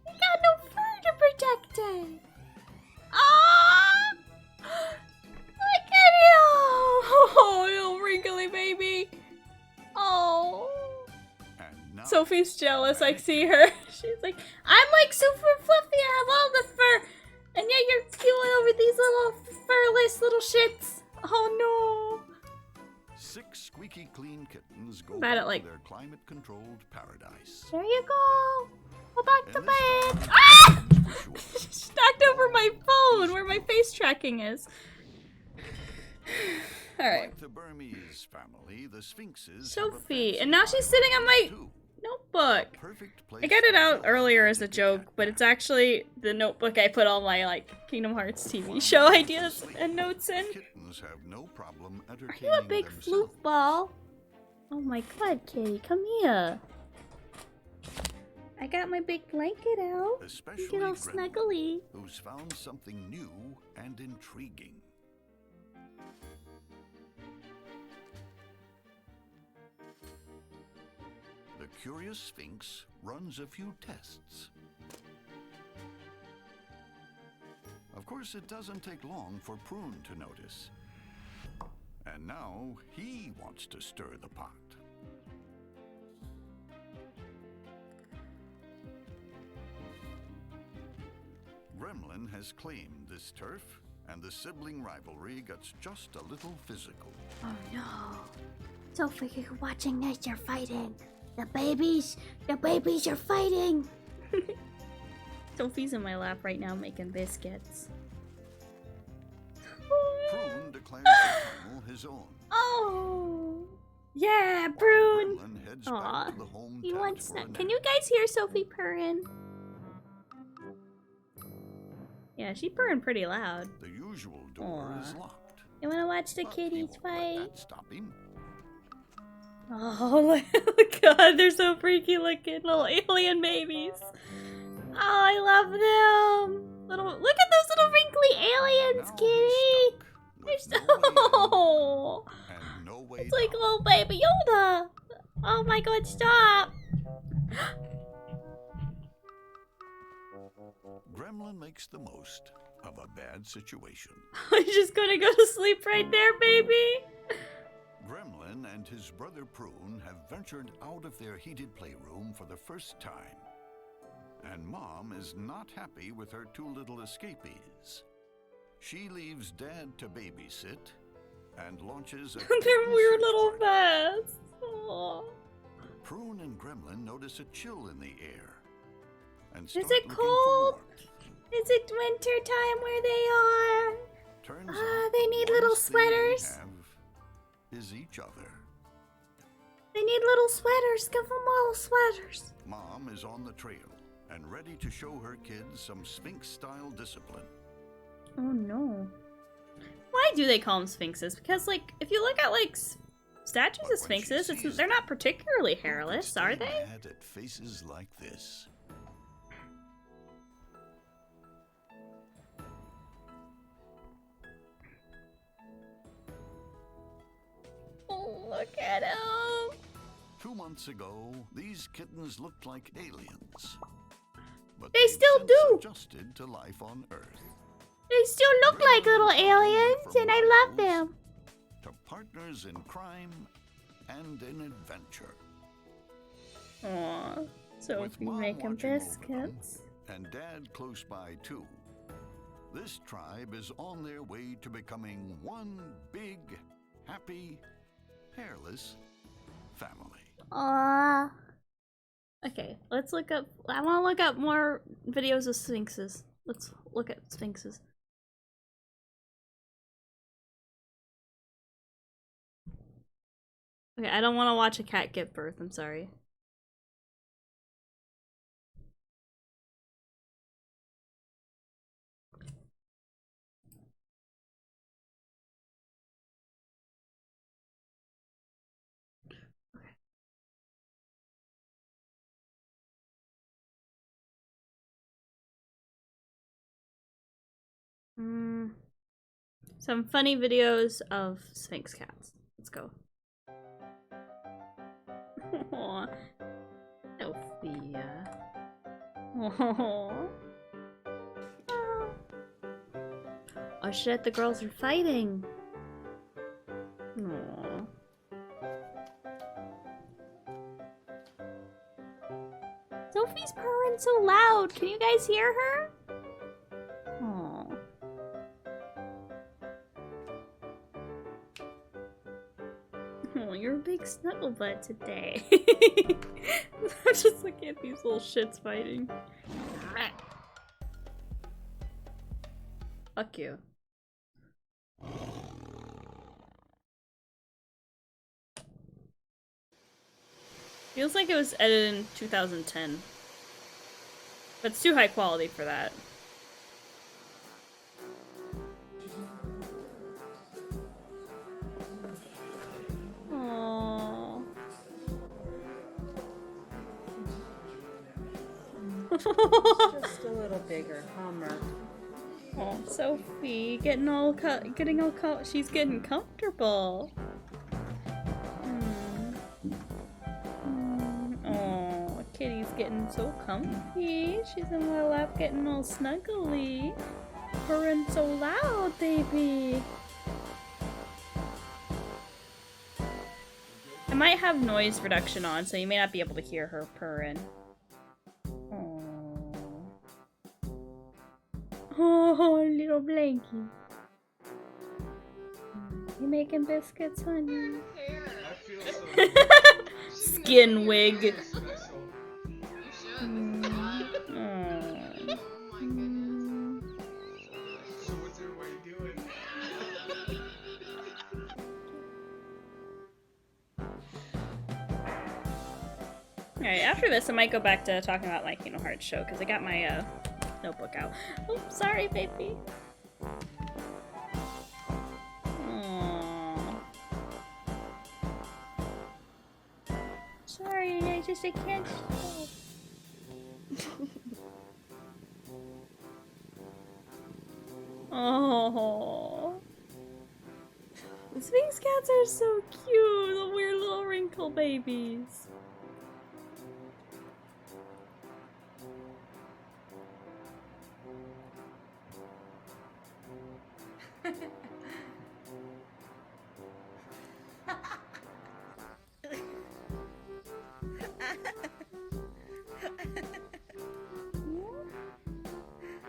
You got no fur to protect it. Ah! Look at you! Oh, little wrinkly baby. Oh. Sophie's jealous. I see her. She's like, I'm like super fluffy. I have all the fur, and yet you're skewing over these little furless little shits. Oh no. 6 squeaky clean kittens go Bad at, back to like- their climate-controlled paradise. There you go. Go back to And this bed. time, Ah! for sure. She knocked over my phone where my face tracking is. Alright. Like the Burmese family, the sphinxes have a Sophie. fancy And now she's sitting on my too. notebook. Perfect place I got it out earlier as a joke, but it's actually the notebook I put all my, like, Kingdom Hearts TV show ideas and notes in. Kittens have no problem Are you a entertaining big themselves. floofball? Oh my god, kitty, come here. I got my big blanket out. Especially Get all Gremlin, snuggly. who's found something new and intriguing. The curious Sphinx runs a few tests. Of course, it doesn't take long for Prune to notice. And now he wants to stir the pot. Gremlin has claimed this turf, and the sibling rivalry gets just a little physical. Oh no. Sophie, you're watching this, you're fighting. The babies are fighting. Sophie's in my lap right now making biscuits. Prune declares the tunnel his own. Oh! Yeah, Prune! Gremlin heads Aw, back to the home he tent wants for a that. nap. Can you guys hear Sophie purring? Yeah, she purring pretty loud. The usual door Aw. is locked. You wanna watch the But he kitties won't let fight? that stop him. Oh god, they're so freaky looking, little alien babies. Oh, I love them. Little, look at those little wrinkly aliens, kitty. They're so. And no way It's like little baby Yoda. Oh my god, stop. Gremlin makes the most of a bad situation. I'm just gonna go to sleep right there, baby. Gremlin and his brother Prune have ventured out of their heated playroom for the first time. And Mom is not happy with her two little escapees. She leaves Dad to babysit and launches a They're weird little vests. Aw. Prune and Gremlin notice a chill in the air. And Is start it looking for cold? warmth. Is it winter time where they are? Turns Ah, out they need the little best thing they sweaters. have is each other. They need little sweaters. Give them little sweaters. Mom is on the trail and ready to show her kids some Sphinx-style discipline. Oh no. Why do they call them sphinxes? Because, like, if you look at, like, statues of sphinxes, they're not particularly hairless, are they? Mad at faces like this. Oh, look at him. 2 months ago, these kittens looked like aliens. But They they've still since do. adjusted to life on Earth. They still look like little aliens, and I love them. To partners in crime and in adventure. Aw, Sophie Mom making watching over them, biscuits. And Dad close by too. This tribe is on their way to becoming one big, happy, hairless family. Aw. Okay, let's look up. I want to look up more videos of sphinxes. Let's look at sphinxes. Okay, I don't want to watch a cat give birth. I'm sorry. Some funny videos of Sphinx cats. Let's go. Aww. Sophia. Aww. Oh shit, the girls are fighting. Aww. Sophie's purring so loud. Can you guys hear her? Aww. Oh, you're a big snuggle butt today. I'm just looking at these little shits fighting. Fuck you. Feels like it was edited in 2010. But it's too high quality for that. Aww. Just a little bigger, Hummer. Oh, Sophie, getting all she's getting comfortable. Oh, Kitty's getting so comfy. She's in my lap, getting all snuggly, purring so loud, baby. I might have noise reduction on, so you may not be able to hear her purring. Oh, little Blanky. You making biscuits, honey? Skin wig. Alright, after this I might go back to talking about my Kingdom Hearts show, because I got my notebook out. Oh, sorry, baby. Aww. Sorry, I can't stop. Oh. The Sphinx cats are so cute, the weird little wrinkle babies.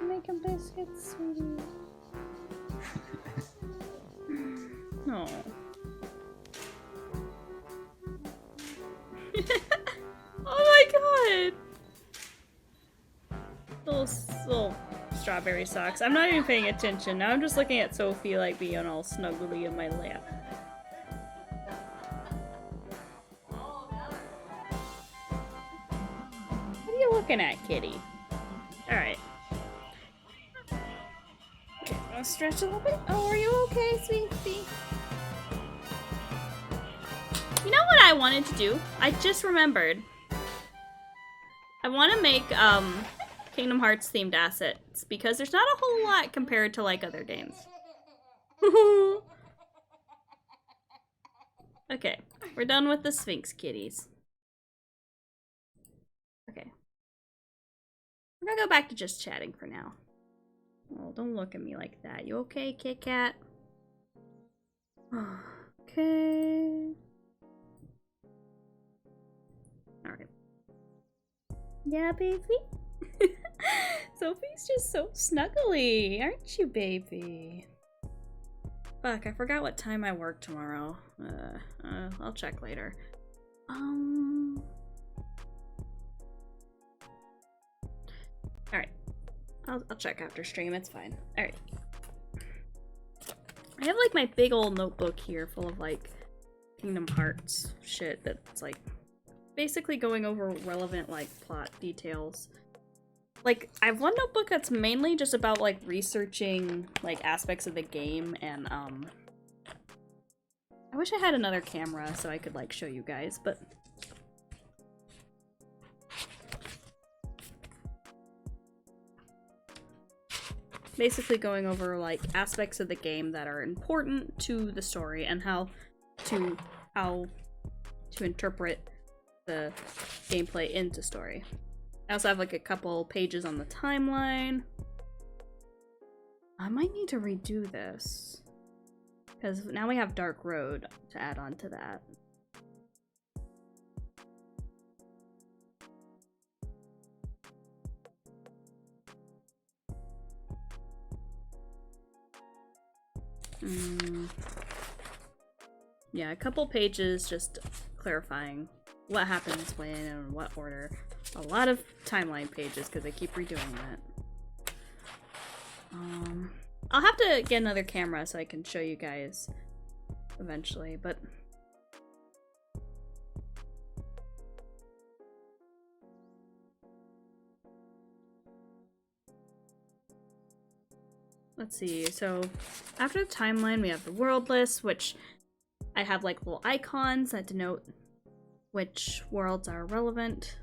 Making biscuits, sweetie. No. Oh my god! Little strawberry socks. I'm not even paying attention. Now I'm just looking at Sophie like being all snuggly in my lap. What are you looking at, kitty? Alright. Okay, I'll stretch a little bit. Oh, are you okay, sweetie? You know what I wanted to do? I just remembered. I want to make, Kingdom Hearts themed assets, because there's not a whole lot compared to, like, other games. Okay, we're done with the Sphinx kitties. Okay. We're gonna go back to just chatting for now. Oh, don't look at me like that. You okay, Kit Kat? Okay. Alright. Yeah, baby? Sophie's just so snuggly, aren't you, baby? Fuck, I forgot what time I work tomorrow. I'll check later. Alright. I'll check after stream, it's fine. Alright. I have like my big old notebook here full of like Kingdom Hearts shit that's like basically going over relevant like plot details. Like, I have one notebook that's mainly just about like researching like aspects of the game, and I wish I had another camera so I could like show you guys, but basically going over like aspects of the game that are important to the story and how to interpret the gameplay into story. I also have like a couple pages on the timeline. I might need to redo this because now we have Dark Road to add on to that. Yeah, a couple pages just clarifying what happens when and in what order. A lot of timeline pages because I keep redoing that. I'll have to get another camera so I can show you guys eventually, but let's see. So after the timeline, we have the world list, which I have like little icons that denote which worlds are relevant.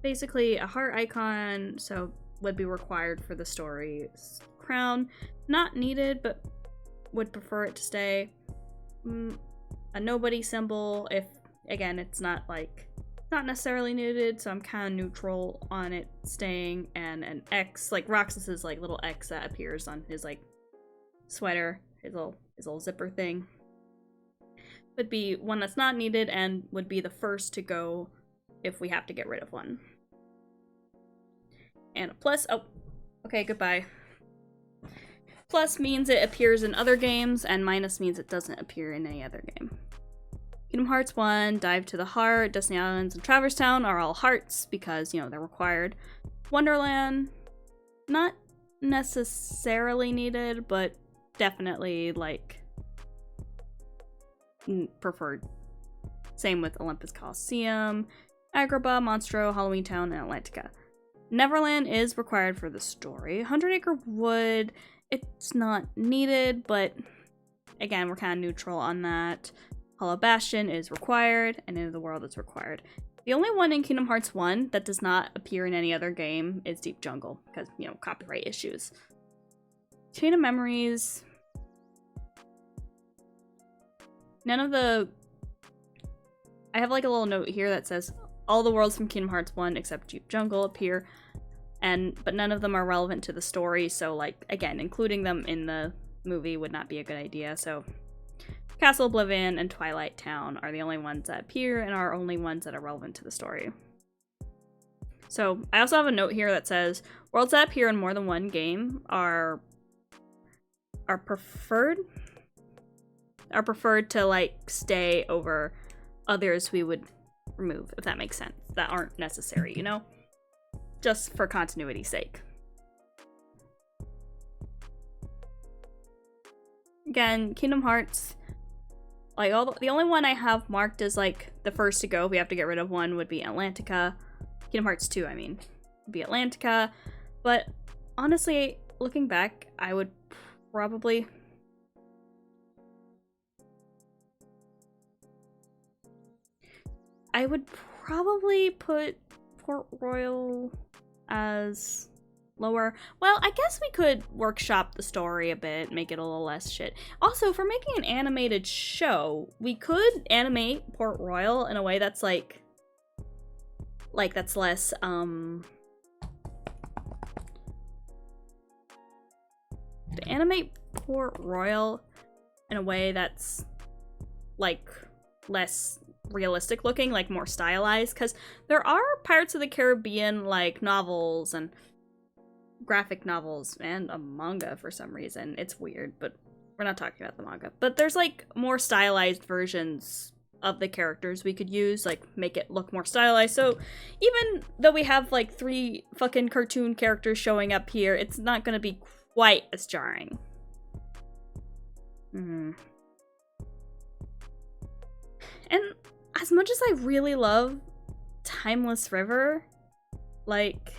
Basically, a heart icon, so would be required for the story's crown. Not needed, but would prefer it to stay. A nobody symbol, if, again, it's not like, not necessarily needed, so I'm kind of neutral on it staying. And an X, like Roxas's like little X that appears on his like sweater, his little zipper thing, would be one that's not needed and would be the first to go if we have to get rid of one. And a plus, oh, okay, goodbye. Plus means it appears in other games, and minus means it doesn't appear in any other game. Kingdom Hearts 1, Dive to the Heart, Destiny Islands, and Traverse Town are all hearts because, you know, they're required. Wonderland, not necessarily needed, but definitely, like, preferred. Same with Olympus Coliseum, Agrabah, Monstro, Halloween Town, and Atlantica. Neverland is required for the story. 100 Acre Wood, it's not needed, but again, we're kind of neutral on that. Hollow Bastion is required, and End of the World is required. The only one in Kingdom Hearts 1 that does not appear in any other game is Deep Jungle, because, you know, copyright issues. Chain of Memories. None of the... I have like a little note here that says all the worlds from Kingdom Hearts 1 except Deep Jungle appear, but none of them are relevant to the story, so like, again, including them in the movie would not be a good idea. So Castle Oblivion and Twilight Town are the only ones that appear and are only ones that are relevant to the story. So I also have a note here that says worlds that appear in more than one game are preferred to like stay over others we would remove, if that makes sense, that aren't necessary, you know, just for continuity's sake. Again, Kingdom Hearts, like the only one I have marked as like the first to go if we have to get rid of one would be Atlantica. Kingdom Hearts 2, I mean, would be Atlantica. But honestly, looking back, I would probably put Port Royal as lower. Well, I guess we could workshop the story a bit, make it a little less shit. Also, for making an animated show, we could animate Port Royal in a way that's like that's less, to animate Port Royal in a way that's like less realistic looking, like more stylized, because there are Pirates of the Caribbean like novels and graphic novels and a manga for some reason. It's weird, but we're not talking about the manga. But there's like more stylized versions of the characters we could use, like make it look more stylized. So even though we have like 3 fucking cartoon characters showing up here, it's not gonna be quite as jarring. And as much as I really love Timeless River, like,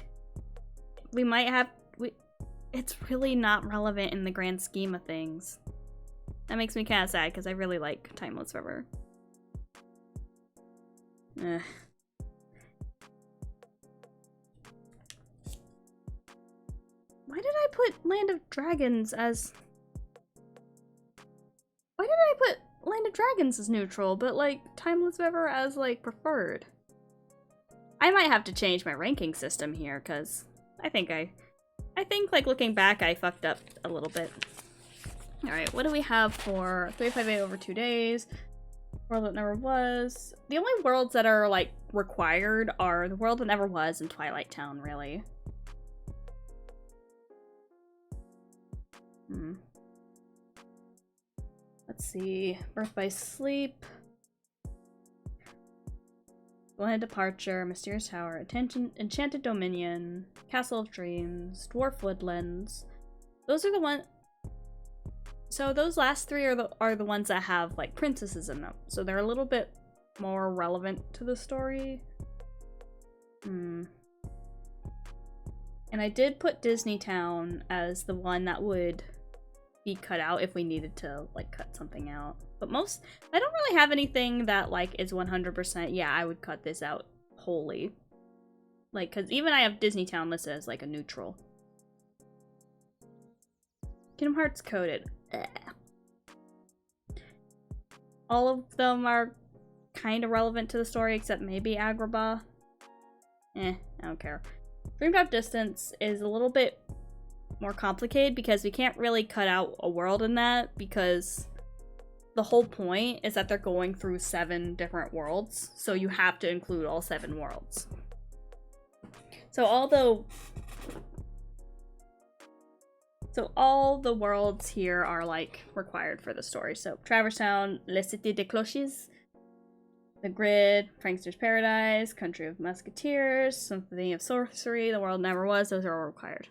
it's really not relevant in the grand scheme of things. That makes me kind of sad, because I really like Timeless River. Why did I put Land of Dragons as... Why did I put Land of Dragons as neutral, but like Timeless River as like preferred? I might have to change my ranking system here, because I think like looking back I fucked up a little bit. Alright, what do we have for 358 over 2 days? World That Never Was. The only worlds that are like required are the World That Never Was and Twilight Town, really. Let's see. Birth by Sleep. Golden Departure, Mysterious Tower, Enchanted Dominion, Castle of Dreams, Dwarf Woodlands. Those are the ones. So those last 3 are the ones that have like princesses in them. So they're a little bit more relevant to the story. And And I did put Disney Town as the one that would be cut out if we needed to, like, cut something out. But I don't really have anything that, like, is 100%, yeah, I would cut this out wholly. Like, because even I have Disney Town listed as, like, a neutral. Kingdom Hearts coded. Ugh. All of them are kind of relevant to the story, except maybe Agrabah. I don't care. Dream Drop Distance is a little bit more complicated because we can't really cut out a world in that, because the whole point is that they're going through 7 different worlds, so you have to include all 7 worlds. So all the worlds here are, like, required for the story. So Traverse Town, Le Cité des Cloches, The Grid, Prankster's Paradise, Country of Musketeers, Symphony of Sorcery, The World Never Was, those are all required.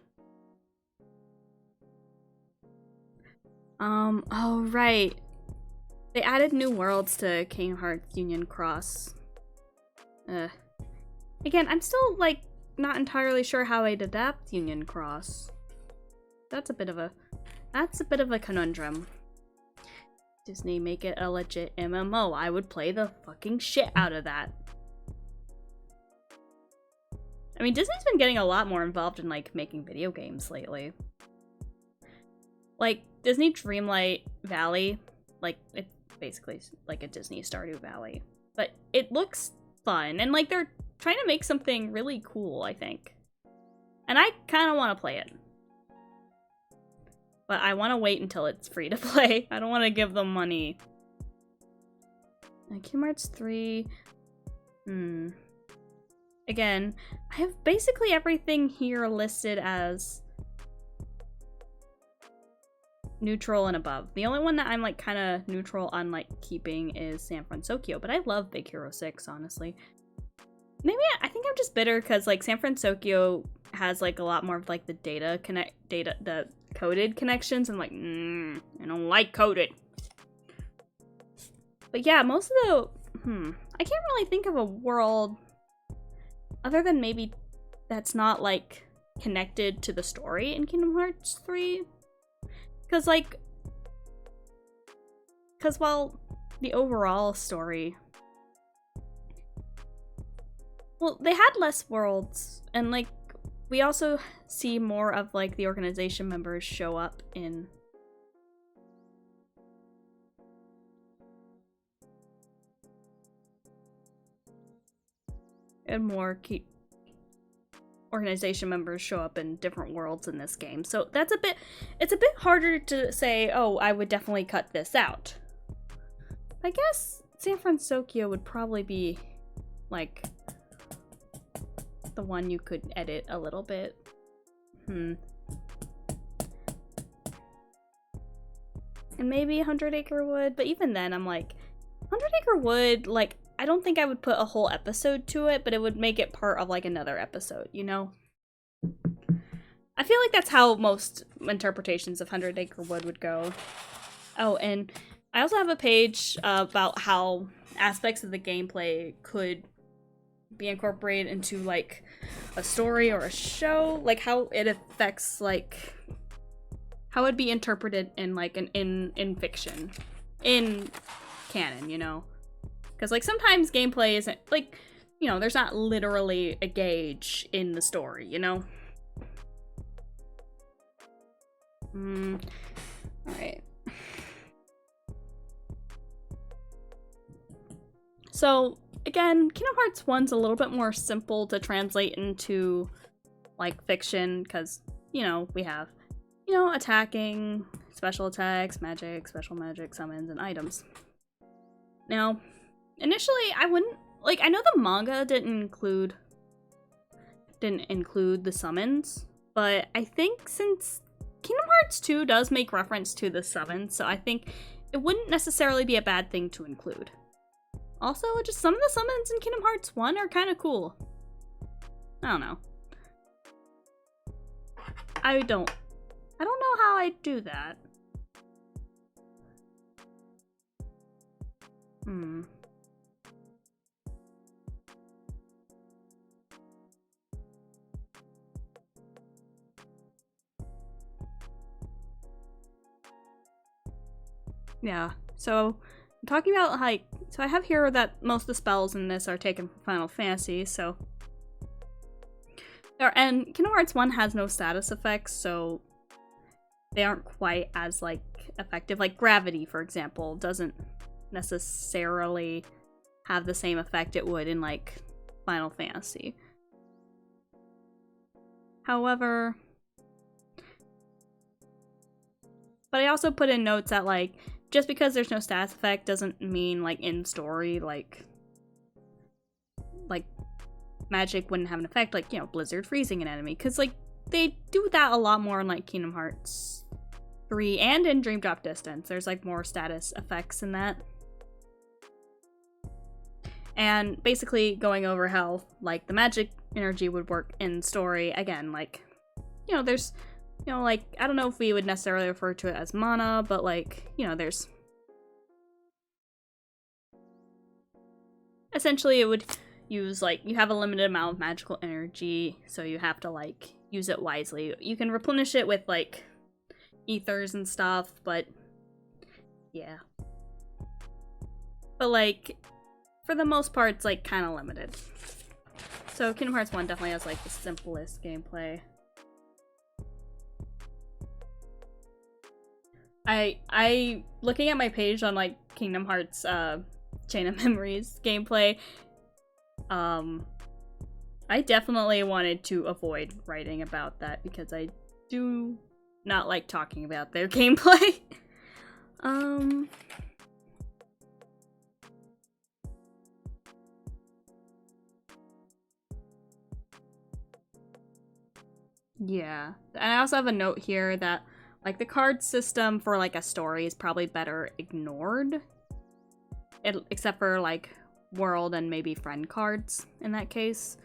Oh right. They added new worlds to Kingdom Hearts Union Cross. Again, I'm still, like, not entirely sure how I'd adapt Union Cross. That's a bit of a conundrum. Disney, make it a legit MMO. I would play the fucking shit out of that. I mean, Disney's been getting a lot more involved in, like, making video games lately. Like, Disney Dreamlight Valley, like, it's basically like a Disney Stardew Valley. But it looks fun, and, like, they're trying to make something really cool, I think. And I kind of want to play it. But I want to wait until it's free to play. I don't want to give them money. Kingdom Hearts 3... Again, I have basically everything here listed as neutral and above. The only one that I'm, like, kind of neutral on, like, keeping is San Francisco, but I love Big Hero 6, honestly. Maybe I think I'm just bitter because, like, San Francisco has, like, a lot more of, like, the the coded connections. I'm like, I don't like coded. But yeah, most of the, I can't really think of a world other than maybe that's not, like, connected to the story in Kingdom Hearts 3. Because while the overall story, well, they had less worlds, and, like, we also see more of, like, the organization members show up in organization members show up in different worlds in this game. So it's a bit harder to say, oh, I would definitely cut this out. I guess San Francisco would probably be, like, the one you could edit a little bit. And maybe 100 Acre Wood, but even then I'm like, 100 Acre Wood, like, I don't think I would put a whole episode to it, but it would make it part of, like, another episode, you know? I feel like that's how most interpretations of 100 Acre Wood would go. Oh, and I also have a page about how aspects of the gameplay could be incorporated into, like, a story or a show, like how it affects, like, how it'd be interpreted in, like, in fiction, in canon, you know? Because, like, sometimes gameplay isn't, like, you know, there's not literally a gauge in the story, you know? Alright. So, again, Kingdom Hearts 1's a little bit more simple to translate into, like, fiction, because, you know, we have, you know, attacking, special attacks, magic, special magic, summons, and items. Now, initially, I wouldn't, like, I know the manga didn't include the summons, but I think since Kingdom Hearts 2 does make reference to the summons, so I think it wouldn't necessarily be a bad thing to include. Also, just some of the summons in Kingdom Hearts 1 are kind of cool. I don't know. I don't know how I'd do that. Yeah, so I'm talking about like, so I have here that most of the spells in this are taken from Final Fantasy, so. And Kingdom Hearts 1 has no status effects, so they aren't quite as like effective. Like gravity, for example, doesn't necessarily have the same effect it would in like Final Fantasy. However, but I also put in notes that like just because there's no status effect doesn't mean like in story like magic wouldn't have an effect, like, you know, Blizzard freezing an enemy, because like they do that a lot more in like Kingdom Hearts 3 and in Dream Drop Distance. There's like more status effects in that. And basically going over how like the magic energy would work in story, again, like, you know, there's, you know, like, I don't know if we would necessarily refer to it as mana, but like, you know, there's essentially it would use like, you have a limited amount of magical energy, so you have to like use it wisely. You can replenish it with like ethers and stuff, but yeah. But like, for the most part, it's like kind of limited. So Kingdom Hearts 1 definitely has like the simplest gameplay. I looking at my page on like Kingdom Hearts Chain of Memories gameplay, I definitely wanted to avoid writing about that because I do not like talking about their gameplay. Yeah, and I also have a note here that like the card system for like a story is probably better ignored, except for like world and maybe friend cards in that case.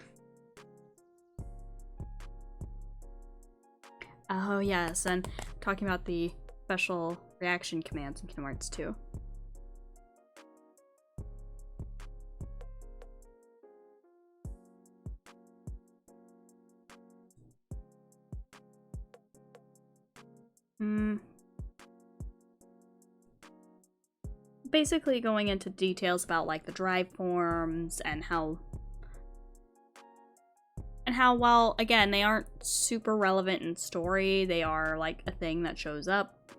Oh yes, and talking about the special reaction commands in Kingdom Hearts 2. Basically going into details about like the drive forms and how while again they aren't super relevant in story, they are like a thing that shows up,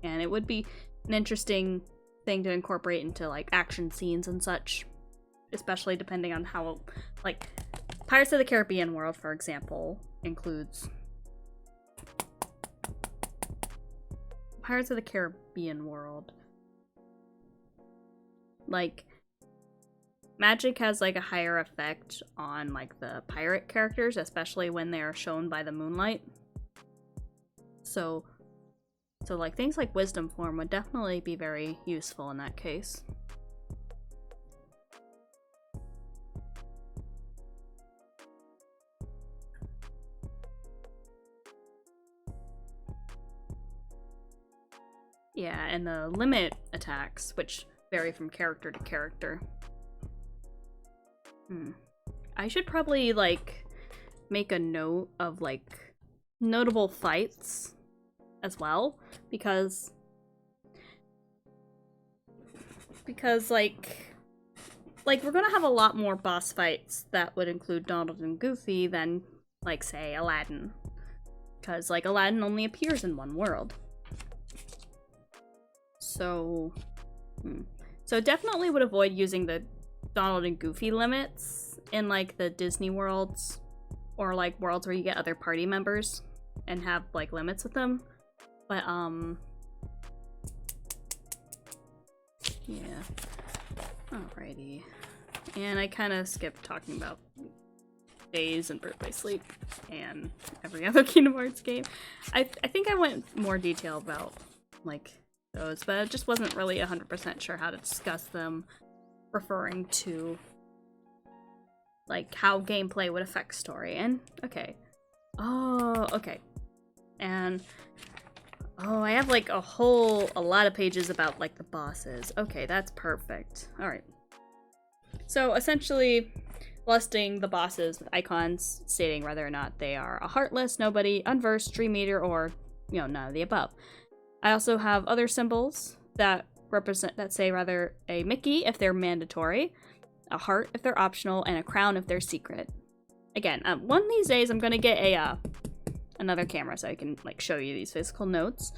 and it would be an interesting thing to incorporate into like action scenes and such, especially depending on how, like, Pirates of the Caribbean world, for example, includes Pirates of the Caribbean world. Like, magic has like a higher effect on like the pirate characters, especially when they are shown by the moonlight. So like things like wisdom form would definitely be very useful in that case. Yeah, and the limit attacks, which vary from character to character. I should probably like make a note of like notable fights as well, because like we're gonna have a lot more boss fights that would include Donald and Goofy than like say Aladdin, because like Aladdin only appears in one world. So definitely would avoid using the Donald and Goofy limits in like the Disney worlds, or like worlds where you get other party members and have like limits with them. But yeah. Alrighty. And I kind of skipped talking about Days and Birth by Sleep and every other Kingdom Hearts game. I think I went more detail about like those, but I just wasn't really 100% sure how to discuss them, referring to like how gameplay would affect story. And okay. Oh, okay. And oh, I have like a lot of pages about like the bosses. Okay, that's perfect. Alright. So essentially listing the bosses with icons stating whether or not they are a heartless, nobody, unversed, dream eater, or, you know, none of the above. I also have other symbols that say rather a Mickey if they're mandatory, a heart if they're optional, and a crown if they're secret. Again, one of these days I'm gonna get a another camera so I can like show you these physical notes.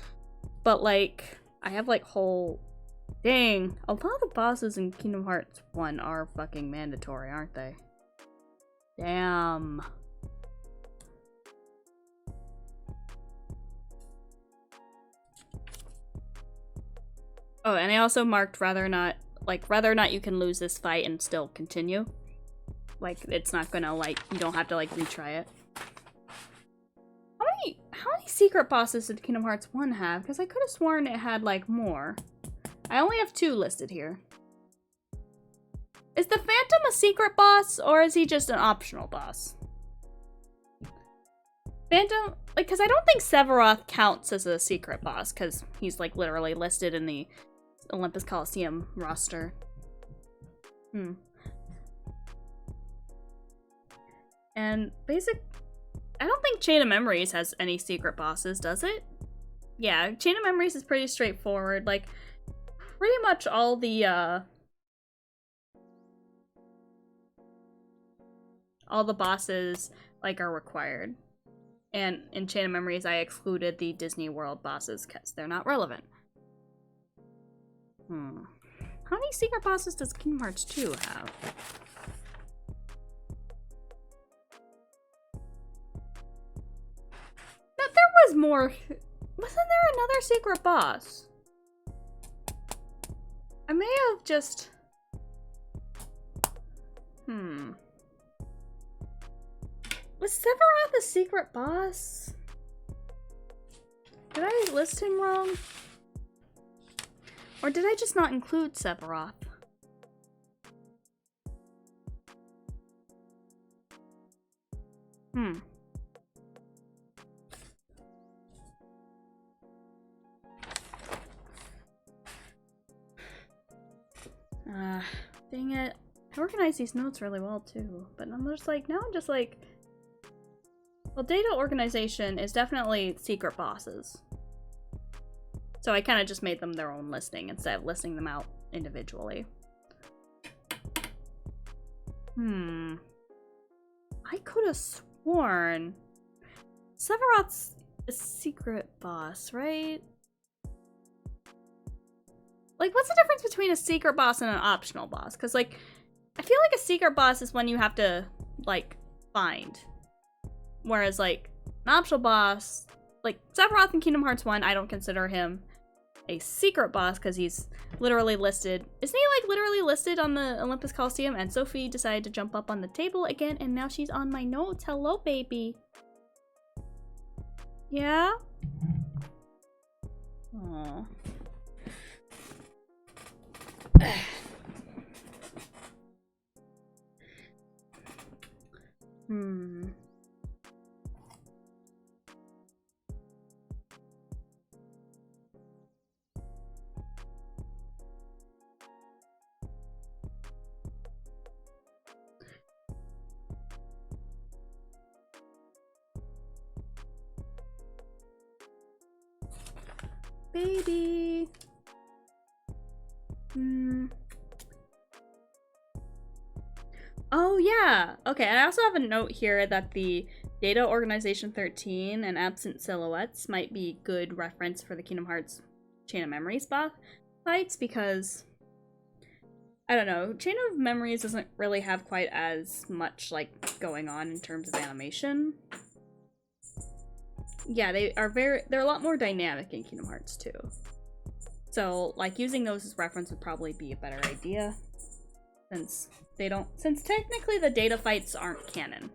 But like I have like whole dang, a lot of the bosses in Kingdom Hearts 1 are fucking mandatory, aren't they? Damn. Oh, and I also marked whether or not you can lose this fight and still continue. Like, it's not gonna, like, you don't have to, like, retry it. How many secret bosses did Kingdom Hearts 1 have? Because I could have sworn it had, like, more. I only have 2 listed here. Is the Phantom a secret boss, or is he just an optional boss? Phantom, like, because I don't think Sephiroth counts as a secret boss, because he's, like, literally listed in the Olympus Coliseum roster. And I don't think Chain of Memories has any secret bosses, does it? Yeah, Chain of Memories is pretty straightforward. Like, pretty much all the bosses, like, are required. And in Chain of Memories, I excluded the Disney World bosses because they're not relevant. How many secret bosses does Kingdom Hearts 2 have? No, there was more. Wasn't there another secret boss? I may have just... Was Sephiroth a secret boss? Did I list him wrong? Or did I just not include Sephiroth? Dang it. I organized these notes really well too, but I'm just like, now I'm just like, well, data organization is definitely secret bosses. So I kind of just made them their own listing instead of listing them out individually. I could have sworn Sephiroth's a secret boss, right? Like, what's the difference between a secret boss and an optional boss? Because, like, I feel like a secret boss is one you have to, like, find. Whereas, like, an optional boss, like, Sephiroth in Kingdom Hearts 1, I don't consider him a secret boss because he's literally listed. Isn't he, like, literally listed on the Olympus Coliseum? And Sophie decided to jump up on the table again, and now she's on my notes. Hello, baby. Yeah? Aww. Baby. Oh yeah. Okay, I also have a note here that the Data Organization 13 and Absent Silhouettes might be good reference for the Kingdom Hearts Chain of Memories fights because I don't know, Chain of Memories doesn't really have quite as much like going on in terms of animation. Yeah, they're a lot more dynamic in Kingdom Hearts 2. So, like, using those as reference would probably be a better idea. Since technically the data fights aren't canon.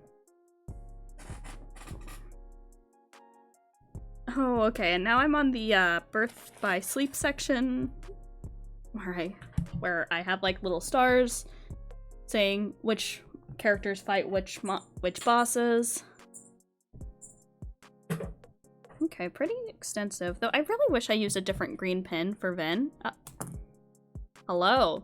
Oh, okay, and now I'm on the birth by sleep section where I have like little stars saying which characters fight which bosses. Okay, pretty extensive. Though I really wish I used a different green pen for Ven. Hello.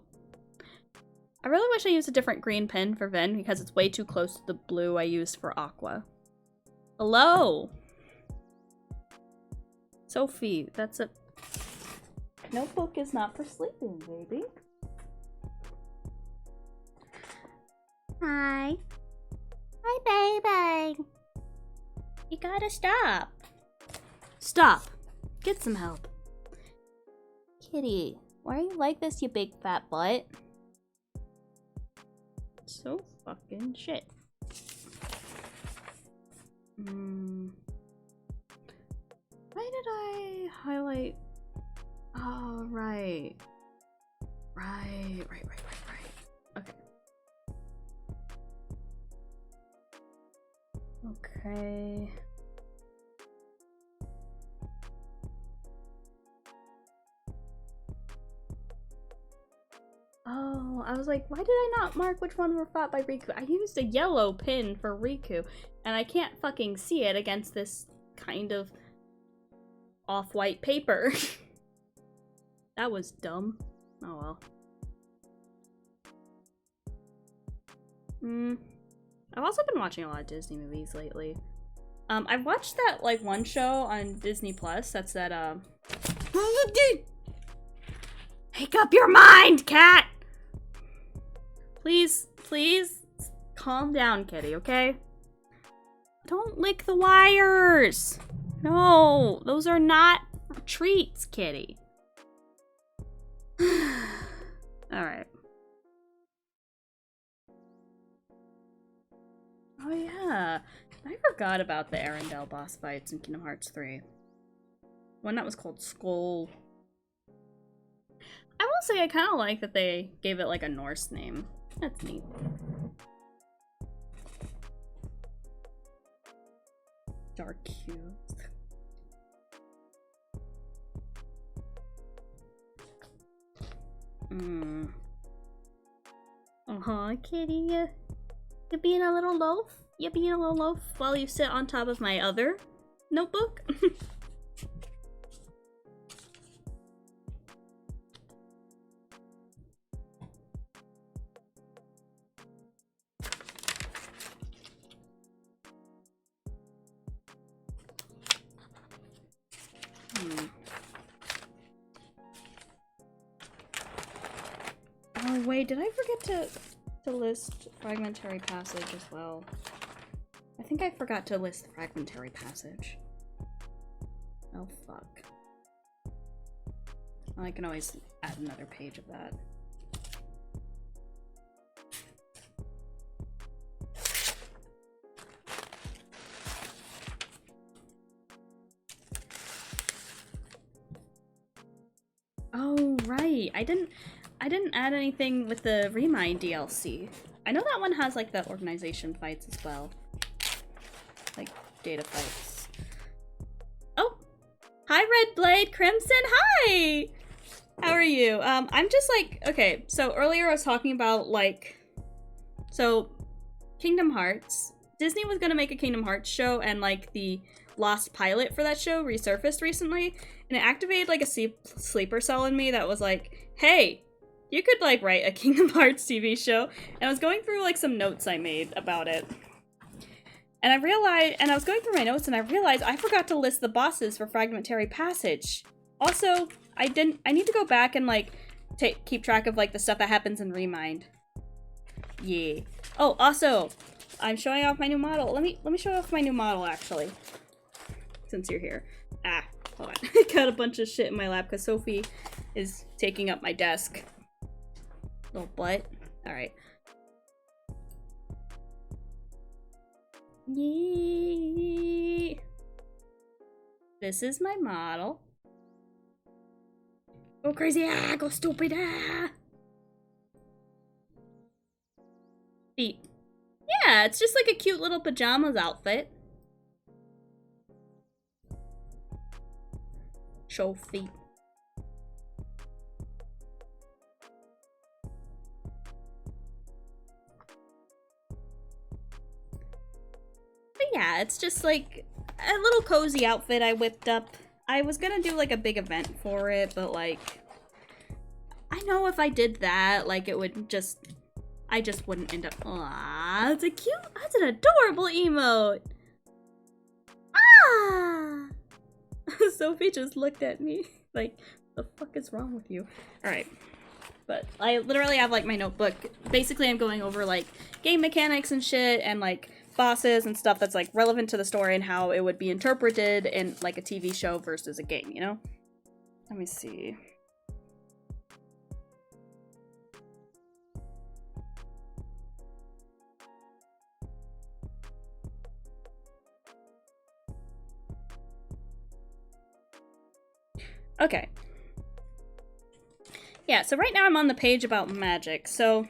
I really wish I used a different green pen for Ven because it's way too close to the blue I used for Aqua. Hello. Sophie, that's a... Notebook is not for sleeping, baby. Hi. Hi, baby. You gotta stop. Stop. Get some help. Kitty, why are you like this, you big fat butt? So fucking shit. Why did I highlight? Oh, right. Right. Okay. Okay. Oh, I was like, why did I not mark which one were fought by Riku? I used a yellow pin for Riku, and I can't fucking see it against this kind of off-white paper. That was dumb. Oh well. I've also been watching a lot of Disney movies lately. I've watched that like one show on Disney Plus. That's that Make up your mind, cat! Please, calm down, kitty, okay? Don't lick the wires! No, those are not treats, kitty. Alright. Oh yeah, I forgot about the Arendelle boss fights in Kingdom Hearts 3. One that was called Skull. I will say I kind of like that they gave it like a Norse name. That's neat. Dark hues. Kitty, you being a little loaf? You being a little loaf while you sit on top of my other notebook? Oh wait, did I forget to list Fragmentary Passage as well? I think I forgot to list Fragmentary Passage. Oh fuck. Well, I can always add another page of that. Oh right, I didn't add anything with the Remind DLC. I know that one has like the organization fights as well. Like data fights. Oh! Hi Red Blade Crimson, hi! How are you? I'm just like, okay, so earlier I was talking about like, so Kingdom Hearts. Disney was gonna make a Kingdom Hearts show and like the lost pilot for that show resurfaced recently and it activated like a sleeper cell in me that was like, hey, you could like write a Kingdom Hearts TV show. And I was going through like some notes I made about it. And I realized, and I was going through my notes and I realized I forgot to list the bosses for Fragmentary Passage. Also, I need to go back and like keep track of like the stuff that happens in Remind. Yeah. Oh, also, I'm showing off my new model. Let me show off my new model actually. Since you're here. Ah, hold on. I got a bunch of shit in my lap because Sophie is taking up my desk. Little butt. Alright. Yee. This is my model. Go crazy, ah, go stupid, ah. Feet. Yeah, it's just like a cute little pajamas outfit. Show feet. But yeah, it's just like a little cozy outfit I whipped up. I was gonna do like a big event for it, but like, I know if I did that, like it would just, I just wouldn't end up, ah, it's a cute, that's an adorable emote. Ah! Sophie just looked at me like, The fuck is wrong with you? Alright. But I literally have like my notebook. Basically I'm going over like game mechanics and shit and like bosses and stuff that's like relevant to the story and how it would be interpreted in like a TV show versus a game, you know? Let me see. Okay. Yeah, so right now I'm on the page about magic. So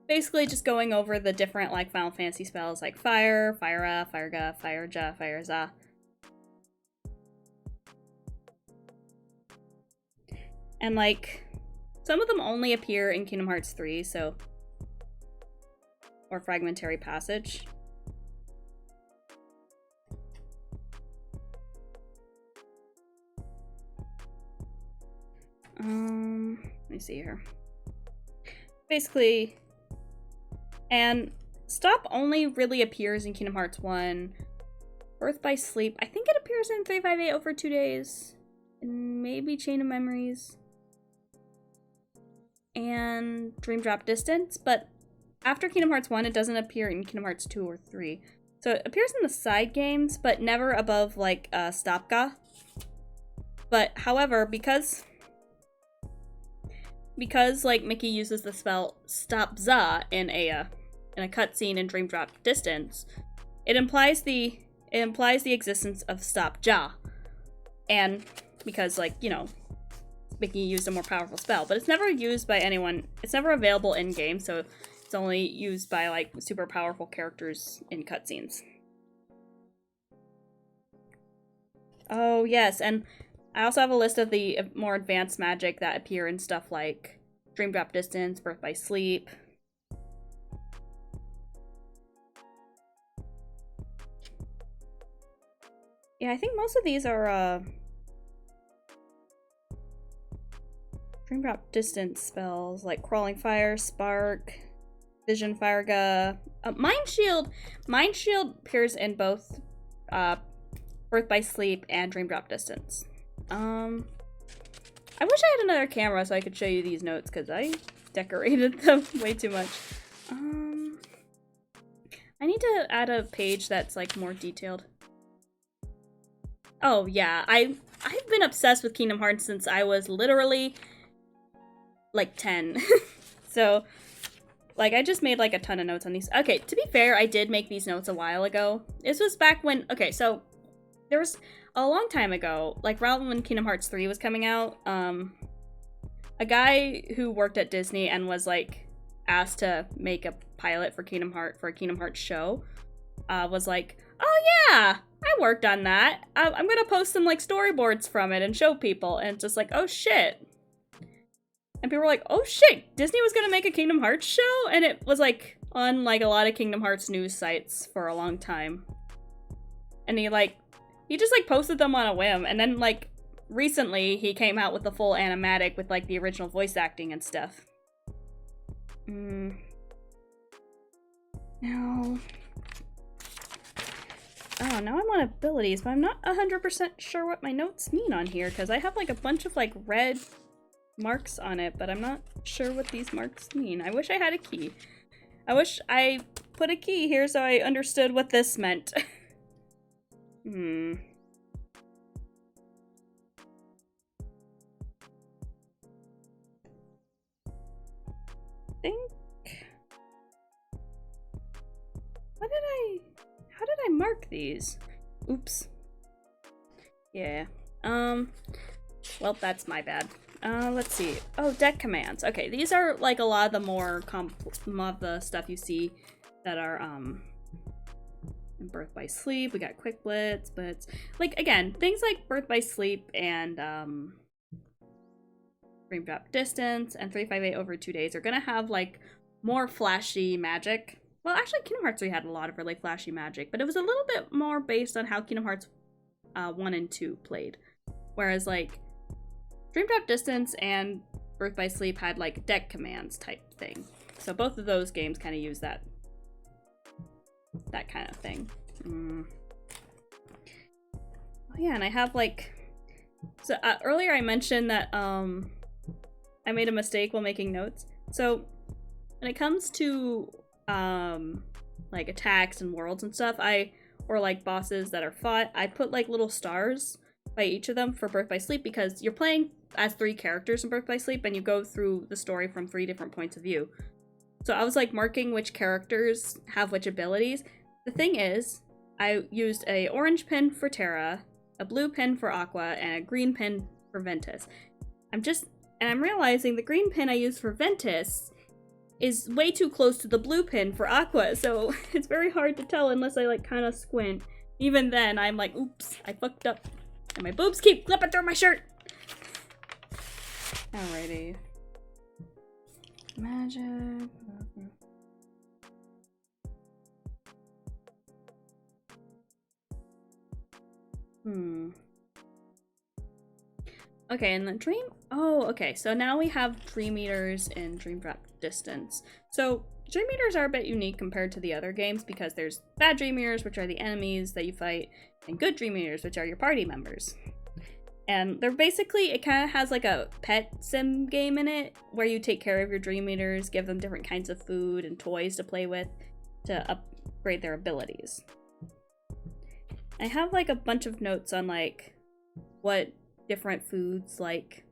basically just going over the different like Final Fantasy spells like Fire, Fire-a, Fire-ga, Fire-ja, Fire-za. And like some of them only appear in Kingdom Hearts 3, so or Fragmentary Passage. Let me see here. Basically, and Stop only really appears in Kingdom Hearts 1. Birth by Sleep, I think it appears in 358 over 2 days. And maybe Chain of Memories. And Dream Drop Distance, but after Kingdom Hearts 1, it doesn't appear in Kingdom Hearts 2 or 3. So it appears in the side games, but never above, like, Stopga. But, however, because like, Mickey uses the spell Stop-za in a cutscene in Dream Drop Distance, it implies the existence of Stop-ja. And because, like, you know, Mickey used a more powerful spell, but it's never used by anyone. It's never available in-game, so it's only used by, like, super powerful characters in cutscenes. Oh, yes, and I also have a list of the more advanced magic that appear in stuff like Dream Drop Distance, Birth by Sleep. Yeah, I think most of these are, Dream Drop Distance spells, like Crawling Fire, Spark, Vision Fire-ga. Mind Shield appears in both, Birth by Sleep and Dream Drop Distance. I wish I had another camera so I could show you these notes, because I decorated them way too much. I need to add a page that's, like, more detailed. Oh, yeah, I've been obsessed with Kingdom Hearts since I was literally, like, 10. So, like, I just made, like, a ton of notes on these. Okay, to be fair, I did make these notes a while ago. This was back when, okay, so there was a long time ago, like, around when Kingdom Hearts 3 was coming out, a guy who worked at Disney and was, like, asked to make a pilot for a Kingdom Hearts show, was like, oh yeah, I worked on that. I'm gonna post some, like, storyboards from it and show people, and it's just like, oh shit. And people were like, oh shit, Disney was gonna make a Kingdom Hearts show? And it was, like, on, like, a lot of Kingdom Hearts news sites for a long time. And he just, like, posted them on a whim, and then, like, recently he came out with the full animatic with, like, the original voice acting and stuff. Now... Oh, now I'm on abilities, but I'm not 100% sure what my notes mean on here, because I have, like, a bunch of, like, red marks on it, but I'm not sure what these marks mean. I wish I had a key. I wish I put a key here so I understood what this meant. How did I mark these? Oops. Yeah. Well, that's my bad. Let's see. Oh, deck commands. Okay, these are, like, a lot of the more of the stuff you see that are, in Birth by Sleep. We got Quick Blitz, but, like, again, things like Birth by Sleep and, Dream Drop Distance and 358 over 2 days are gonna have, like, more flashy magic. Well, actually, Kingdom Hearts 3 had a lot of really flashy magic, but it was a little bit more based on how Kingdom Hearts 1 and 2 played. Whereas, like, Dream Drop Distance and Birth by Sleep had, like, deck commands type thing. So both of those games kind of use that kind of thing. Oh, yeah, and I have, like, So earlier I mentioned that I made a mistake while making notes. So when it comes to like attacks and worlds and stuff, or like bosses that are fought, I put like little stars by each of them for Birth by Sleep because you're playing as 3 characters in Birth by Sleep and you go through the story from 3 different points of view. So I was like marking which characters have which abilities. The thing is, I used a orange pin for Terra, a blue pin for Aqua, and a green pin for Ventus. I'm realizing the green pin I used for Ventus is way too close to the blue pin for Aqua, so it's very hard to tell unless I like kind of squint. Even then, I'm like, oops, I fucked up. And my boobs keep flipping through my shirt. Alrighty. Magic. Okay, and the dream... Oh, okay, so now we have Dream Eaters and Dream Drop Distance. So, Dream Eaters are a bit unique compared to the other games because there's bad Dream Eaters, which are the enemies that you fight, and good Dream Eaters, which are your party members. And they're basically, it kind of has like a pet sim game in it, where you take care of your Dream Eaters, give them different kinds of food and toys to play with to upgrade their abilities. I have like a bunch of notes on like what different foods like.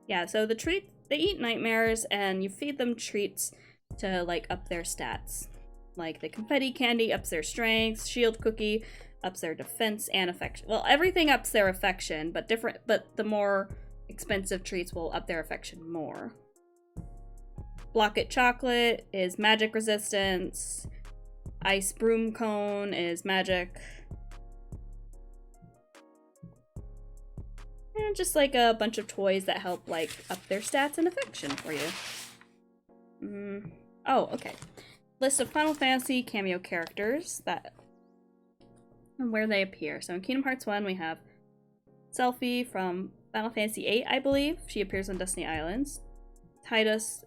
Yeah, so the treat, they eat nightmares and you feed them treats to like up their stats. Like the confetti candy ups their strength, shield cookie ups their defense and affection. Well, everything ups their affection, but the more expensive treats will up their affection more. Block It Chocolate is magic resistance. Ice Broom Cone is magic. And just like a bunch of toys that help like up their stats and affection for you. Oh, okay. List of Final Fantasy cameo characters that and where they appear. So in Kingdom Hearts 1 we have Selphie from Final Fantasy VIII, I believe. She appears on Destiny Islands. Tidus.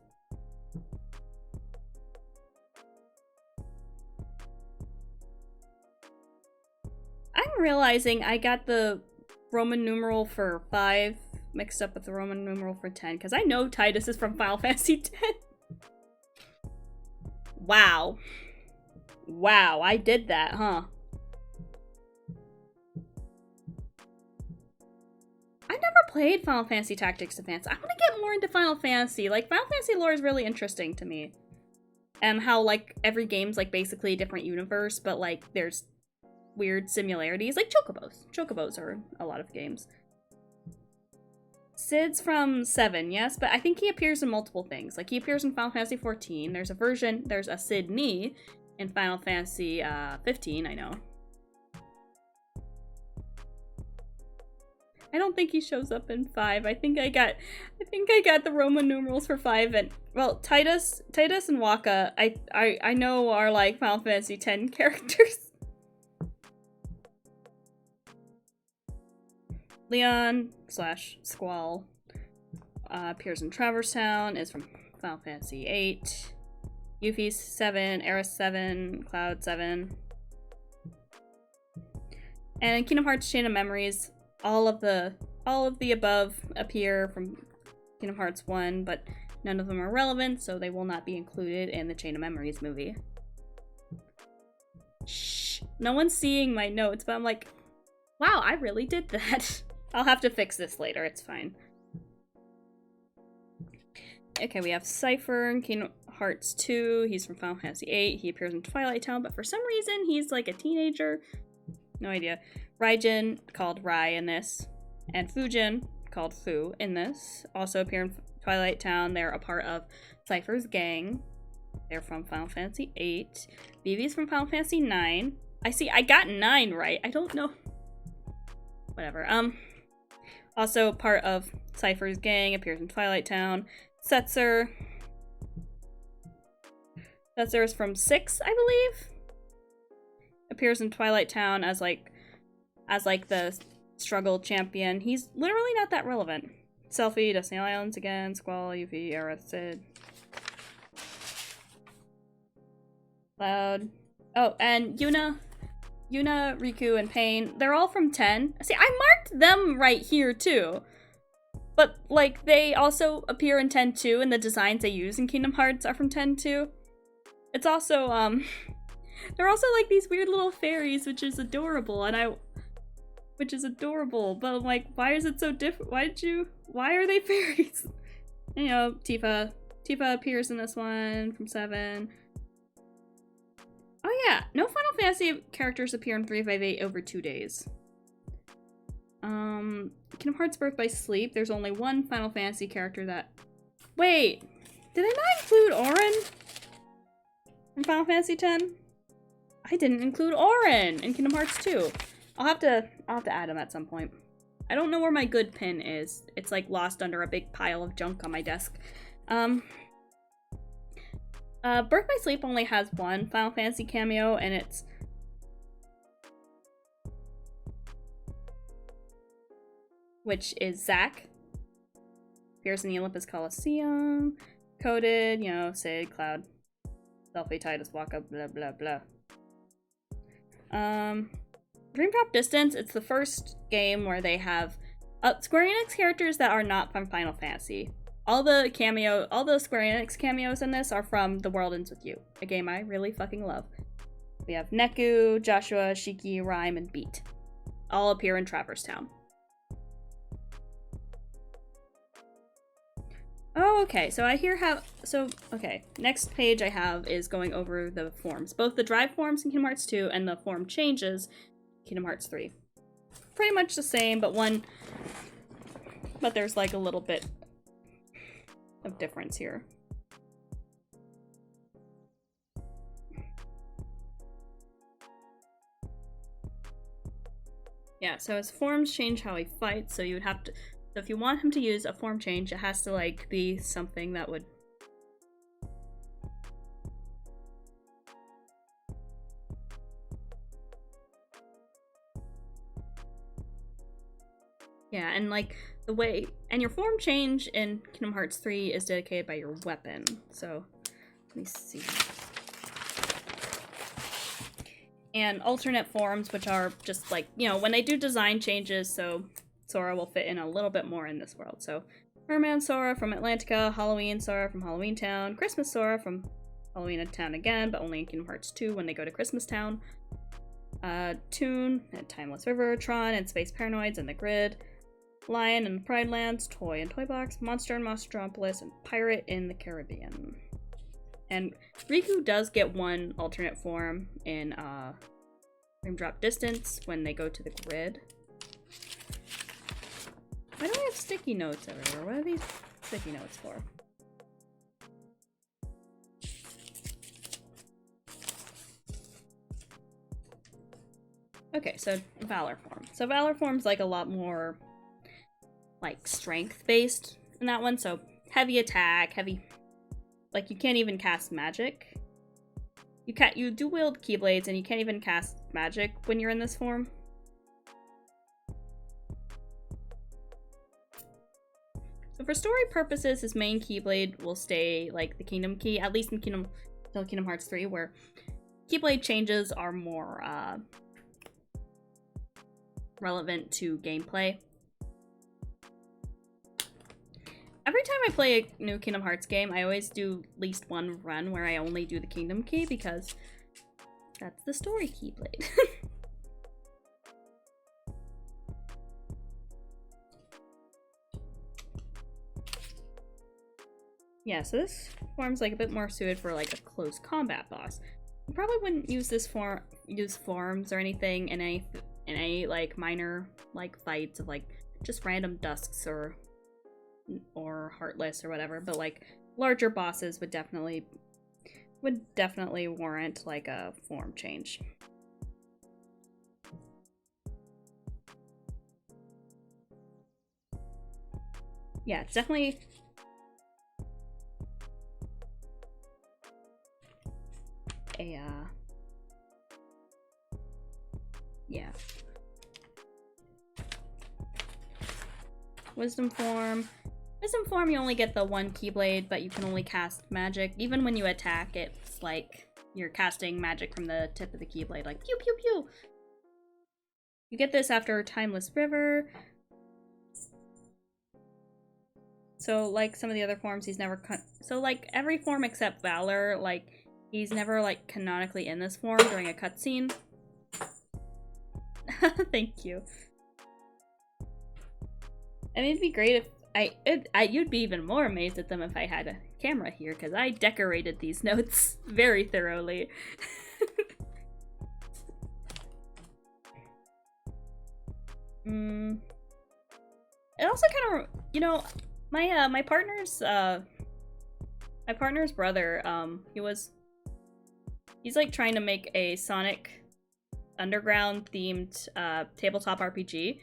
I'm realizing I got the Roman numeral for 5 mixed up with the Roman numeral for 10 because I know Tidus is from Final Fantasy X. Wow. Wow, I did that, huh? I've never played Final Fantasy Tactics Advance. I want to get more into Final Fantasy. Like, Final Fantasy lore is really interesting to me. And how, like, every game's, like, basically a different universe, but, like, there's weird similarities. Like Chocobos. Chocobos are in a lot of games. Cid's from 7, yes, but I think he appears in multiple things. Like, he appears in Final Fantasy 14. There's a Sydney in Final Fantasy 15, I know. I don't think he shows up in 5. I think I got the Roman numerals for 5 and well, Tidus and Wakka I know are like Final Fantasy 10 characters. Leon / Squall appears in Traverse Town, is from Final Fantasy 8. Yuffie's 7, Aerith 7, Cloud 7. And in Kingdom Hearts Chain of Memories, all of the above appear from Kingdom Hearts 1, but none of them are relevant, so they will not be included in the Chain of Memories movie. Shh. No one's seeing my notes, but I'm like, wow, I really did that. I'll have to fix this later, it's fine. Okay, we have Cypher in Kingdom Hearts 2. He's from Final Fantasy 8. He appears in Twilight Town, but for some reason he's like a teenager. No idea. Raijin, called Rai in this, and Fujin, called Fu in this, also appear in Twilight Town. They're a part of Cypher's gang. They're from Final Fantasy 8. Vivi's from Final Fantasy 9. I got 9 right. I don't know. Whatever. Also part of Cypher's gang, appears in Twilight Town. Setzer is from 6, I believe. Appears in Twilight Town as like the struggle champion. He's literally not that relevant. Selphie, Destiny Islands again, Squall, Yuffie, Aerith, Cid. Cloud, Oh, and Yuna, Riku, and Pain, they're all from 10. See, I marked them right here too. But, like, they also appear in 10 too, and the designs they use in Kingdom Hearts are from 10 too. It's also, they're also like these weird little fairies, which is adorable, which is adorable, but I'm like, why is it so different? Why are they fairies? You know, Tifa appears in this one from 7. Oh yeah, no Final Fantasy characters appear in 358 over 2 days. Kingdom Hearts Birth by Sleep, there's only one Final Fantasy character that... Wait, did I not include Auron in Final Fantasy X? I didn't include Auron in Kingdom Hearts 2. I'll have to add him at some point. I don't know where my good pin is. It's like lost under a big pile of junk on my desk. Birth by Sleep only has one Final Fantasy cameo, and it's... which is Zack. Appears in the Olympus Coliseum. Coded, you know, Sid, Cloud, Selfie, Titus, Waka, blah, blah, blah. Dream Drop Distance, it's the first game where they have Square Enix characters that are not from Final Fantasy. All the Square Enix cameos in this are from The World Ends With You, a game I really fucking love. We have Neku, Joshua, Shiki, Rhyme, and Beat. All appear in Traverse Town. Oh, okay, so I hear how, okay, next page I have is going over the forms. Both the drive forms in Kingdom Hearts 2 and the form changes in Kingdom Hearts 3. Pretty much the same, but there's like a little bit of difference here. Yeah, so his forms change how he fights, so you would have to... So if you want him to use a form change, it has to, like, be something that would... Yeah, and, like, the way... And your form change in Kingdom Hearts 3 is dedicated by your weapon. So, let me see. And alternate forms, which are just, like, you know, when they do design changes, so... Sora will fit in a little bit more in this world. So, Merman Sora from Atlantica, Halloween Sora from Halloween Town, Christmas Sora from Halloween Town again, but only in Kingdom Hearts 2 when they go to Christmas Town. Toon at Timeless River, Tron and Space Paranoids and the Grid, Lion in the Pride Lands, Toy and Toy Box, Monster in Monstropolis, and Pirate in the Caribbean. And Riku does get one alternate form in Dream Drop Distance when they go to the Grid. Why do I have sticky notes everywhere? What are these sticky notes for? Okay, so Valor form. So Valor form's like a lot more like strength based in that one. So heavy attack, like you can't even cast magic. You do wield Keyblades and you can't even cast magic when you're in this form. So for story purposes, his main Keyblade will stay like the Kingdom Key, at least in Kingdom Hearts 3, where Keyblade changes are more relevant to gameplay. Every time I play a new Kingdom Hearts game, I always do at least one run where I only do the Kingdom Key because that's the story Keyblade. Yeah, so this form's like a bit more suited for like a close combat boss. You probably wouldn't use this forms or anything in any like minor like fights of like just random Dusks or Heartless or whatever, but like larger bosses would definitely warrant like a form change. Yeah, it's definitely yeah. Wisdom form, you only get the one Keyblade, but you can only cast magic. Even when you attack, it's like you're casting magic from the tip of the Keyblade, like pew pew pew. You get this after Timeless River. So like some of the other forms, he's never so like every form except Valor, like he's never like canonically in this form during a cutscene. Thank you. I mean, it'd be great if you'd be even more amazed at them if I had a camera here, because I decorated these notes very thoroughly. It also kind of, you know, my partner's brother, he's like trying to make a Sonic Underground themed tabletop RPG,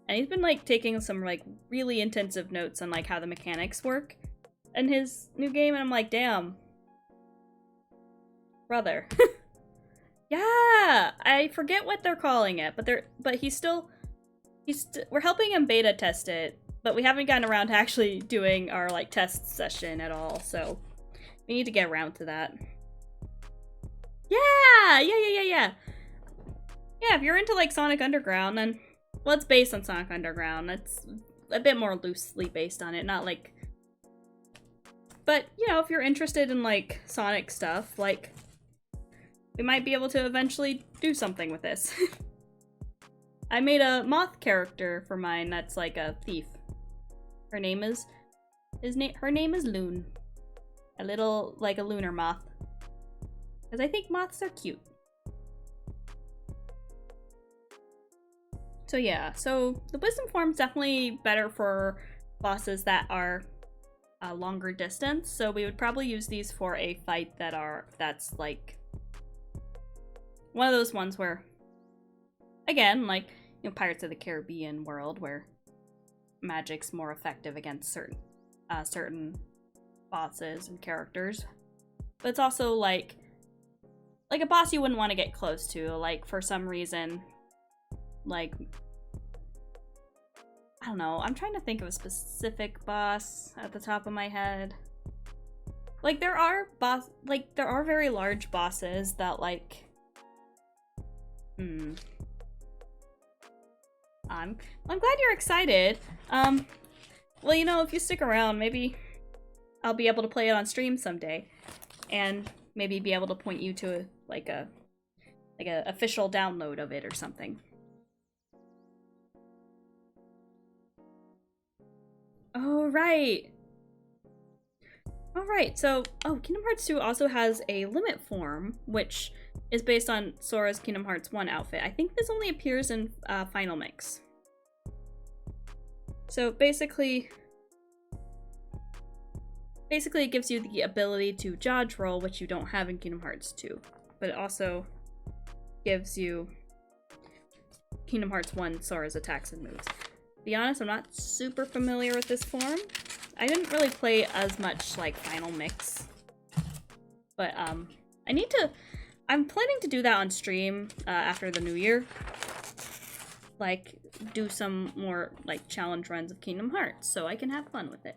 and he's been like taking some like really intensive notes on like how the mechanics work in his new game, and I'm like, damn, brother. Yeah, I forget what they're calling it, but we're helping him beta test it, but we haven't gotten around to actually doing our like test session at all, so we need to get around to that. Yeah, if you're into like Sonic Underground, then, well, it's based on Sonic Underground. It's a bit more loosely based on it, not like, but you know, if you're interested in like Sonic stuff, like we might be able to eventually do something with this. I made a moth character for mine that's like a thief. Her name is Loon. A little, like a lunar moth. Because I think moths are cute. So yeah, so the wisdom form's definitely better for bosses that are longer distance. So we would probably use these for a fight that's like one of those ones where, again, like, you know, Pirates of the Caribbean world where magic's more effective against certain bosses and characters. But it's also like a boss you wouldn't want to get close to, like for some reason, like, I don't know, I'm trying to think of a specific boss at the top of my head. Like there are very large bosses that like I'm glad you're excited. Well, you know, if you stick around, maybe I'll be able to play it on stream someday, and maybe be able to point you to a official download of it or something. Oh, right. Alright, so, Kingdom Hearts 2 also has a limit form, which is based on Sora's Kingdom Hearts 1 outfit. I think this only appears in Final Mix. So basically it gives you the ability to dodge roll, which you don't have in Kingdom Hearts 2. But it also gives you Kingdom Hearts 1 Sora's attacks and moves. To be honest, I'm not super familiar with this form. I didn't really play as much like Final Mix. But I'm planning to do that on stream after the new year. Like, do some more like challenge runs of Kingdom Hearts so I can have fun with it.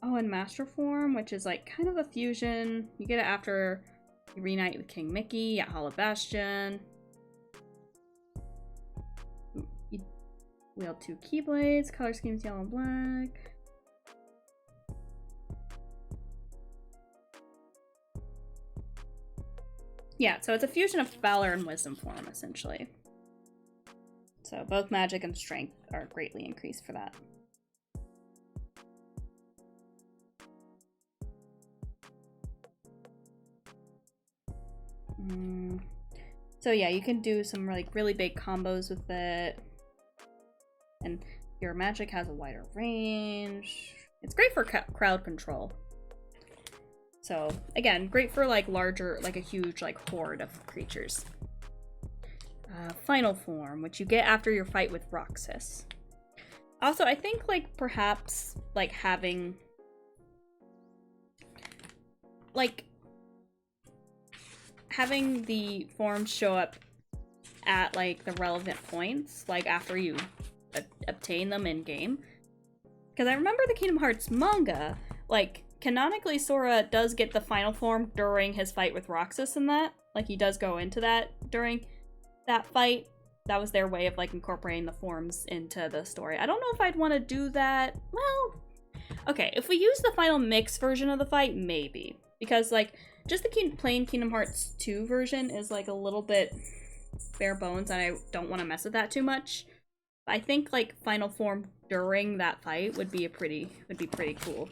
Oh, and Master Form, which is like kind of a fusion. You get it after you reunite with King Mickey at Hollow Bastion. You wield 2 Keyblades, color schemes yellow and black. Yeah, so it's a fusion of Valor and Wisdom form, essentially. So both magic and strength are greatly increased for that. So yeah, you can do some like really big combos with it. And your magic has a wider range. It's great for crowd control. So again, great for like larger, like a huge like horde of creatures. Final form, which you get after your fight with Roxas. Also, I think like perhaps like having the forms show up at like the relevant points, like after you obtain them in game. Because I remember the Kingdom Hearts manga, like canonically Sora does get the final form during his fight with Roxas in that. Like, he does go into that during that fight. That was their way of, like, incorporating the forms into the story. I don't know if I'd want to do that. Well, okay, if we use the final mix version of the fight, maybe. Because, like, just the plain Kingdom Hearts 2 version is, like, a little bit bare bones, and I don't want to mess with that too much. I think, like, final form during that fight would be pretty cool.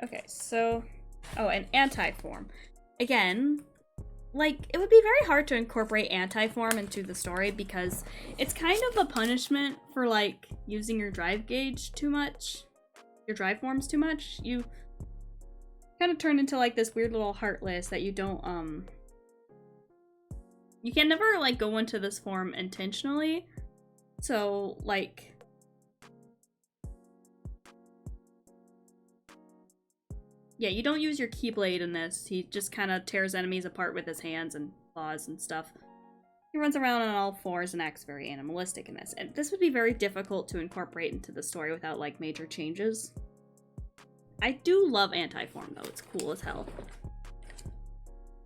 Okay, so... Oh, an anti-form. Again, like, it would be very hard to incorporate anti-form into the story because it's kind of a punishment for, like, using your drive gauge too much. Your drive forms too much. You kind of turn into, like, this weird little heartless that you don't, you can never, like, go into this form intentionally. So, like... Yeah, you don't use your Keyblade in this. He just kind of tears enemies apart with his hands and claws and stuff. He runs around on all fours and acts very animalistic in this. And this would be very difficult to incorporate into the story without, like, major changes. I do love anti-form, though. It's cool as hell.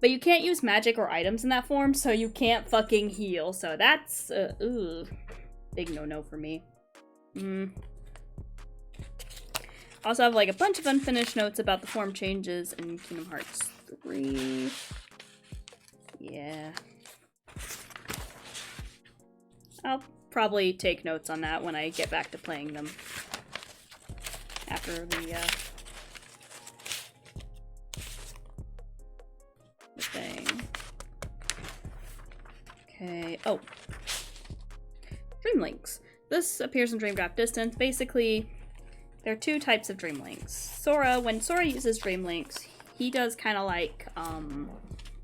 But you can't use magic or items in that form, so you can't fucking heal. So that's, big no-no for me. Also have, like, a bunch of unfinished notes about the form changes in Kingdom Hearts 3. Yeah. I'll probably take notes on that when I get back to playing them. After the thing. Okay, oh. Dream Links. This appears in Dream Drop Distance. Basically, there are two types of Dream Links. Sora, when Sora uses Dream Links, he does kind of like,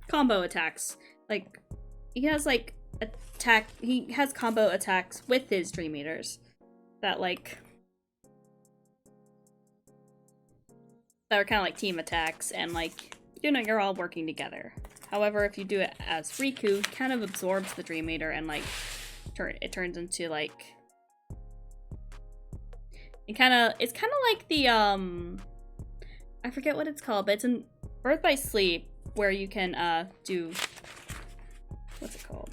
combo attacks. Like, he has, like, he has combo attacks with his Dream Eaters. That, like, that are kind of like team attacks, and, like, you know, you're all working together. However, if you do it as Riku, he kind of absorbs the Dream Eater and, like, it turns into, like... It's kind of like the, I forget what it's called, but it's in Birth by Sleep, where you can, do... What's it called?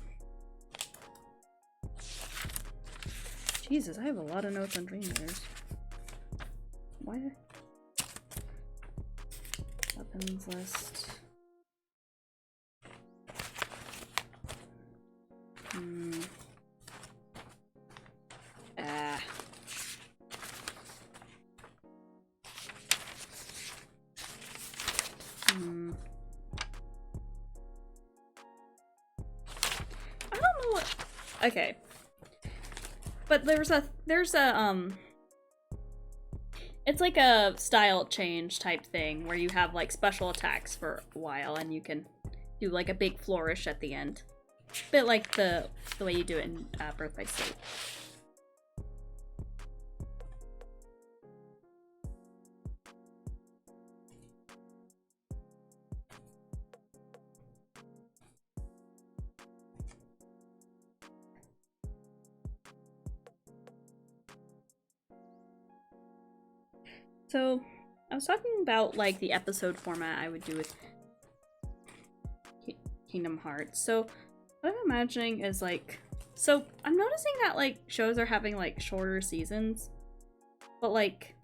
Jesus, I have a lot of notes on Dream Eaters. Why? Weapons list. Ah. I don't know what... Okay. But there's a, it's like a style change type thing where you have, like, special attacks for a while and you can do, like, a big flourish at the end. A bit like the way you do it in Birth by Sleep. So, I was talking about, like, the episode format I would do with Kingdom Hearts. So, what I'm imagining is, like... So, I'm noticing that, like, shows are having, like, shorter seasons. But, like...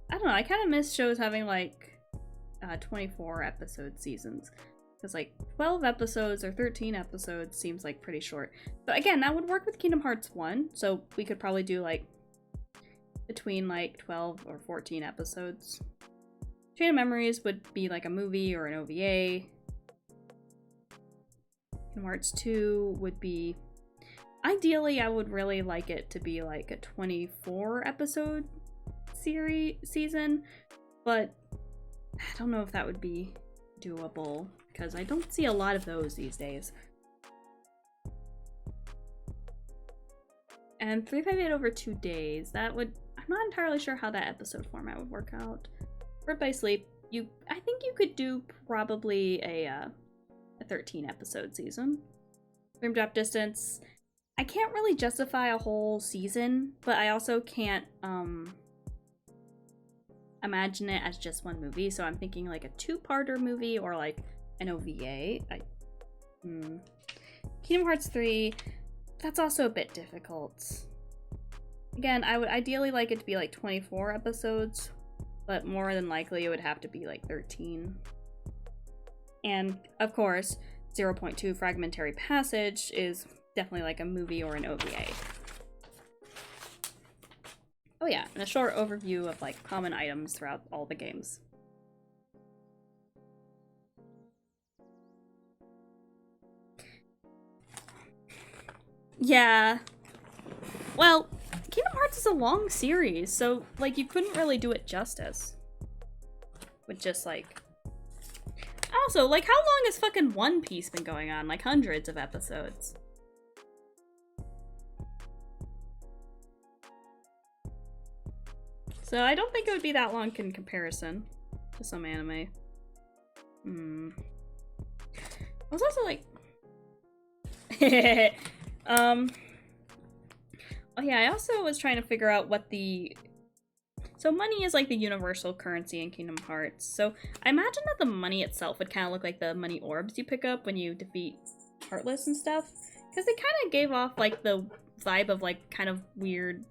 I don't know, I kind of miss shows having, like, 24 episode seasons. Because, like, 12 episodes or 13 episodes seems, like, pretty short. But, again, that would work with Kingdom Hearts 1. So, we could probably do, like... between like 12 or 14 episodes. Chain of Memories would be like a movie or an OVA. Kingdom Hearts 2 would be... Ideally, I would really like it to be like a 24 episode season, but I don't know if that would be doable because I don't see a lot of those these days. And 358 over 2 days, that would... I'm not entirely sure how that episode format would work out. Birth by Sleep I think you could do probably a 13 episode season. Room Drop Distance, I can't really justify a whole season, but I also can't imagine it as just one movie, so I'm thinking like a two-parter movie or like an OVA. Kingdom Hearts 3, that's also a bit difficult. Again, I would ideally like it to be like 24 episodes, but more than likely it would have to be like 13. And of course, 0.2 Fragmentary Passage is definitely like a movie or an OVA. Oh yeah, and a short overview of like common items throughout all the games. Yeah. Well, Kingdom Hearts is a long series, so like you couldn't really do it justice. With just like... Also, like how long has fucking One Piece been going on? Like hundreds of episodes. So I don't think it would be that long in comparison to some anime. I was also like... Oh yeah, I also was trying to figure out what the... So money is like the universal currency in Kingdom Hearts. So I imagine that the money itself would kind of look like the money orbs you pick up when you defeat Heartless and stuff. Because they kind of gave off like the vibe of like kind of weird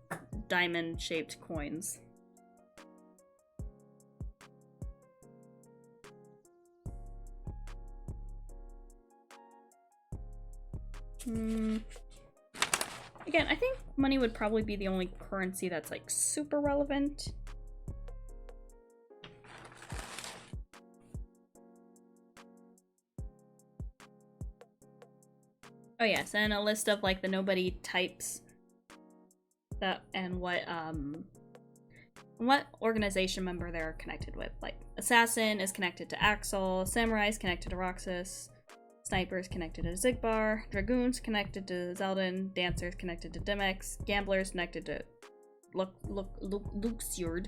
diamond-shaped coins. Again, I think money would probably be the only currency that's like super relevant. Oh yes, and a list of like the nobody types that and what organization member they're connected with. Like Assassin is connected to Axel, Samurai is connected to Roxas, Snipers connected to Zigbar, Dragoons connected to Zeldin, Dancers connected to Dimex, Gamblers connected to Luxord.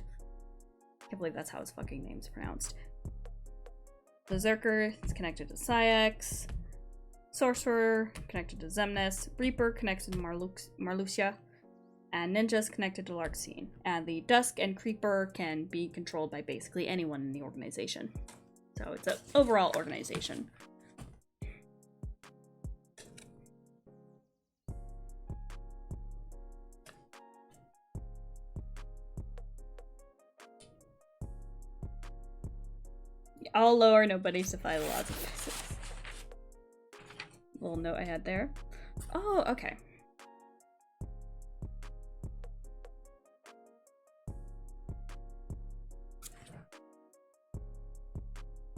Can't believe that's how his fucking name's pronounced. Berserker is connected to Syx, Sorcerer connected to Zemnis, Reaper connected to Marluxia, and Ninjas connected to Larxene. And the Dusk and Creeper can be controlled by basically anyone in the organization. So it's an overall organization. All lower nobodies defy the laws of physics. Little note I had there. Oh, okay.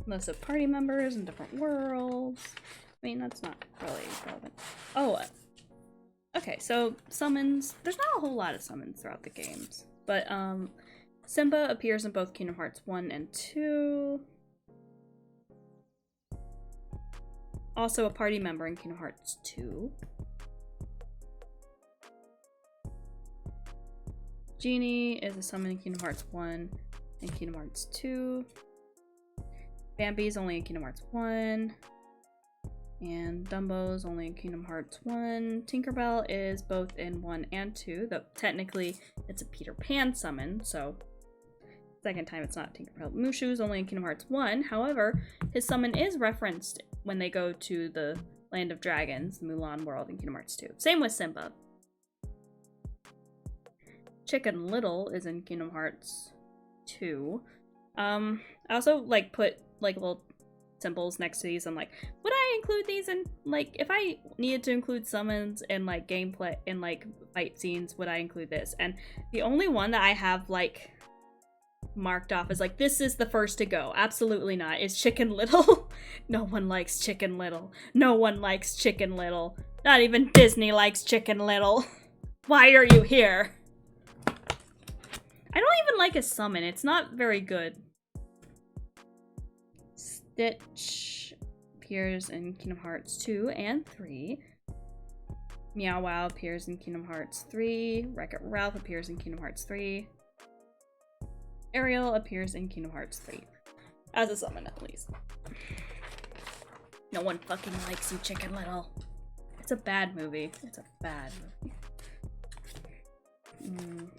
List of party members in different worlds. I mean, that's not really relevant. Oh, okay, so summons. There's not a whole lot of summons throughout the games, but Simba appears in both Kingdom Hearts 1 and 2. Also a party member in Kingdom Hearts 2. Genie is a summon in Kingdom Hearts 1 and Kingdom Hearts 2. Bambi's only in Kingdom Hearts 1. And Dumbo's only in Kingdom Hearts 1. Tinkerbell is both in 1 and 2, though technically it's a Peter Pan summon, so second time it's not Tinkerbell. Mushu's only in Kingdom Hearts 1, however, his summon is referenced when they go to the Land of Dragons, the Mulan world in Kingdom Hearts 2. Same with Simba. Chicken Little is in Kingdom Hearts 2. I also like put like little symbols next to these. I'm like, would I include these in like if I needed to include summons in like gameplay in like fight scenes, would I include this? And the only one that I have like marked off as like this is the first to go, absolutely not, is Chicken Little. No one likes Chicken Little. No one likes Chicken Little. Not even Disney likes Chicken Little. Why are you here? I don't even like his summon. It's not very good. Stitch appears in Kingdom Hearts 2 and 3. Meow Wow appears in Kingdom Hearts 3. Wreck-It Ralph appears in Kingdom Hearts 3. Ariel appears in Kingdom Hearts 3. As a summon, at least. No one fucking likes you, Chicken Little. It's a bad movie. It's a bad movie.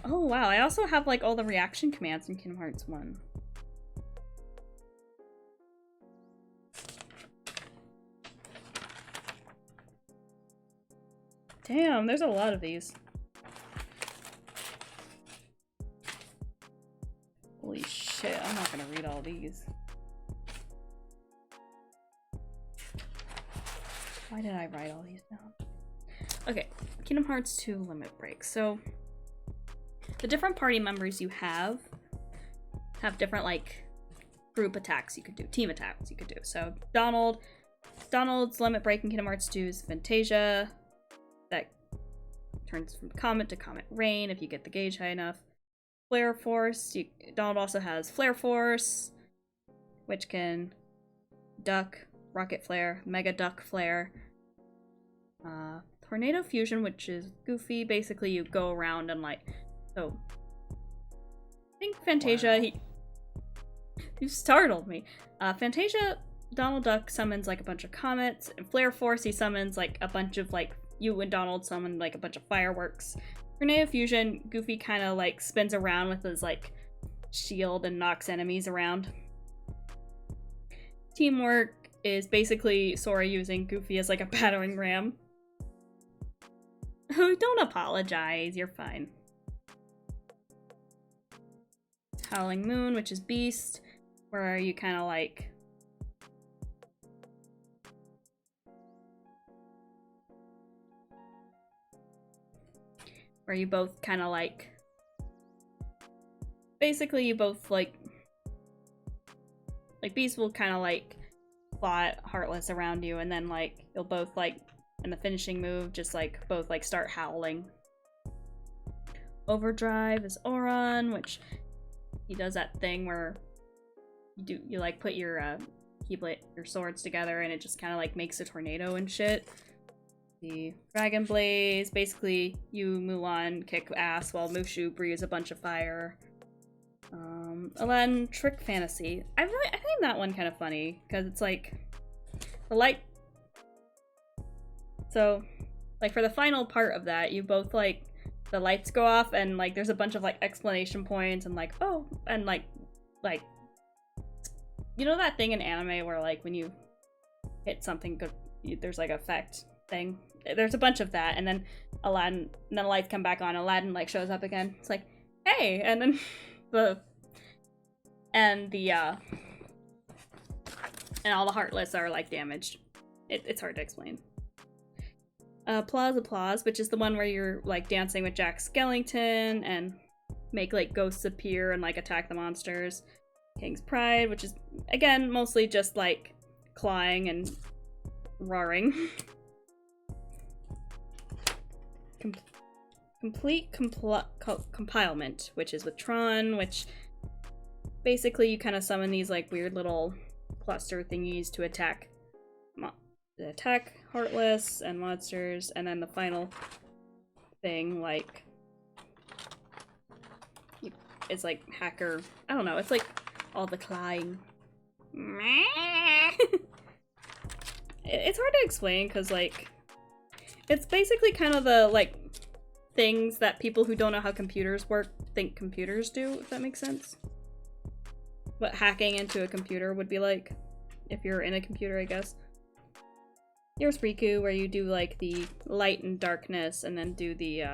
Oh wow, I also have like all the reaction commands in Kingdom Hearts 1. Damn, there's a lot of these. Holy shit, I'm not gonna read all these. Why did I write all these down? Okay, Kingdom Hearts 2 Limit Break. So, the different party members you have different, like, group attacks you could do, team attacks you could do. So, Donald's Limit Break in Kingdom Hearts 2 is Fantasia. That turns from Comet to Comet Rain if you get the gauge high enough. Flare Force. Donald also has Flare Force, which can duck, Rocket Flare, Mega Duck Flare. Tornado Fusion, which is Goofy. Basically, you go around and like, so I think Fantasia. Wow. You startled me. Fantasia, Donald Duck summons like a bunch of comets, and Flare Force he summons like a bunch of like you and Donald summon like a bunch of fireworks. Tornado Fusion, Goofy kind of like spins around with his like shield and knocks enemies around. Teamwork is basically Sora using Goofy as like a battering ram. Oh, don't apologize, you're fine. Howling Moon, which is Beast, where you kind of like where you both kind of like basically you both like Beast will kind of like plot Heartless around you, and then like you'll both like in the finishing move just like both like start howling. Overdrive is Oron, which he does that thing where you like put your your swords together and it just kind of like makes a tornado and shit. The Dragon Blaze, basically you Mulan kick ass while Mushu breathes a bunch of fire. Aladdin Trick Fantasy. I find that one kind of funny because it's like the light. So, like for the final part of that, you both like the lights go off and like there's a bunch of like explanation points and like oh and like you know that thing in anime where like when you hit something good, there's like effect thing. There's a bunch of that, and then Aladdin, and then the lights come back on. Aladdin like shows up again. It's like, hey, and then and all the Heartless are like damaged. It's hard to explain. Applause, which is the one where you're like dancing with Jack Skellington and make like ghosts appear and like attack the monsters. King's Pride, which is again mostly just like clawing and roaring. Complete Compilement, which is with Tron, which basically you kind of summon these like weird little cluster thingies to attack Heartless and monsters, and then the final thing like it's like hacker. I don't know. It's like all the clawing. It's hard to explain because like it's basically kind of the like things that people who don't know how computers work think computers do, if that makes sense. What hacking into a computer would be like if you're in a computer, I guess. Here's Riku, where you do like the light and darkness and then do the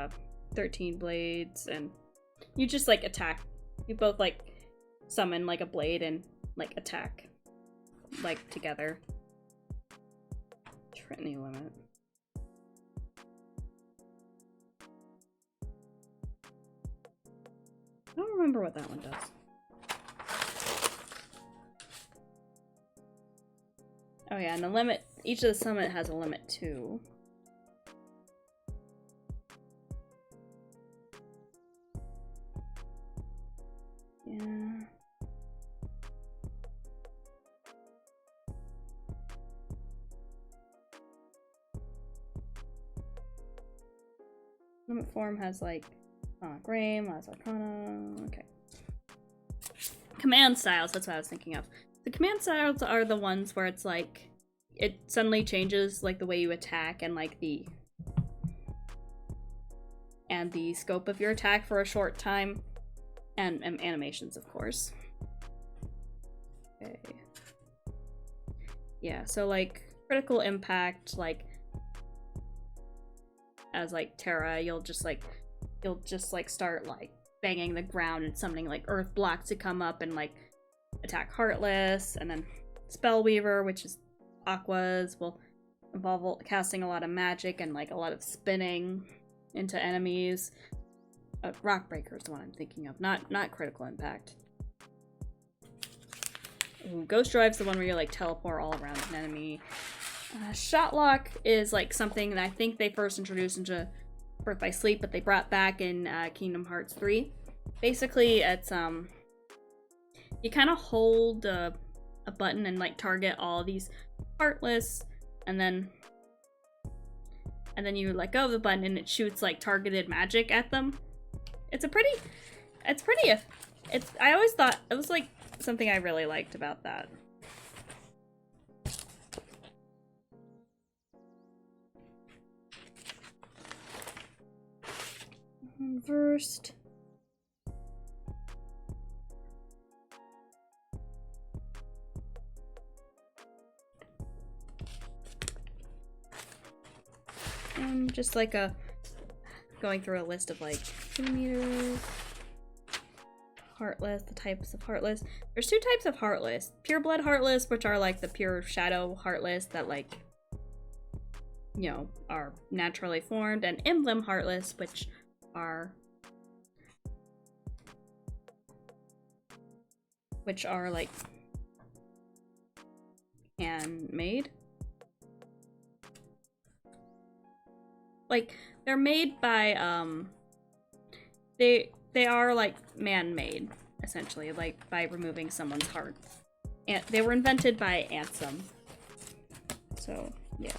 13 blades, and you just like attack. You both like summon like a blade and like attack like together. Trinity Limit. I don't remember what that one does. Oh yeah, and the limit, each of the summit has a limit too. Yeah. Limit form has like Graham, Last Arcana, okay. Command styles, that's what I was thinking of. The command styles are the ones where it's like, it suddenly changes like the way you attack and like the scope of your attack for a short time. And animations, of course. Okay. Yeah, so like critical impact, like as like Terra, you'll just like start like banging the ground and summoning like earth blocks to come up and like attack Heartless, and then Spellweaver, which is Aqua's, will involve casting a lot of magic and like a lot of spinning into enemies. Rockbreaker is the one I'm thinking of, not critical impact. Ooh, Ghost Drive's the one where you like teleport all around an enemy. Shotlock is like something that I think they first introduced into Birth by Sleep, but they brought back in Kingdom Hearts 3. Basically, it's you kind of hold a button and like target all these Heartless, and then you let go of the button and it shoots like targeted magic at them. I always thought it was like something I really liked about that. Versed. Just like going through a list of like centimeters. Heartless, the types of Heartless. There's two types of Heartless. Pure Blood Heartless, which are like the pure Shadow Heartless that like, you know, are naturally formed, and Emblem Heartless, which are like handmade. Like they're made by they are like man-made, essentially, like by removing someone's heart. And they were invented by Ansem. So yeah.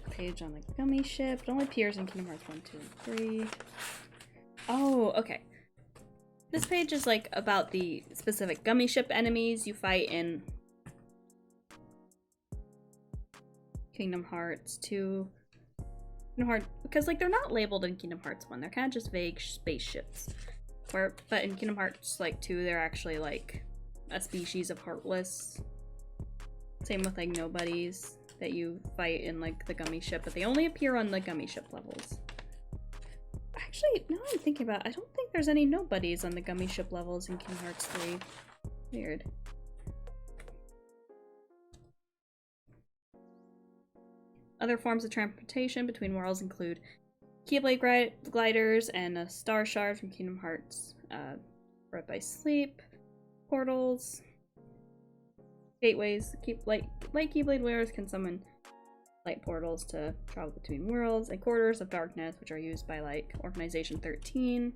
Page on the gummy ship. It only appears in Kingdom Hearts 1, 2, and 3. Oh, okay. This page is like about the specific gummy ship enemies you fight in Kingdom Hearts 2. Because like they're not labeled in Kingdom Hearts 1. They're kind of just vague spaceships. But in Kingdom Hearts like 2, they're actually like a species of Heartless. Same with like nobodies that you fight in like the gummy ship, but they only appear on the gummy ship levels. Actually, now I'm thinking about it, I don't think there's any nobodies on the gummy ship levels in Kingdom Hearts 3. Weird. Other forms of transportation between worlds include Keyblade gliders and a star shard from Kingdom Hearts Birth by Sleep, portals, gateways. Light Keyblade wearers can summon light portals to travel between worlds, and quarters of darkness, which are used by like Organization 13.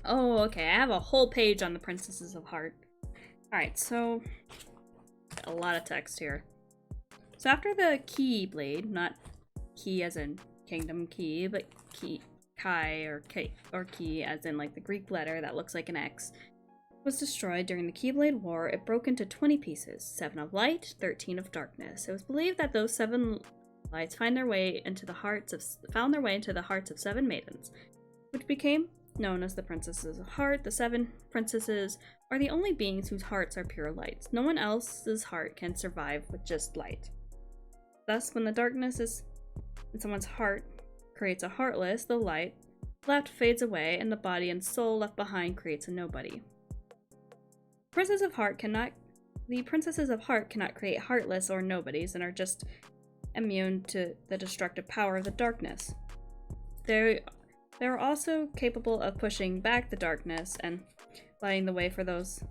Oh, okay, I have a whole page on the Princesses of Heart. Alright, so a lot of text here. So after the Keyblade, not key as in kingdom key, but Kai or key as in like the Greek letter that looks like an X, was destroyed during the Keyblade War. It broke into 20 pieces, 7 of light, 13 of darkness. It was believed that those 7 lights found their way into the hearts of 7 maidens, which became known as the Princesses of Heart. The 7 princesses are the only beings whose hearts are pure light. No one else's heart can survive with just light. Thus, when the darkness is in someone's heart creates a heartless, the light left fades away, and the body and soul left behind creates a nobody. The Princesses of Heart cannot create heartless or nobodies and are just immune to the destructive power of the darkness. They are also capable of pushing back the darkness and lighting the way for those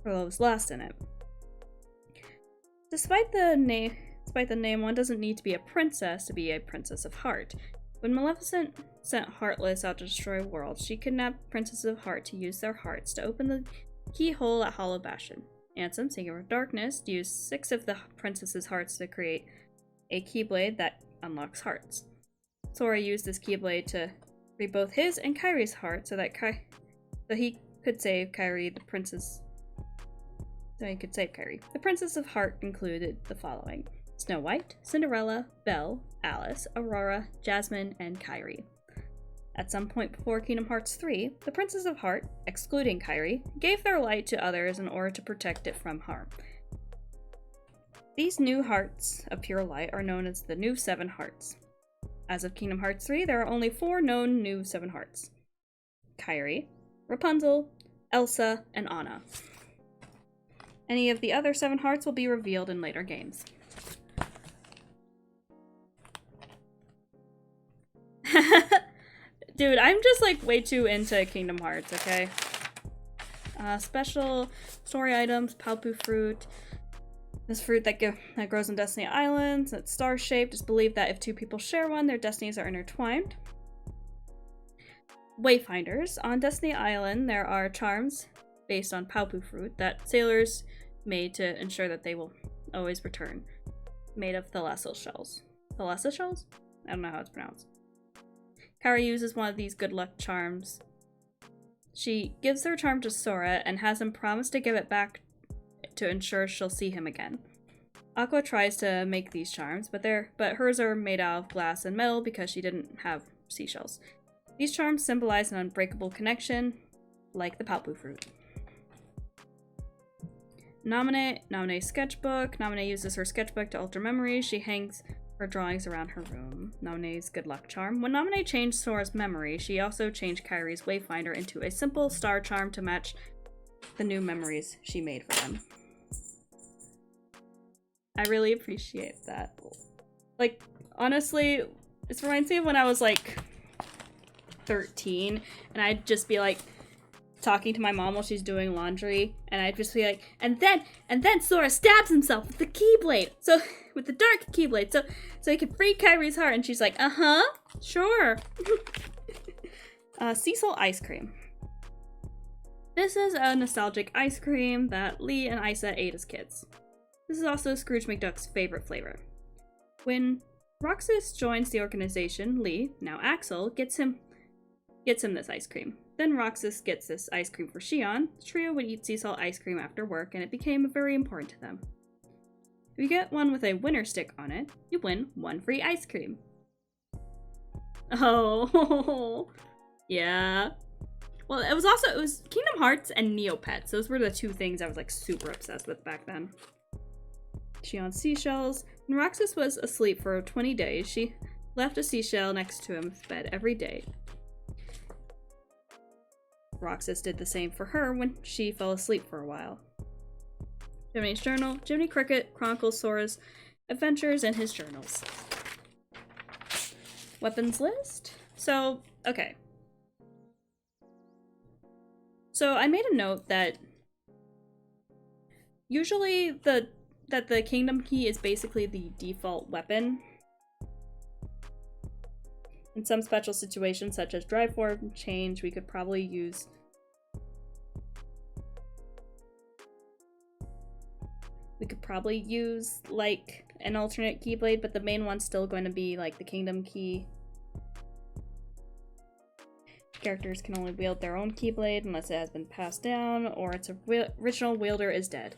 lost in it. Despite the name, one doesn't need to be a princess to be a Princess of Heart. When Maleficent sent Heartless out to destroy worlds, she kidnapped Princesses of Heart to use their hearts to open the keyhole at Hollow Bastion. Ansem, Singer of Darkness, used 6 of the princesses' hearts to create a Keyblade that unlocks hearts. Sora used this Keyblade to free both his and Kairi's heart so he could save Kairi, the princess. The Princess of Heart included the following: Snow White, Cinderella, Belle, Alice, Aurora, Jasmine, and Kairi. At some point before Kingdom Hearts 3, the Princess of Heart, excluding Kairi, gave their light to others in order to protect it from harm. These new hearts of pure light are known as the new 7 hearts. As of Kingdom Hearts 3, there are only 4 known new 7 hearts: Kairi, Rapunzel, Elsa, and Anna. Any of the other 7 hearts will be revealed in later games. Dude, I'm just like way too into Kingdom Hearts, okay? Special story items, Palpu fruit. This fruit that grows on Destiny Islands, it's star-shaped. It's believed that if 2 people share one, their destinies are intertwined. Wayfinders. On Destiny Island, there are charms based on Palpu fruit that sailors made to ensure that they will always return, made of thalassil shells. Thalassil shells? I don't know how it's pronounced. Kairi uses one of these good luck charms. She gives her charm to Sora and has him promise to give it back to ensure she'll see him again. Aqua tries to make these charms, but hers are made out of glass and metal because she didn't have seashells. These charms symbolize an unbreakable connection, like the Palpu fruit. Namine's sketchbook. Namine uses her sketchbook to alter memories. She hangs her drawings around her room. Namine's good luck charm. When Namine changed Sora's memory, she also changed Kairi's Wayfinder into a simple star charm to match the new memories she made for them. I really appreciate that. Like, honestly, this reminds me of when I was like 13 and I'd just be like talking to my mom while she's doing laundry, and I'd just be like, and then Sora stabs himself with the Keyblade, so with the dark Keyblade, so he can free Kairi's heart, and she's like, sure. Cecil ice cream. This is a nostalgic ice cream that Lee and Isa ate as kids. This is also Scrooge McDuck's favorite flavor. When Roxas joins the organization, Lee, now Axel, gets him this ice cream. Then Roxas gets this ice cream for Xion. The trio would eat sea salt ice cream after work, and it became very important to them. If you get one with a winner stick on it, you win 1 free ice cream. Oh, yeah. Well, it was Kingdom Hearts and Neopets. Those were the 2 things I was like super obsessed with back then. Xion's seashells. When Roxas was asleep for 20 days, she left a seashell next to his bed every day. Roxas did the same for her when she fell asleep for a while. Jiminy's journal. Jiminy Cricket chronicles Sora's adventures in his journals. Weapons list? So, okay. So I made a note that usually the Kingdom Key is basically the default weapon. In some special situations, such as drive form change, we could probably use like an alternate Keyblade, but the main one's still going to be like the Kingdom Key. Characters can only wield their own Keyblade unless it has been passed down or its original wielder is dead.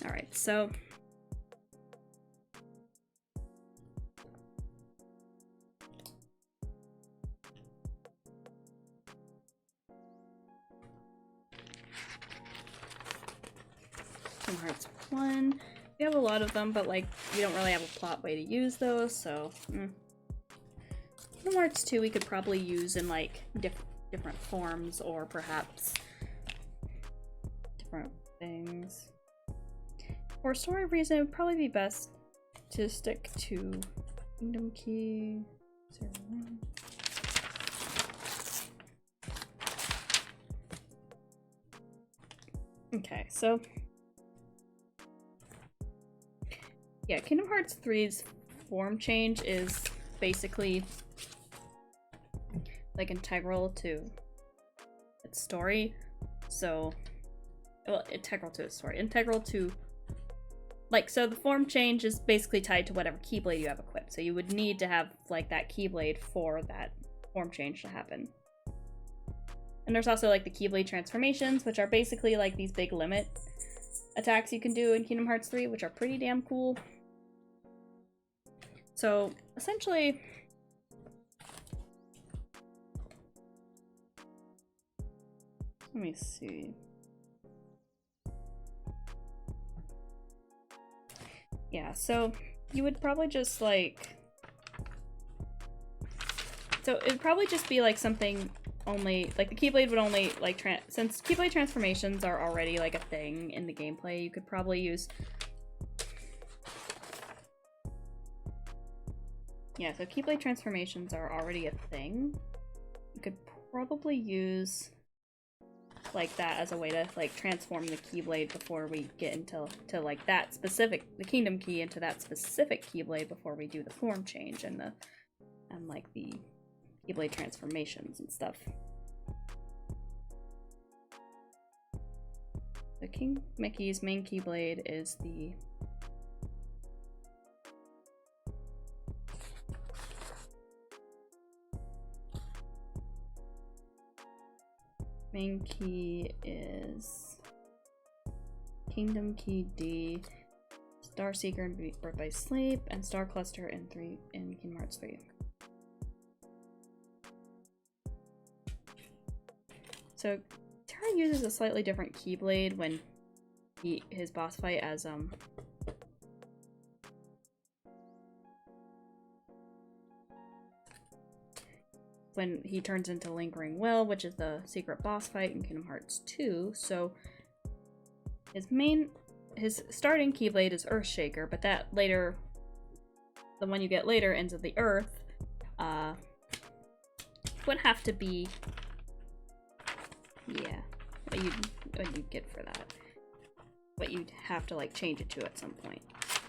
Alright, so Kingdom Hearts 1. We have a lot of them, but like we don't really have a plot way to use those, so Kingdom Hearts 2 we could probably use in like different forms or perhaps different things. For story reason, it would probably be best to stick to Kingdom Key 01. Okay, so yeah, Kingdom Hearts 3's form change is basically like integral to its story. So, well, integral to its story. Integral to, like, so the form change is basically tied to whatever Keyblade you have equipped. So you would need to have, like, that Keyblade for that form change to happen. And there's also, like, the Keyblade transformations, which are basically, like, these big limit attacks you can do in Kingdom Hearts 3, which are pretty damn cool. So, essentially, let me see. Yeah, so you would probably just like, so it would probably just be like something only, like the Keyblade would only like, since Keyblade transformations are already like a thing in the gameplay, you could probably use, yeah, so Keyblade transformations are already a thing. You could probably use like that as a way to like transform the Keyblade before we get into like that specific, the Kingdom Key into that specific Keyblade before we do the form change and like the Keyblade transformations and stuff. The King Mickey's main Keyblade is the main key is Kingdom Key D, Star Seeker in Birth by Sleep, and Star Cluster in Kingdom Hearts 3. So Terra uses a slightly different Keyblade when his boss fight as when he turns into Lingering Will, which is the secret boss fight in Kingdom Hearts 2. So his starting Keyblade is Earthshaker, but that later, the one you get later ends of the Earth, would have to be, yeah, what you'd get for that. But you'd have to like change it to at some point.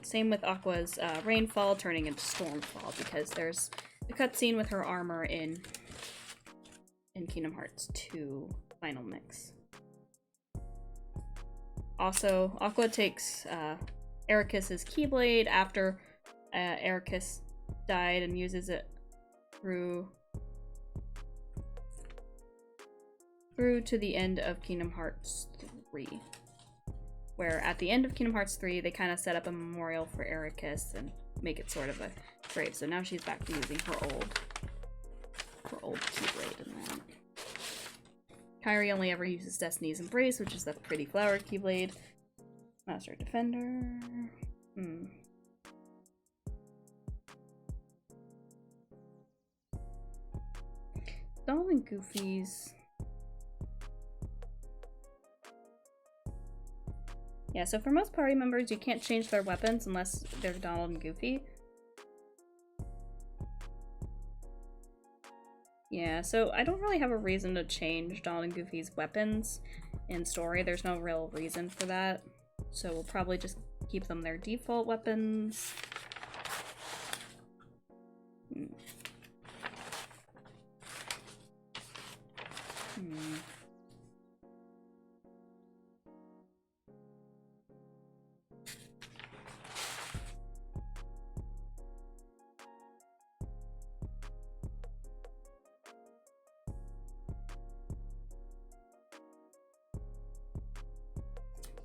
Same with Aqua's Rainfall turning into Stormfall, because there's a cutscene with her armor in Kingdom Hearts 2 Final Mix. Also, Aqua takes Ericus's Keyblade after Ericus died and uses it through to the end of Kingdom Hearts 3. Where at the end of Kingdom Hearts 3, they kind of set up a memorial for Ericus and make it sort of a grave. So now she's back to using her old Keyblade in that. Kairi only ever uses Destiny's Embrace, which is the pretty flower Keyblade. Master Defender. Donald and Goofy's. Yeah, so for most party members, you can't change their weapons unless they're Donald and Goofy. Yeah, so I don't really have a reason to change Donald and Goofy's weapons in story. There's no real reason for that. So we'll probably just keep them their default weapons.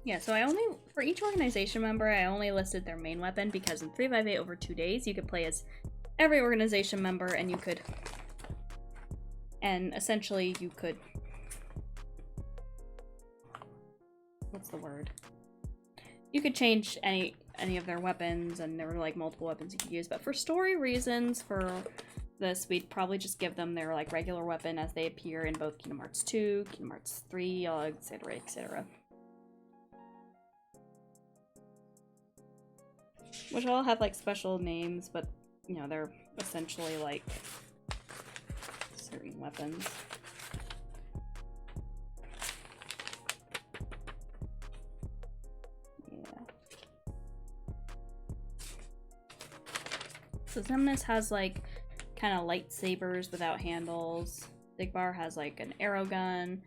Yeah, so for each organization member, I only listed their main weapon because in 358 over 2 days, you could play as every organization member and essentially you could what's the word? You could change any of their weapons, and there were like multiple weapons you could use, but for story reasons for this, we'd probably just give them their like regular weapon as they appear in both Kingdom Hearts 2, Kingdom Hearts 3, etc, etc. Which all have like special names, but you know, they're essentially like certain weapons. So Xemnas has like kind of lightsabers without handles. Digbar has like an arrow gun.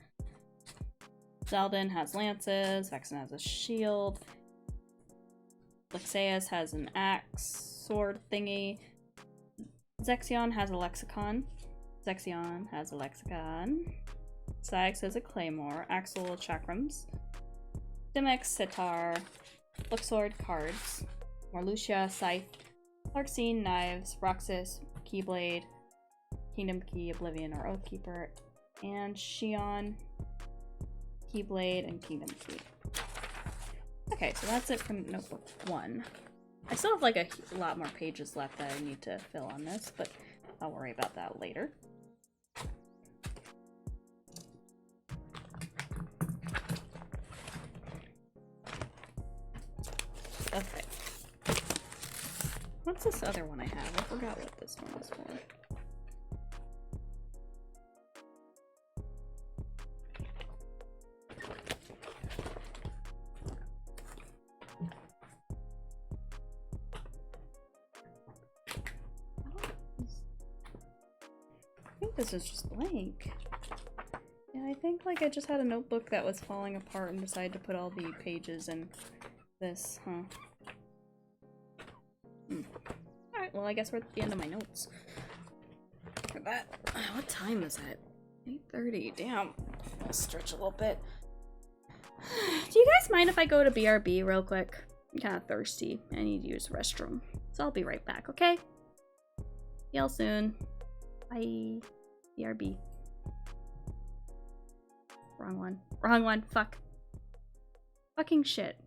Zeldin has lances. Vexen has a shield. Lexaeus has an axe sword thingy. Zexion has a lexicon. Syx has a claymore. Axel chakrams. Dimex sitar. Luxord cards. Marluxia scythe. Larxene, knives, Roxas, Keyblade, Kingdom Key, Oblivion, or Oathkeeper, and Xion, Keyblade, and Kingdom Key. Okay, so that's it from Notebook 1. I still have like a lot more pages left that I need to fill on this, but I'll worry about that later. Okay. What's this other one I have? I forgot what this one was for. I think this is just blank. Yeah, I think like I just had a notebook that was falling apart and decided to put all the pages in this, huh? Alright, well I guess we're at the end of my notes. For that. What time is it? 8:30. Damn. I'll stretch a little bit. Do you guys mind if I go to BRB real quick? I'm kind of thirsty. I need to use the restroom. So I'll be right back, okay? See y'all soon. Bye. BRB. Wrong one. Wrong one. Fuck. Fucking shit.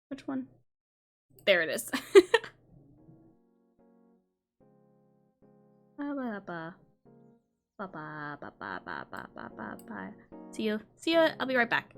Which one? There it is. See you. See ya. I'll be right back.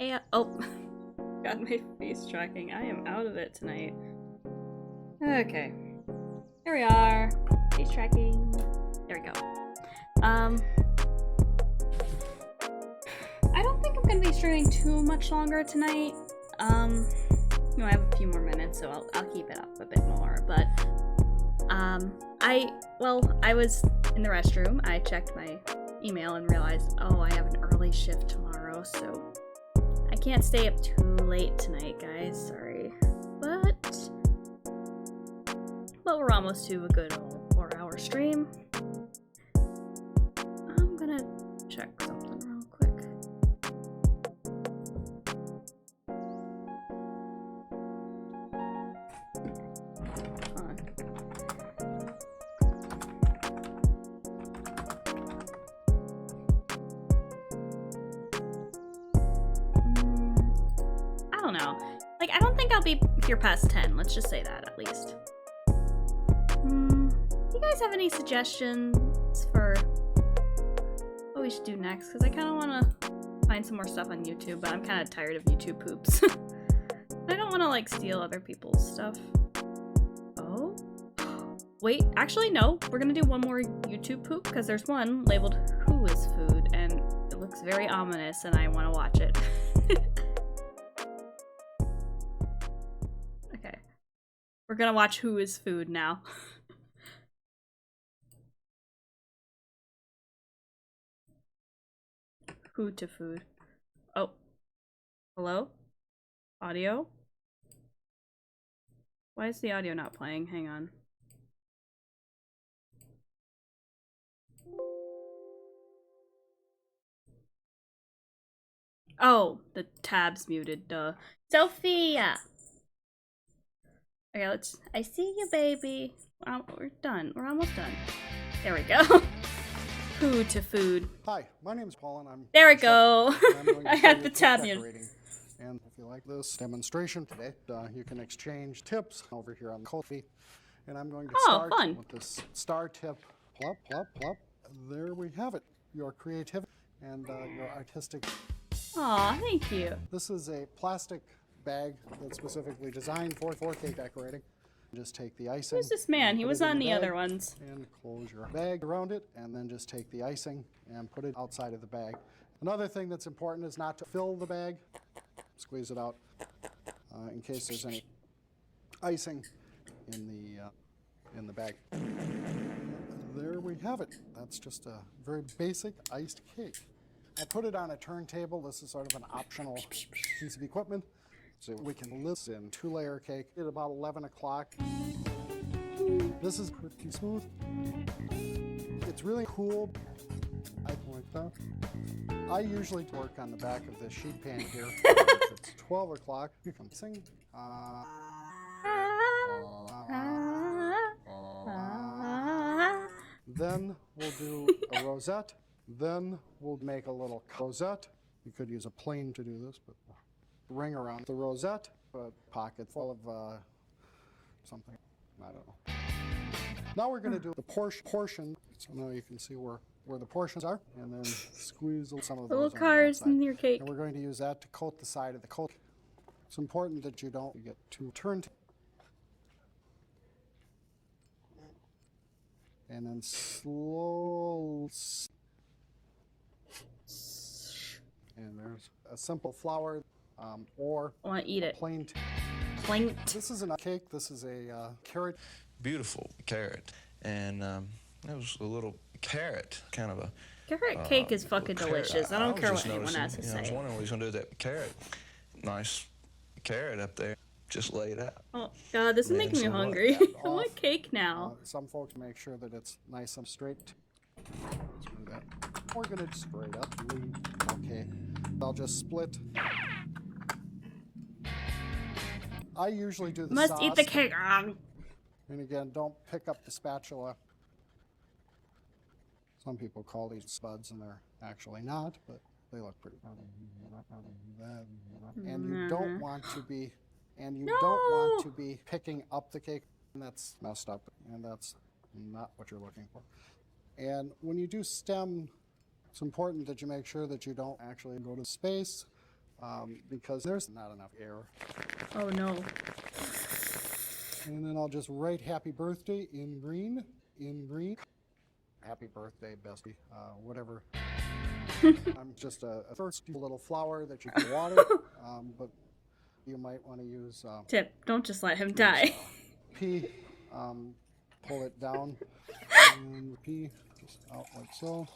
Oh, got my face tracking. I am out of it tonight. Okay. Here we are. Face tracking. There we go. I don't think I'm gonna be streaming too much longer tonight. You know, I have a few more minutes, so I'll keep it up a bit more, but, I was in the restroom, I checked my email and realized, oh, I have an early shift tomorrow, so I can't stay up too late tonight, guys, sorry. But we're almost to a good old 4-hour stream. I'm gonna check something real quick. I don't know. Like, I don't think I'll be here past 10. Let's just say that, at least. You guys have any suggestions for what we should do next? Because I kind of want to find some more stuff on YouTube, but I'm kind of tired of YouTube poops. I don't want to, like, steal other people's stuff. Oh? Wait, actually, no. We're going to do one more YouTube poop, because there's one labeled Who is Food, and it looks very ominous, and I want to watch it. Okay. We're gonna watch Who is Food now. Who to food. Oh. Hello? Audio? Why is the audio not playing? Hang on. Oh, the tab's muted, duh. Sophia! Okay, I see you, baby. We're done. We're almost done. There we go. Who to food. Hi, my name is Paul, and I'm. There we go. I had the tab muted. And if you like this demonstration today, you can exchange tips over here on Ko-fi. And I'm going to start with this star tip. Plop, plop, plop. There we have it. Your creativity and your artistic. Aw, thank you. This is a plastic bag that's specifically designed for cake decorating. Just take the icing. Who's this man? He was on the other ones. And close your bag around it, and then just take the icing and put it outside of the bag. Another thing that's important is not to fill the bag. Squeeze it out in case there's any icing in the bag. There we have it. That's just a very basic iced cake. I put it on a turntable. This is sort of an optional piece of equipment. So we can list in 2-layer cake at about 11 o'clock. This is pretty smooth. It's really cool. I usually work on the back of the sheet pan here. If it's 12 o'clock, you can sing. Then we'll do a rosette. Then we'll make a little rosette. You could use a plane to do this, but ring around the rosette, a pocket full of something, I don't know. Now we're going to do the portion. So now you can see where the portions are, and then squeeze some of those little cars in your cake. And we're going to use that to coat the side of the cake. It's important that you don't get too turned. And then slow. And there's a simple flour. Or I want to eat it. Plain. This isn't a cake. This is a carrot. Beautiful carrot, and it was a little carrot, kind of a. Carrot cake is fucking delicious. I don't care what anyone has to say. I was wondering what he's gonna do with that carrot. Nice carrot up there, just laid out. Oh God, this is making me hungry. I want cake now. Some folks make sure that it's nice and straight. Let's do that. We're gonna straight up. Okay. I'll just split. I usually do the Must sauce. eat the cake. And again, don't pick up the spatula. Some people call these spuds, and they're actually not, but they look pretty. And you don't want to be, don't want to be picking up the cake, and that's messed up, and that's not what you're looking for. And when you do stem, it's important that you make sure that you don't actually go to space because there's not enough air. Oh no. And then I'll just write happy birthday in green, Happy birthday, bestie, whatever. I'm just a first little flower that you can water, but you might want to use... Tip, don't just let him die. P, pull it down, and P just out like so.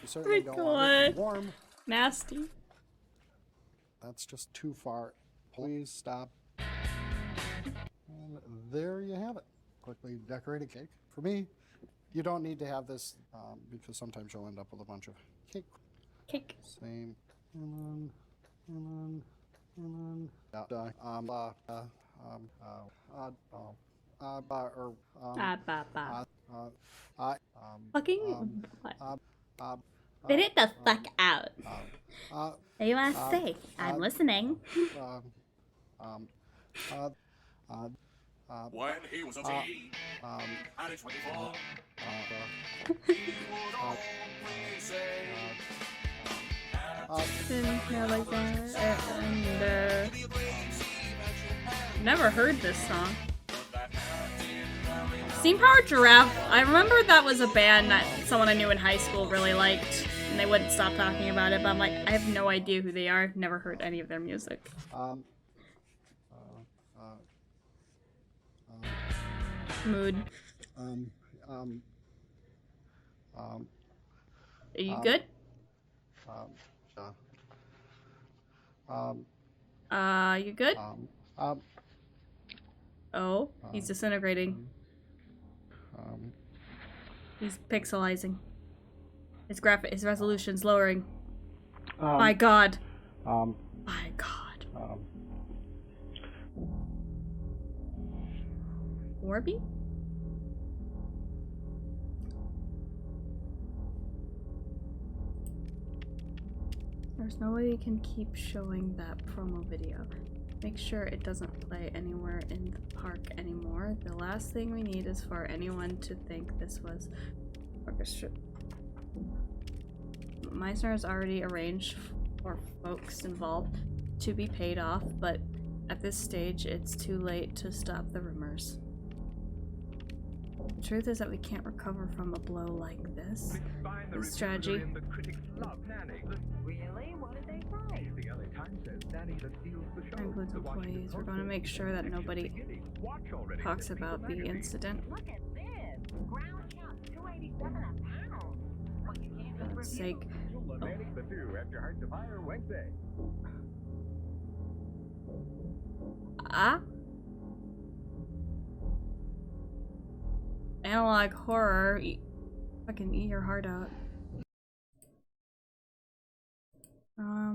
You certainly don't want it to be warm. Nasty. That's just too far. Please stop. And there you have it. Quickly decorated cake. For me, you don't need to have this because sometimes you'll end up with a bunch of cake. Same. And then. Fucking what? Spit it the fuck out. What do you want to say? I'm listening. When he was a teen, and it's 24, he would always say, Never heard this song. Steam Powered Giraffe. I remember that was a band that someone I knew in high school really liked, and they wouldn't stop talking about it, but I'm like, I have no idea who they are. I've never heard any of their music. Mood. Are you good? You good? Oh, he's disintegrating. He's pixelizing. His resolution's lowering. My God. My God. Warby? There's no way you can keep showing that promo video. Make sure it doesn't play anywhere in the park anymore. The last thing we need is for anyone to think this was orchestra. Meisner has already arranged for folks involved to be paid off, but at this stage, it's too late to stop the rumors. The truth is that we can't recover from a blow like this. The strategy. Really? What did they say? The LA Times says Nanny that steals the show. Includes employees. We're going to make sure that nobody talks about the incident. Look at this. Ground chuck, $2.87 a pound. But you can't For God's sake. Oh. The two after Hearts of Fire Wednesday. Analog horror. Fucking eat your heart out. I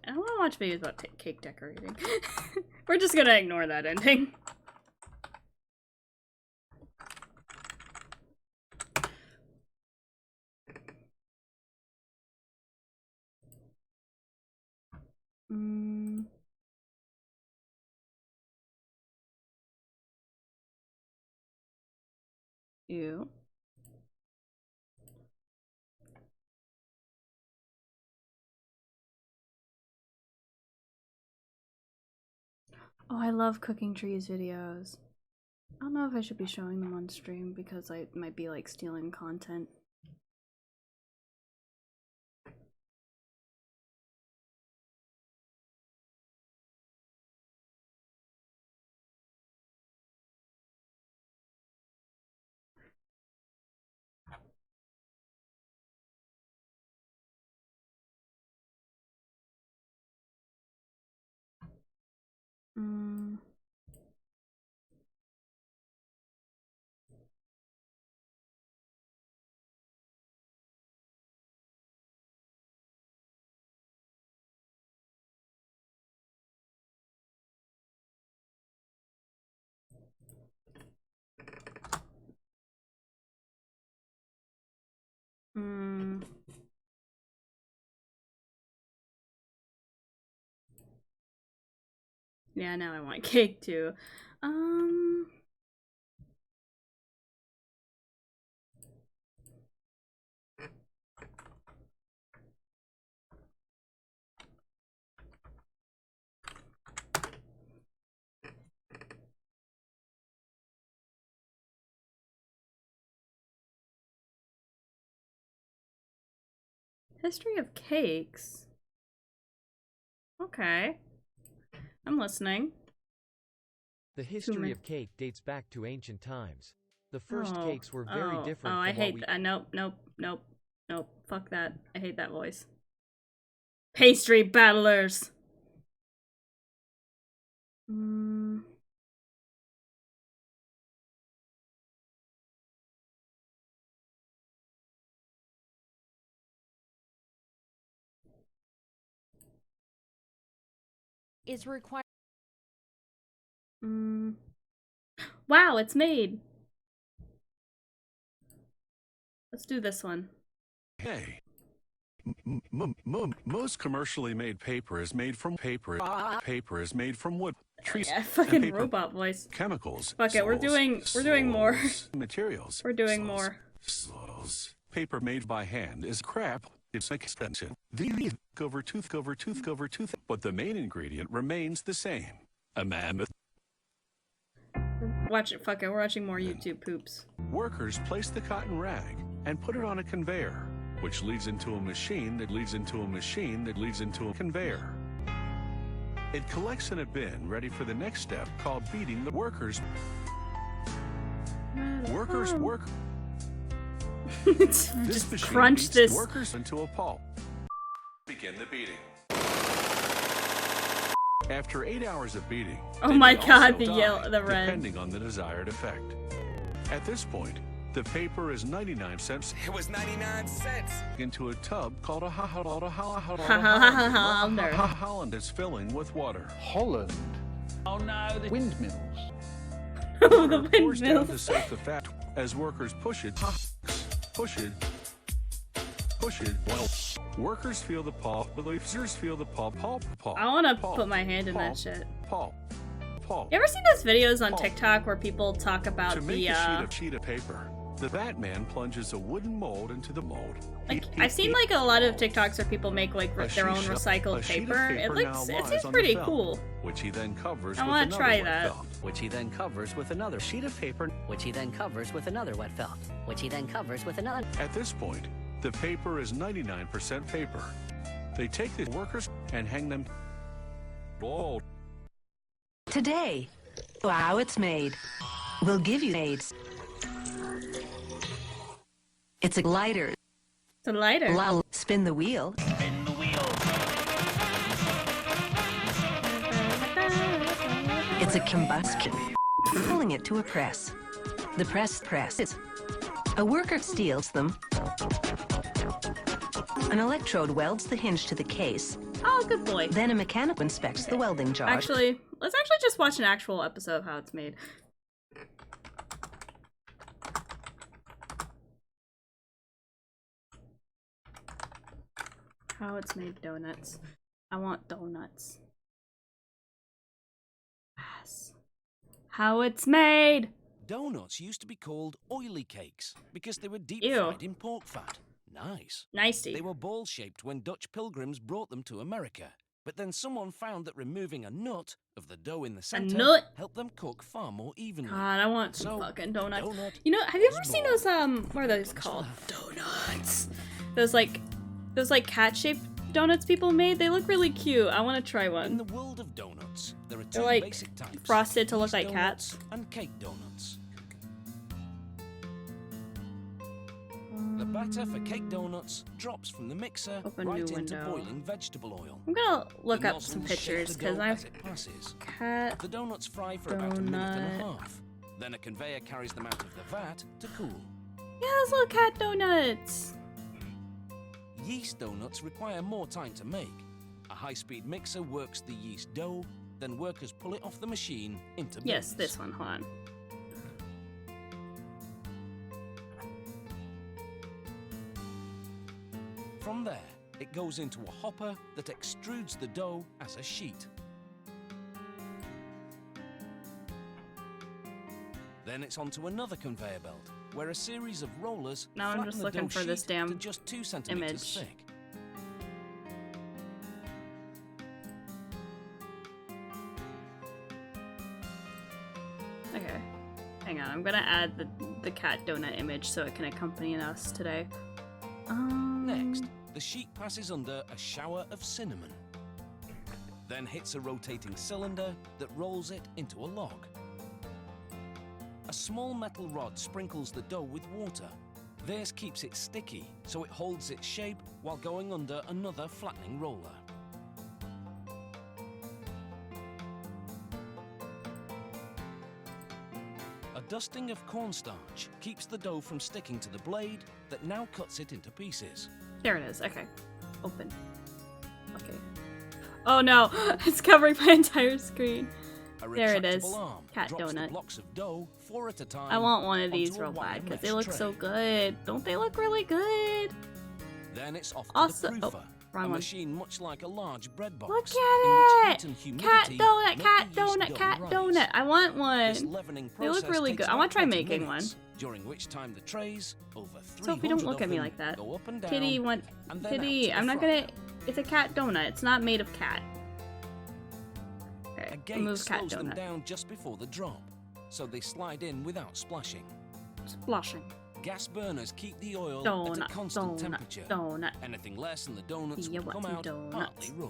don't want to watch videos about cake decorating. We're just gonna ignore that ending. You. Oh, I love Cooking Trees videos. I don't know if I should be showing them on stream because I might be like stealing content. Yeah, now I want cake too. History of cakes. Okay. I'm listening. The history of cake dates back to ancient times. The first cakes were very different I from hate what we... that. Nope. Fuck that. I hate that voice. Pastry battlers. Is required. Wow, it's made. Let's do this one. Hey. Most commercially made paper is made from paper. Paper is made from wood, trees, Yeah, fucking paper, robot voice. chemicals. Fuck it, we're doing more. Materials. We're doing more. Paper made by hand is crap. It's an extension. The over tooth, but the main ingredient remains the same. A mammoth. Watch it. Fuck it. We're watching more YouTube poops. Workers place the cotton rag and put it on a conveyor, which leads into a machine that leads into a machine that leads into a conveyor. It collects in a bin ready for the next step called beating. The workers work. This machine crunch beats this. Workers into a pulp. Begin the beating. After 8 hours of beating, Oh they my may god, also the die, red. depending on the desired effect. At this point, the paper is 99 cents. It was 99 cents. Into a tub called a Holland is filling with water. Holland. Oh no, the Windmills. Oh, the Pours down to windmills. soak the fat as workers push it. While workers feel the pulp, the leafers feel the pulp. I want to put my hand in that shit. Pulp. You ever seen those videos on TikTok where people talk about To make a sheet of paper, the Batman plunges a wooden mold into the mold. like I've seen like a lot of TikToks where people make like their own recycled paper. It seems pretty cool. Which he then covers I with want another to try wet that. felt. Which he then covers with another sheet of paper, which he then covers with another wet felt, which he then covers with another. At this point, the paper is 99% paper. They take the workers and hang them. Oh. Today, how it's made. We'll give you aids. It's a lighter. It's a lighter. Spin the wheel. Spin the wheel. It's a combustion. Pulling it to a press. The press presses. A worker steals them. An electrode welds the hinge to the case. Oh, good boy. Then a mechanic inspects the welding job. Actually, let's actually just watch an actual episode of how it's made. How it's made donuts. I want donuts. Yes. How it's made. Donuts used to be called oily cakes because they were deep Ew. fried in pork fat. Nice. Nicey. They were ball-shaped when Dutch pilgrims brought them to America. But then someone found that removing a nut of the dough in the center nut? helped them cook far more evenly. God, I want some So, fucking donuts. donut You know, have you ever was seen born. those what are those called? Donuts. Those like cat-shaped donuts people made? They look really cute. I want to try In one. the world of donuts, there are two They're like basic types. frosted to look yeast like donuts cats. and cake donuts. The batter for cake donuts drops from the mixer Open right new into window. boiling vegetable oil. I'm gonna look The up some nozzles shake pictures the because dough I as it passes. cat The donuts fry for about a minute and a donut. half. Then a conveyor carries them out of the vat to cool. Yeah, those little cat donuts. Yeast donuts require more time to make. A high-speed mixer works the yeast dough, then workers pull it off the machine into bins. Yes, this one. Hold on. From there, it goes into a hopper that extrudes the dough as a sheet. Then it's onto another conveyor belt, where a series of rollers now I'm just looking for this damn to just 2 centimeters image. thick. Okay, hang on. I'm gonna add the cat donut image so it can accompany us today. Next, the sheet passes under a shower of cinnamon, then hits a rotating cylinder that rolls it into a log. A small metal rod sprinkles the dough with water. This keeps it sticky, so it holds its shape while going under another flattening roller. A dusting of cornstarch keeps the dough from sticking to the blade that now cuts it into pieces. There it is. Okay. Open. Okay. Oh no! It's covering my entire screen. There it is. Cat donut. Blocks of dough, 4 at a time, I want one of these real bad because they look so good. Don't they look really good? Then it's off Also, to the proofer, wrong a one. machine much like a large bread box. Look in at which it! heat and Cat humidity donut, make cat the yeast donut, dough cat rise. donut. I want This one. leavening They look process really takes good. I want to try 20 making one. minutes, during which time the trays, over 300 Sophie, don't look of at me them, like that. go up and down, Kitty, want and then Kitty? out to I'm the not fryer. gonna. It's a cat donut. It's not made of cat. Okay, A gate remove cat slows them donut. down just before the drop, so they slide in without splashing. Splashing. Gas burners keep the oil at Donut, a constant donut, temperature. donut. Anything less than the donuts Yeah, will come what's out donuts? partly raw.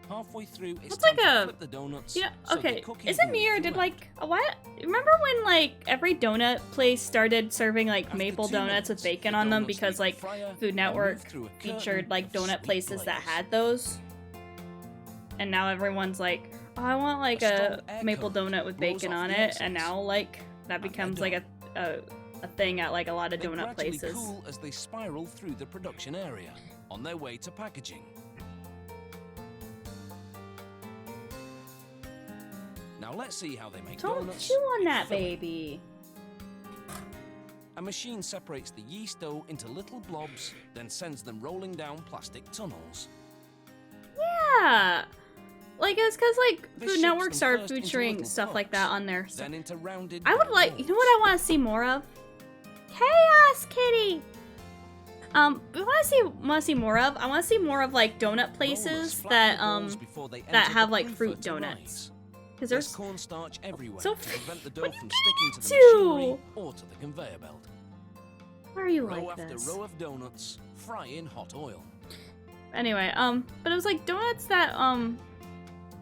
Halfway through, it's It's time like to a- flip the donuts. You know, so the okay, cookie is it will me or move did away. like a what? Remember when like every donut place started serving like maple 2 donuts with minutes, bacon the on them donuts because leave like the fryer Food and Network move through a featured curtain like of donut sweet places that glaze. had those, and now everyone's like, oh, I want like a maple donut with blows bacon off on the it, and excess. now like that becomes like a thing at like a lot of They donut gradually places. cool as they spiral through the production area, on their way to packaging. Now let's see how they make Don't donuts. chew on that, filling. baby. A machine separates the yeast dough into little blobs, then sends them rolling down plastic tunnels. Yeah. Like it's because like This Food shapes Network them started first into featuring little stuff like that pucks, on their. then into rounded. I would yellow like, you know what I want to see more of? Chaos Kitty. We want to see more of. I want to see more of like donut places that that have like fruit donuts. Because There's there's cornstarch everywhere so to prevent the dough what from do sticking to the to? machinery or to the conveyor belt. Why are you Row like after this? row of donuts, fry in hot oil. Anyway, but it was like donuts that Then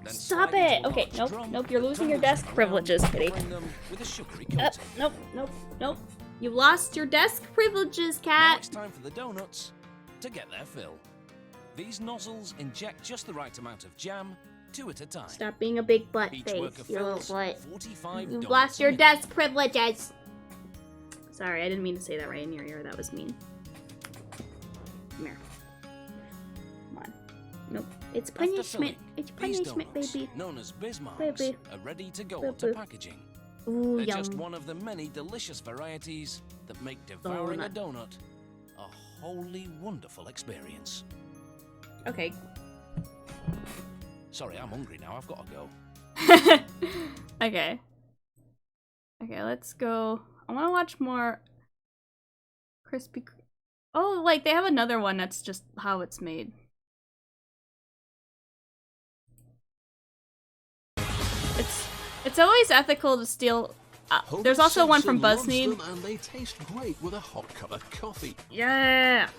Stop slide into it. a Okay, large nope, drum nope. You're that losing your tumbles desk around, privileges, Kitty. covering them with a sugary Nope, coating. nope, nope, nope. You lost your desk privileges, Now cat. it's time for the donuts to get their fill. These nozzles inject just the right amount of jam, 2 at a time. Stop being a big butt Each face, worker you little fills butt. 45 You donuts lost a your minute. desk privileges. Sorry, I didn't mean to say that right in your ear. That was mean. Come here. Come on. Nope. It's After punishment. filling, It's these punishment, donuts, baby. known as Bismarcks, Baby. are ready to go to Baby. packaging. Ooh, They're yum. just one of the many delicious varieties that make devouring a donut a wholly wonderful experience. Okay. Sorry, I'm hungry now. I've got to go. Okay. Okay, let's go. I want to watch more crispy. Oh, like they have another one that's just how it's made. It's always ethical to steal. There's also one from BuzzFeed. And they taste great with a hot cup of coffee. Yeah.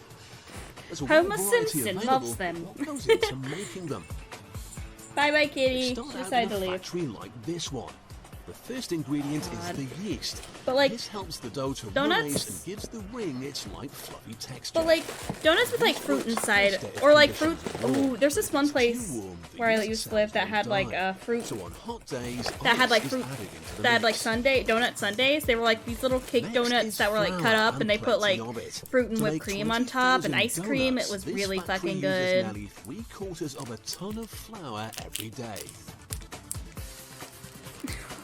There's a Homer wide variety Simpson available. loves them. What goes into making them? Bye bye, Kitty. Start She out decided in to a leave. factory like this one. The first ingredient is the yeast. But, like, this helps the dough to donuts- rise and gives the ring its light fluffy texture. But like donuts with like fruit inside, or like fruit. Ooh, there's this one place where I used to live that had like fruit. So on hot days, That had like ice is fruit. added into the That had like mix. donut sundaes. They were like these little cake donuts that were like cut flour up, and they put like plenty of it. fruit and To whipped make cream on top and 20,000 ice cream. It donuts, was this really factory fucking uses good. nearly 3/4 of a ton of flour every day.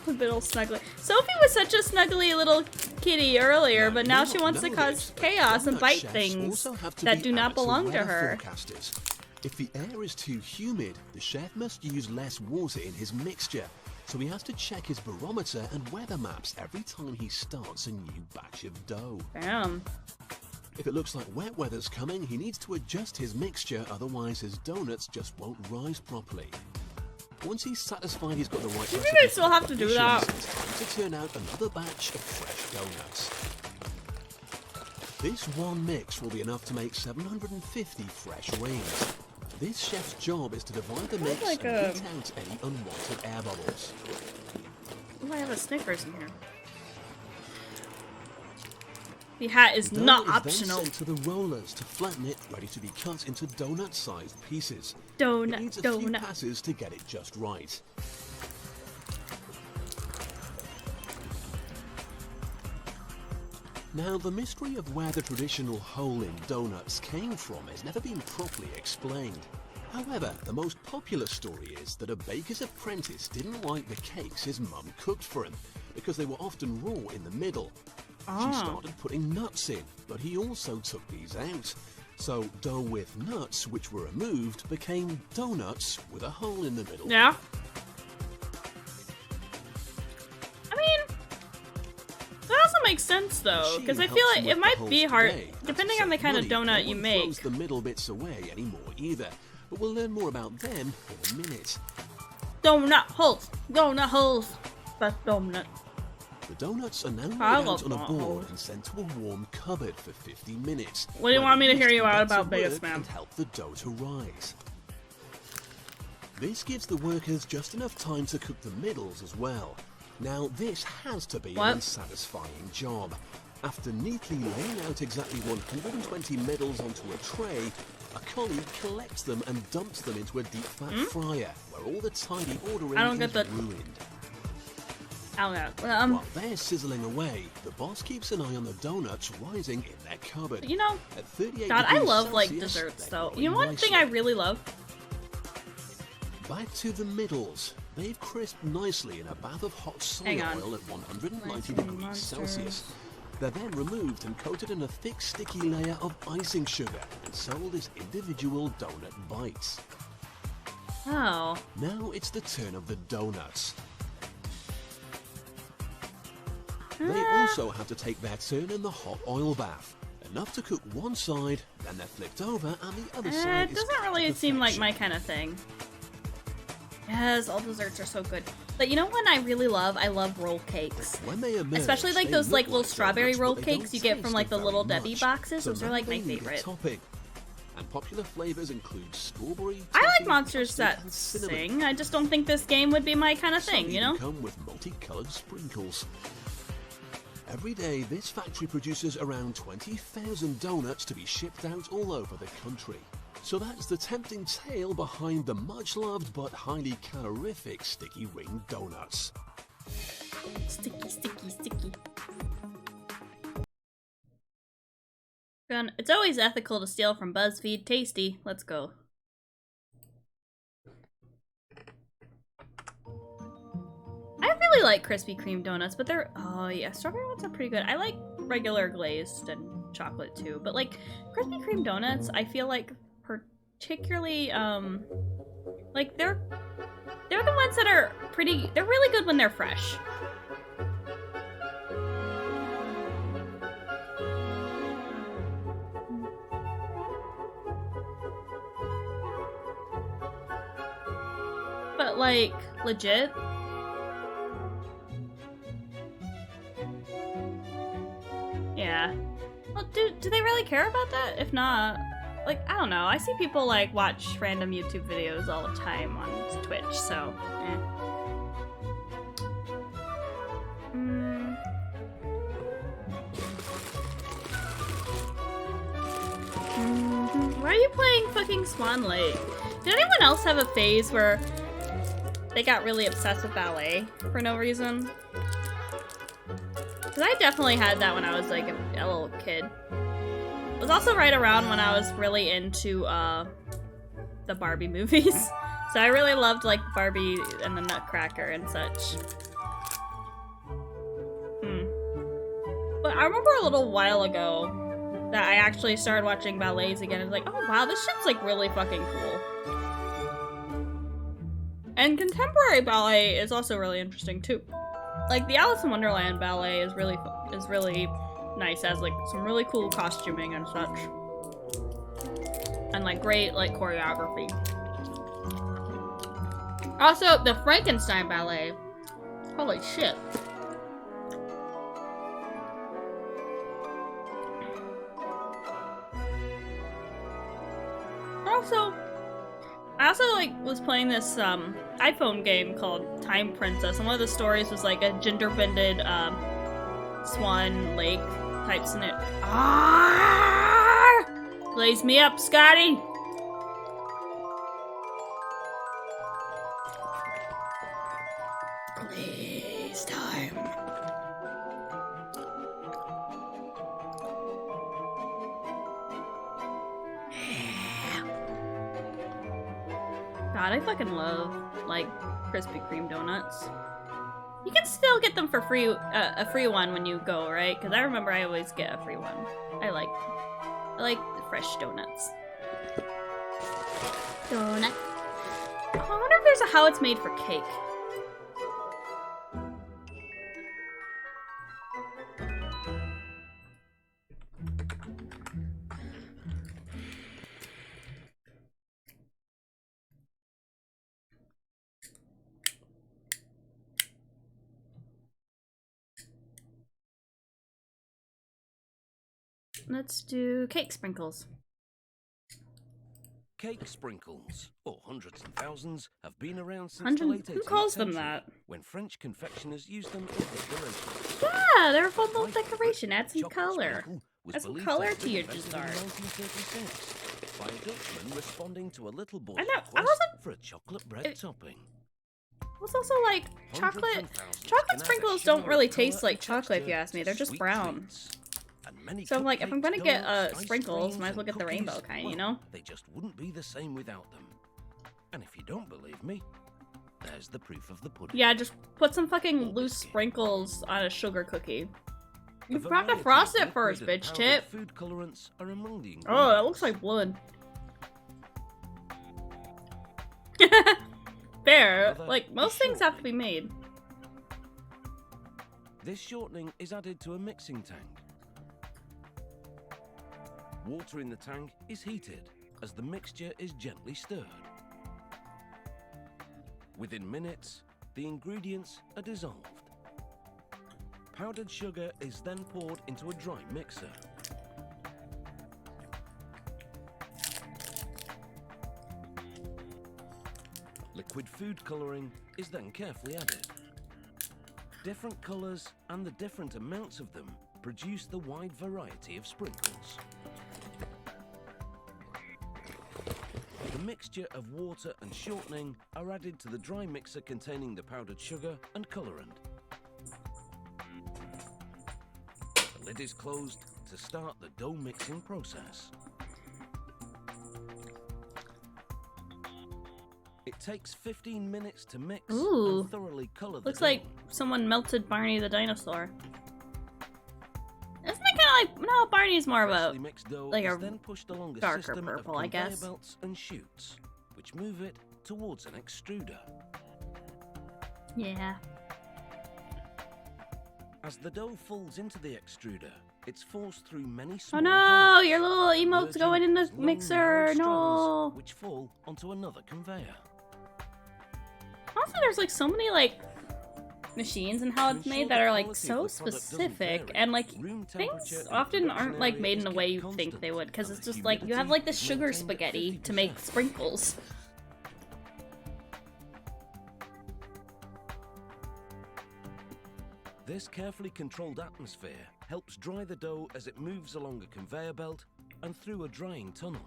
A little snuggly. Sophie was such a snuggly little kitty earlier, but now she wants to cause chaos and Donut bite chefs things also have to that be do not amateur belong to weather her. forecasters. If the air is too humid, the chef must use less water in his mixture. so he has to check his barometer and weather maps every time he starts a new batch of dough. Damn. If it looks like wet weather's coming, he needs to adjust his mixture, otherwise his donuts just won't rise properly. Once he's satisfied he's got the right Do you think I still have to do that? it's time to turn out another batch of fresh donuts. This one mix will be enough to make 750 fresh rings. This chef's job is to divide the mix and beat out any unwanted air bubbles. Oh, I have a Snickers in here. The hat is not optional. Then sent to the rollers to flatten it, ready to be cut into donut-sized pieces. Donut, it needs a few passes to get it just right. Now, the mystery of where the traditional hole in donuts came from has never been properly explained. However, the most popular story is that a baker's apprentice didn't like the cakes his mum cooked for him because they were often raw in the middle. She started putting nuts in, but he also took these out. So dough with nuts, which were removed, became donuts with a hole in the middle. Yeah. I mean, that also makes sense though, because I feel like it might be hard, depending on the kind of donut you make. Throws the middle bits away anymore either, but we'll learn more about them in a minute. Donut holes, but donut. The donuts are now laid out on a board and sent to a warm cupboard for 50 minutes. What do you want me to hear you out about, biggest man? And help the dough to rise. This gives the workers just enough time to cook the middles as well. Now this has to be an unsatisfying job. After neatly laying out exactly 120 middles onto a tray, a colleague collects them and dumps them into a deep fat fryer, where all the tidy ordering is ruined. While they're sizzling away, the boss keeps an eye on the donuts rising in their cupboard. You know, at 38 God, I love Celsius, like desserts though. You know one thing I really love? Back to the middles. They've crisped nicely in a bath of hot soy oil at 190 degrees Celsius. They're then removed and coated in a thick, sticky layer of icing sugar and sold as individual donut bites. Oh. Now it's the turn of the donuts. They also have to take their turn in the hot oil bath. Enough to cook one side, then they're flipped over and the other side It doesn't really seem like my kind of thing. Yes, all desserts are so good. But you know what I really love? I love roll cakes. When they emerge, especially like those like little strawberry roll cakes you get from like the Little Debbie boxes. Those are like my favorite. Topping. And popular flavors include strawberry. I like monsters that sing. I just don't think this game would be my kind of thing, you know? Come with multicolored sprinkles. Every day, this factory produces around 20,000 donuts to be shipped out all over the country. So that's the tempting tale behind the much-loved but highly calorific sticky ring donuts. Sticky, sticky, sticky. It's always ethical to steal from BuzzFeed. Tasty. Let's go. I really like Krispy Kreme donuts, but they're... Oh yeah, strawberry ones are pretty good. I like regular glazed and chocolate too, but like Krispy Kreme donuts, I feel like particularly, like they're the ones that are pretty... They're really good when they're fresh. But like, legit... Yeah. Well, do they really care about that? If not, like, I don't know. I see people, like, watch random YouTube videos all the time on Twitch, so, eh. Why are you playing fucking Swan Lake? Did anyone else have a phase where they got really obsessed with ballet for no reason? Because I definitely had that when I was like a little kid. It was also right around when I was really into the Barbie movies. So I really loved like Barbie and the Nutcracker and such. But I remember a little while ago that I actually started watching ballets again. It's like, oh wow, this shit's like really fucking cool. And contemporary ballet is also really interesting too. Like the Alice in Wonderland ballet is really nice. Has like some really cool costuming and such, and like great like choreography. Also, the Frankenstein ballet. Holy shit. I also like was playing this iPhone game called Time Princess, and one of the stories was like a gender-bended Swan Lake type scenario. Ah! Blaze me up, Scotty! Blaze time. God, I fucking love, like, Krispy Kreme donuts. You can still get them for free, a free one when you go, right? Because I remember I always get a free one. I like the fresh donuts. Donut. Oh, I wonder if there's a how it's made for cake. Let's do cake sprinkles. Cake sprinkles, or hundreds and thousands, have been around since the late 18th Who calls them century, that? when French confectioners used them as decoration. Yeah, they're a fun little decoration. Add some color. Add some color to your dessert. 1936, by a Dutchman responding to a little boy's I request wasn't- for a chocolate bread topping. It's also like chocolate sprinkles don't really taste like chocolate if you ask me. They're just brown. So I'm like, if I'm gonna get sprinkles, might as well get the rainbow kind, you know? They just wouldn't be the same without them. And if you don't believe me, there's the proof of the pudding. Yeah, just put some fucking loose sprinkles on a sugar cookie. You have to frost it first, bitch tip. Food colorants are among the ingredients. Oh, that looks like blood. Fair. Like, most things have to be made. This shortening is added to a mixing tank. Water in the tank is heated as the mixture is gently stirred. Within minutes, the ingredients are dissolved. Powdered sugar is then poured into a dry mixer. Liquid food coloring is then carefully added. Different colors and the different amounts of them produce the wide variety of sprinkles. The mixture of water and shortening are added to the dry mixer containing the powdered sugar and colorant. The lid is closed to start the dough mixing process. It takes 15 minutes to mix Ooh. and thoroughly color the Looks dough. like someone melted Barney the dinosaur. Isn't it kind of like, no, Barney's more of a, like a then pushed along a darker system of purple, I conveyor guess. belts and chutes, which move it towards an extruder. Yeah. As the dough falls into the extruder, it's forced through many Oh small no, holes, your little emote's merging going in the with long, mixer, narrow strands, no. which fall onto another conveyor. Also, there's like so many like machines and how it's made that are like so specific, and like things often aren't like made in the way you think they would, because it's just like you have like this sugar spaghetti to make sprinkles. This carefully controlled atmosphere helps dry the dough as it moves along a conveyor belt and through a drying tunnel.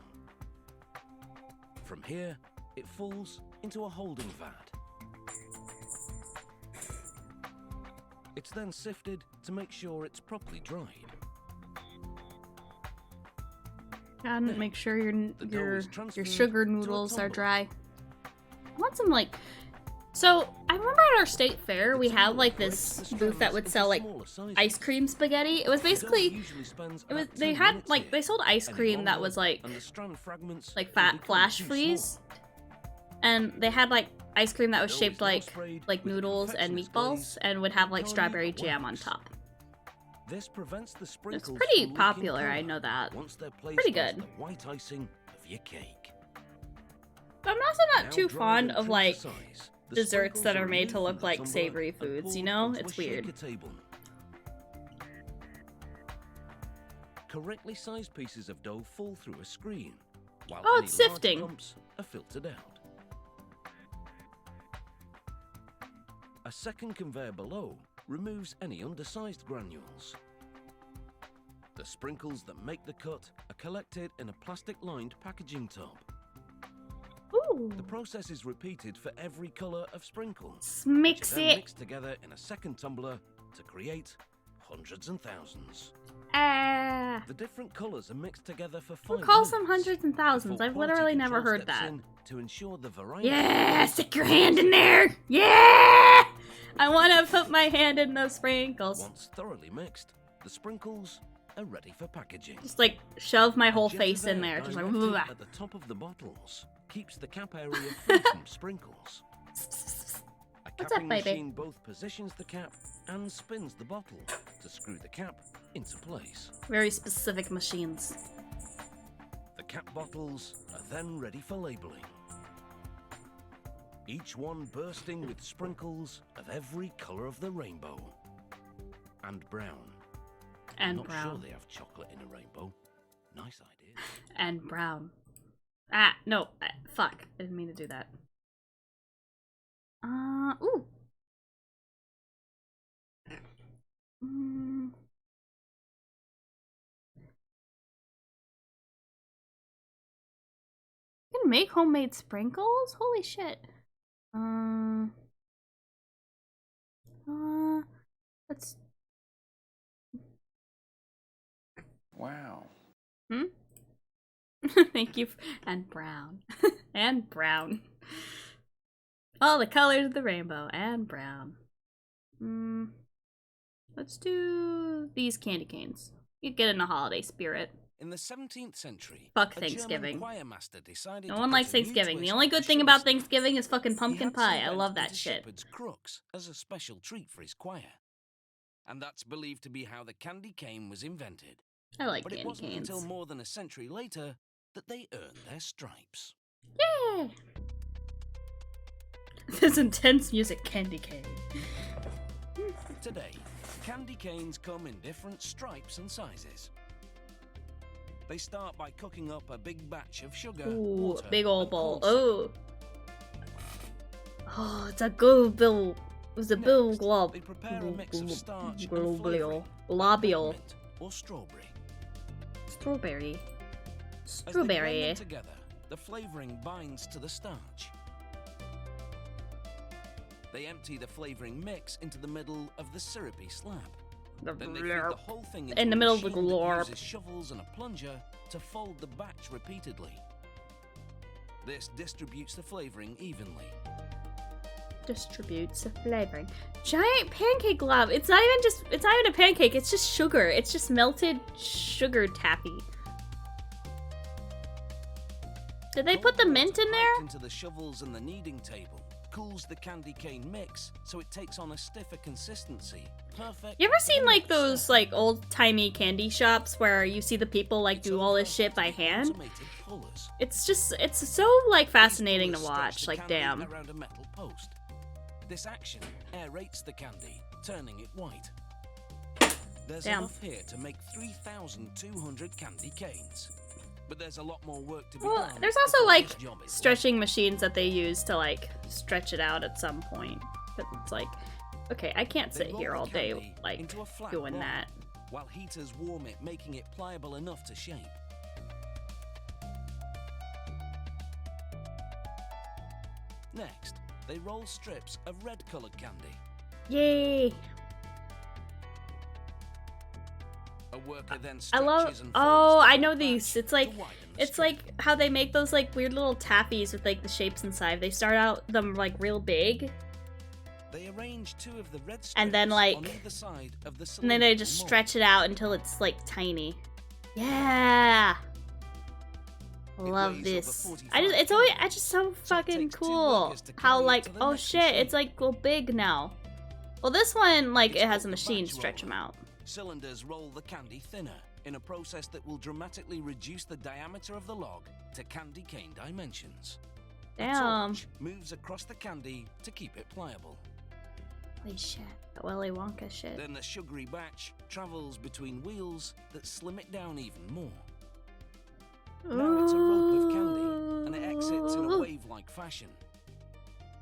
From here, it falls into a holding vat. It's then sifted to make sure it's properly dried. Gotta make sure your sugar noodles are dry. I want some like. So I remember at our state fair we had like this booth that would sell like ice cream spaghetti. It was basically they had like they sold ice cream that was like fat flash freeze. and they had like ice cream that was shaped like noodles and meatballs, and would have like strawberry jam on top. This prevents the It's sprinkles pretty from leaking popular, colour I know that. Once they're placed Pretty onto good. the white icing of your cake. But I'm also not Now too dried fond and of trimmed like to size, the desserts sprinkles that are are made to removed look from the like tumbler savory and foods, you poured know? onto It's a shaker weird. table. Correctly sized pieces of dough fall through a screen, while Oh, any it's large sifting. clumps are filtered out. A second conveyor below removes any undersized granules. The sprinkles that make the cut are collected in a plastic-lined packaging tub. Ooh. The process is repeated for every colour of sprinkles. Mix which are then it. mixed together in a second tumbler to create hundreds and thousands. The different colours are mixed together for 5 Who calls minutes them hundreds and thousands? before I've quality literally never control heard steps that. in to ensure the variety. Yeah, stick your hand in there. Yeah, I want to put my hand in those sprinkles. Once thoroughly mixed, the sprinkles are ready for packaging. Just like shove my whole A jet face of in air there, just like. directed Blah. at the top of the bottles keeps the cap area free from sprinkles. A What's capping up, baby? machine both positions the cap and spins the bottle to screw the cap into place. Very specific machines. The cap bottles are then ready for labeling. Each one bursting with sprinkles of every color of the rainbow. And brown. And I'm not brown. sure they have chocolate in a rainbow. Nice idea. And brown. Ah, no. Fuck. I didn't mean to do that. Ooh. You can make homemade sprinkles? Holy shit. Let's. Wow. Hmm? Thank you. And brown. And brown. All the colors of the rainbow. And brown. Let's do these candy canes. You get in the holiday spirit. In the 17th century, Fuck a German Thanksgiving. choir master decided No to one put likes a new Thanksgiving. The twist only on good the thing sugar about stuff. Thanksgiving is fucking He pumpkin had pie. I some love bent that into shit. shepherd's crooks as a special treat for his choir. And that's believed to be how the candy cane was invented. I like But it candy wasn't canes. until more than a century later that they earned their stripes. Yay! This intense music candy cane. Today, candy canes come in different stripes and sizes. They start by cooking up a big batch of sugar, Ooh, water, big old and bowl. corn syrup. Oh. Oh, it's a good bill. It's a bill glob. They prepare a mix of starch and Globule. flavouring, Globule. mint or strawberry. Strawberry. As they blend Strawberry. them together, the flavouring binds to the starch. They empty the flavouring mix into the middle of the syrupy slab. Then they feed the whole thing into In the a middle of the machine that glorp. uses shovels and a plunger to fold the batch repeatedly. This distributes the flavouring evenly. Distributes the flavoring. Giant pancake glob. It's not even a pancake, it's just sugar. It's just melted sugar taffy. Did they put the mint in there? Into the shovels and the kneading table cools the candy cane mix so it takes on a stiffer consistency. Perfect. You ever seen like those like old-timey candy shops where you see the people like do all this shit by hand? Automated pullers. It's so like fascinating to watch. Like damn. Around a metal post. This action aerates the candy, turning it white. There's Damn. enough here to make 3,200 candy canes. But there's a lot more work to be Well, done. there's also before like this job is stretching machines that they use to like stretch it out at some point. But it's like, okay, I can't They sit roll here the all day candy like into a flat doing block, that. while heaters warm it, making it pliable enough to shape. Next, they roll strips of red-colored candy. Yay! A worker then I love. stretches and Oh, folds the I know batch these. It's to like widen the it's like how they make those like weird little taffies with like the shapes inside. They start out them like real big, They arrange two of the red strips and then like, on either side of the and then they cylindrical just mold. stretch it out until it's like tiny. Yeah. Love this. It's just so fucking cool. How like, oh shit, it's like go big now. Well, this one, like, it has a machine to stretch them out. Cylinders roll the candy thinner in a process that will dramatically reduce the diameter of the log to candy cane dimensions. Damn. The torch moves across the candy to keep it pliable. Holy shit. That Willy Wonka shit. Then the sugary batch travels between wheels that slim it down even more. Now it's a rope of candy, and it exits in a wave-like fashion.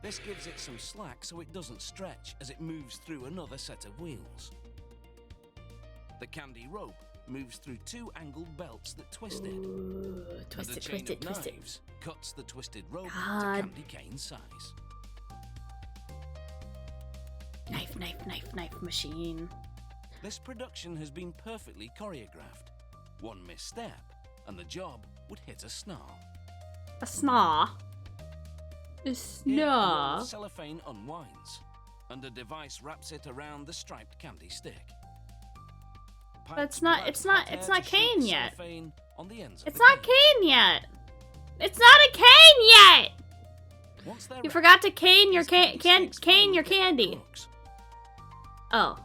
This gives it some slack so it doesn't stretch as it moves through another set of wheels. The candy rope moves through two angled belts that twist it. Twist and it, twist it. Cuts the twisted rope God. to candy cane size. Knife, knife, knife, knife machine. This production has been perfectly choreographed. One misstep, and the job would hit a snarl. A snarl? A Here, a roll snarl? of cellophane unwinds, and a device wraps it around the striped candy stick. But it's not cane yet. On the ends of It's the not cane yet. It's not a cane yet. Once they're You wrapped, forgot to cane your these candy sticks cane your will get candy. crooks. Oh,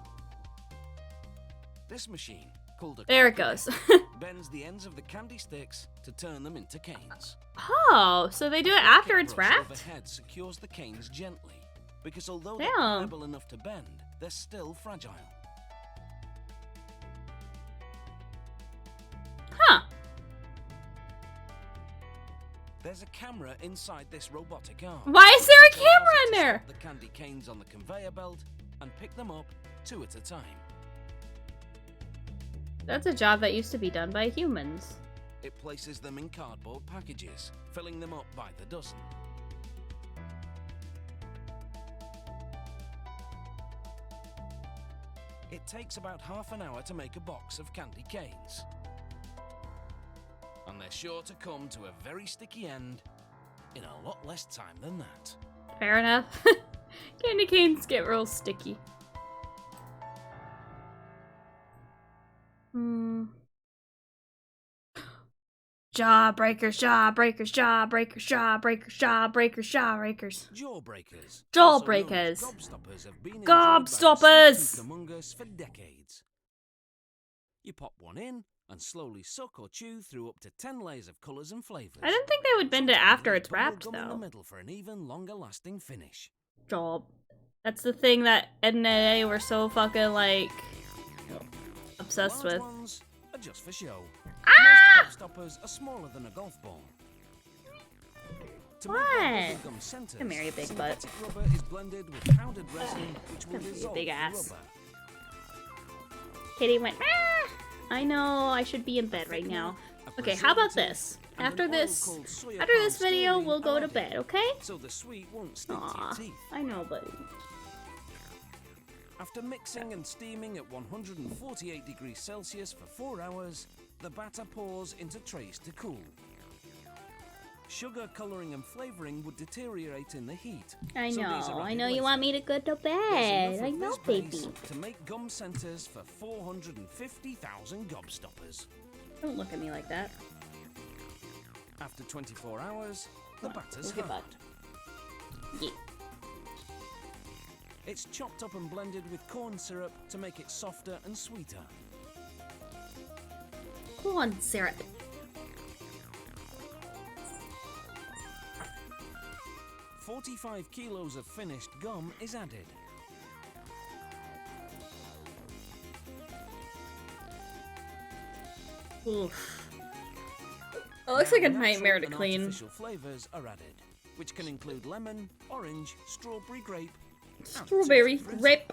This machine, called a there it crooked goes. head, bends the ends of the candy sticks to turn them into canes. Oh, so they do it after it's Brush wrapped? overhead secures the canes gently, because although Damn. they're pliable enough to bend, they're still fragile. Huh. There's a camera inside this robotic arm. Why is there a which allows camera it in to there? stop the candy canes on the conveyor belt and pick them up 2 at a time. That's a job that used to be done by humans. It places them in cardboard packages, filling them up by the dozen. It takes about half an hour to make a box of candy canes. And they're sure to come to a very sticky end in a lot less time than that. Fair enough. Candy canes get real sticky. Jawbreakers, jawbreakers, jawbreakers, jawbreakers, jawbreakers, jawbreakers. Jawbreakers. Jawbreakers. Gobstoppers have been Gobstoppers! among us for decades. You pop one in and slowly suck or chew through up to 10 layers of colours and flavours. I didn't think they would bend it after it's Bubble wrapped, gum in the though. middle for an even longer lasting finish. Job. That's the thing that Ed and Eddie were so fucking, like, obsessed Large with. ones are just for show. Ah! Most gobstoppers are smaller than a golf ball. To What? make the bubblegum centers, Come here, you big butt. synthetic rubber is blended with powdered resin, which will Come here, dissolve big the ass. rubber. Kitty went, ah! I know, I should be in bed right now. Okay, how about this? After this video, we'll go to bed, okay? So the sweet won't stick to Aw, your teeth. I know, buddy. After mixing and steaming at 148 degrees Celsius for 4 hours, the batter pours into trays to cool. Sugar, colouring and flavouring would deteriorate in the heat. I so these are know added you later. want me to go to There's bed. enough I of know, this baby. base to make gum centres for 450,000 gobstoppers. Don't look at me like that. After 24 hours, the batter's Look at hard. Yeah. It's chopped up and blended with corn syrup to make it softer and sweeter. Corn syrup. "45 kilos of finished gum is added. Oof. It looks like a Now nightmare to natural and clean. artificial flavours are added, which can include lemon, orange, strawberry grape, and Strawberry tutti frutti. grape.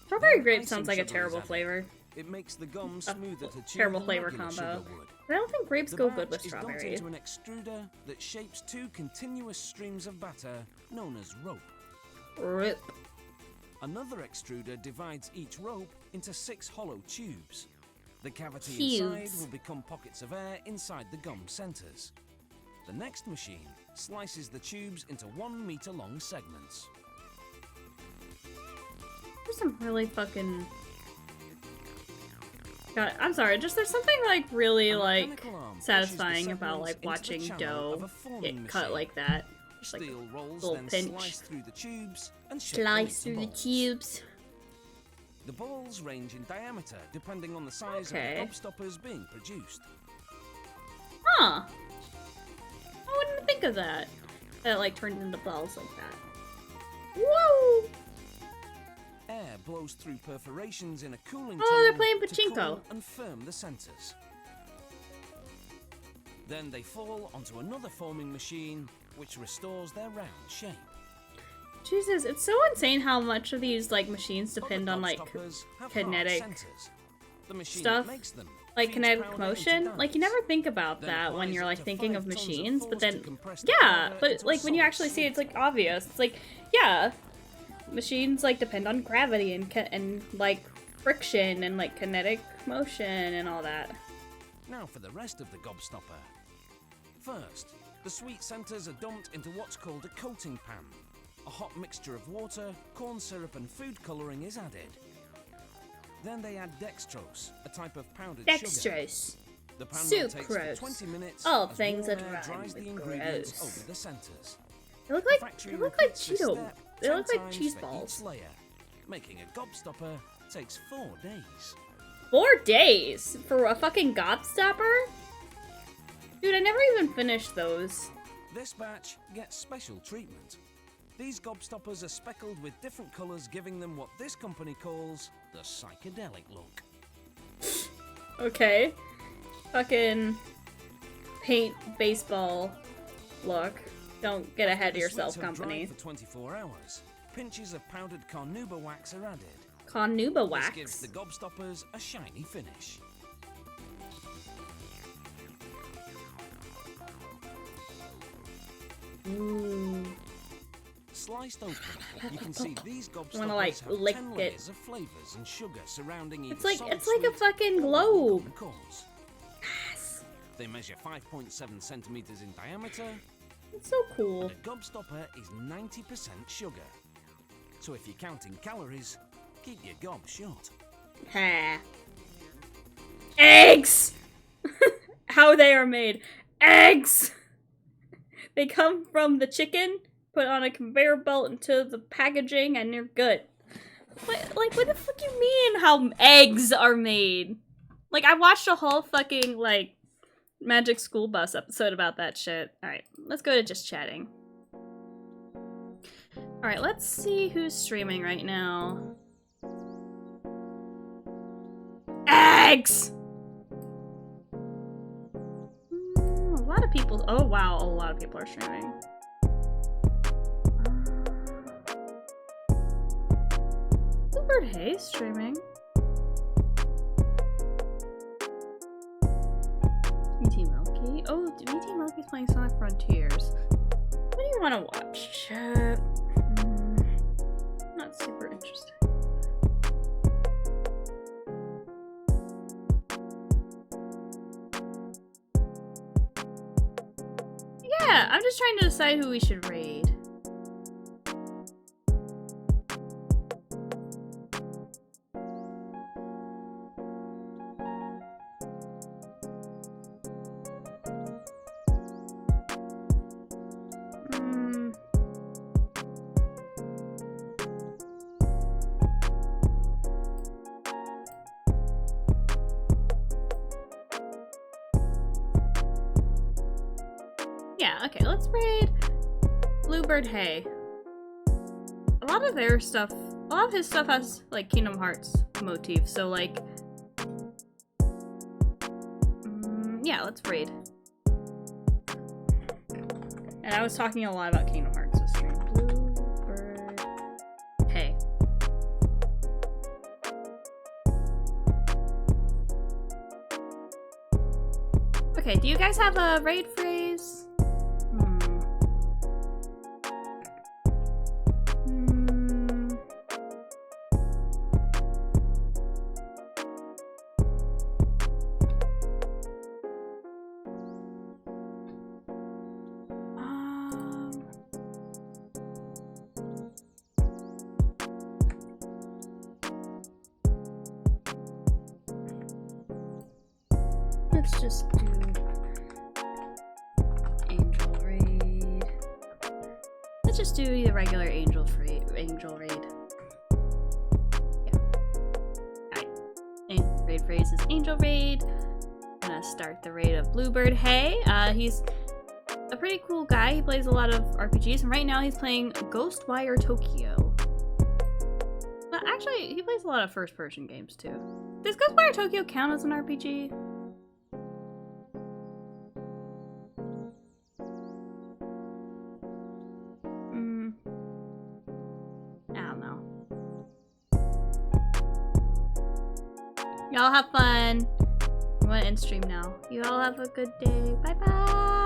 Strawberry Then grape icing sounds like a sugar is terrible added. flavor. It makes the gum smoother to chew Terrible than flavor regular combo. sugar would. But I don't think grapes The go batch good with is dumped strawberry. into an extruder that shapes 2 continuous streams of batter known as rope. Rip. Another extruder divides each rope into 6 hollow tubes. The cavity Tubes. inside will become pockets of air inside the gum centers. The next machine slices the tubes into 1 meter long segments. There's some really fucking God, I'm sorry, just there's something like really like satisfying about like watching dough get cut like that. Just like a little pinch. Slice through the tubes and slice through the tubes. The balls range in diameter depending on the size of the gobstoppers being produced. Huh. I wouldn't think of that. That like turns into balls like that. Whoa! Air blows through perforations in a cooling Oh, they're tunnel playing to pachinko. cool and firm the centers. Then they fall onto another forming machine, which restores their round shape. Jesus, it's so insane how much of these like machines depend on like kinetic stuff, like kinetic motion. Like you never think about that when you're like thinking of machines, but then yeah, but like when you actually see it, it's like obvious. It's like yeah, machines like depend on gravity and like friction and like kinetic motion and all that. Now for the rest of the gobstopper. First, the sweet centers are dumped into what's called a coating pan. A hot mixture of water, corn syrup and food coloring is added. Then they add dextrose, a type of powdered sugar. Dextrose. The pan rotates for Sucrose. 20 minutes All as things warm that air rhyme dries the with ingredients gross. over the centers. They look like Cheeto. They look like cheese balls. Layer. Making a gobstopper takes 4 days. 4 days for a fucking gobstopper? Dude, I never even finished those. This batch gets special treatment. These gobstoppers are speckled with different colors, giving them what this company calls the psychedelic look. Okay. Fucking paint baseball look. Don't get ahead of yourself, company. For 24 hours. Pinches of powdered carnauba wax are added. Carnauba wax? This gives the gobstoppers a shiny finish. Ooh. Sliced open, you can see these gobstoppers Wanna, like, have lick 10 it. layers of flavors and sugar surrounding It's either like solid it's like a sweet fucking or globe. cores. Yes. They measure 5.7 centimeters in diameter. It's so cool. And a gobstopper is 90% sugar. So if you're counting calories, keep your gob short. Ha. Eggs! How they are made. Eggs! They come from the chicken, put on a conveyor belt into the packaging, and you're good. What the fuck you mean how eggs are made? Like, I watched a whole fucking, like, Magic School Bus episode about that shit. Alright, let's go to just chatting. Alright, let's see who's streaming right now. Eggs! A lot of people. Oh wow, a lot of people are streaming. Bluebird Hayes streaming. VT Milky. Oh, VT Milky's playing Sonic Frontiers. What do you want to watch? Chat. Not super interesting. Yeah, I'm just trying to decide who we should raid. Yeah, okay, let's raid Bluebird Hay. A lot of their stuff, a lot of his stuff has, like, Kingdom Hearts motif, so, like... yeah, let's raid. And I was talking a lot about Kingdom Hearts this stream. Bluebird Hay. Okay, do you guys have a raid phrase? let's just do Angel Raid. Let's just do the regular Angel Raid. Yeah. Alright. Raid phrase is Angel Raid. I'm gonna start the raid of Bluebird Hay. He's a pretty cool guy. He plays a lot of RPGs, and right now he's playing Ghostwire Tokyo. But actually, he plays a lot of first-person games too. Does Ghostwire Tokyo count as an RPG? I don't know. Y'all have fun. I'm gonna end stream now. You all have a good day. Bye bye.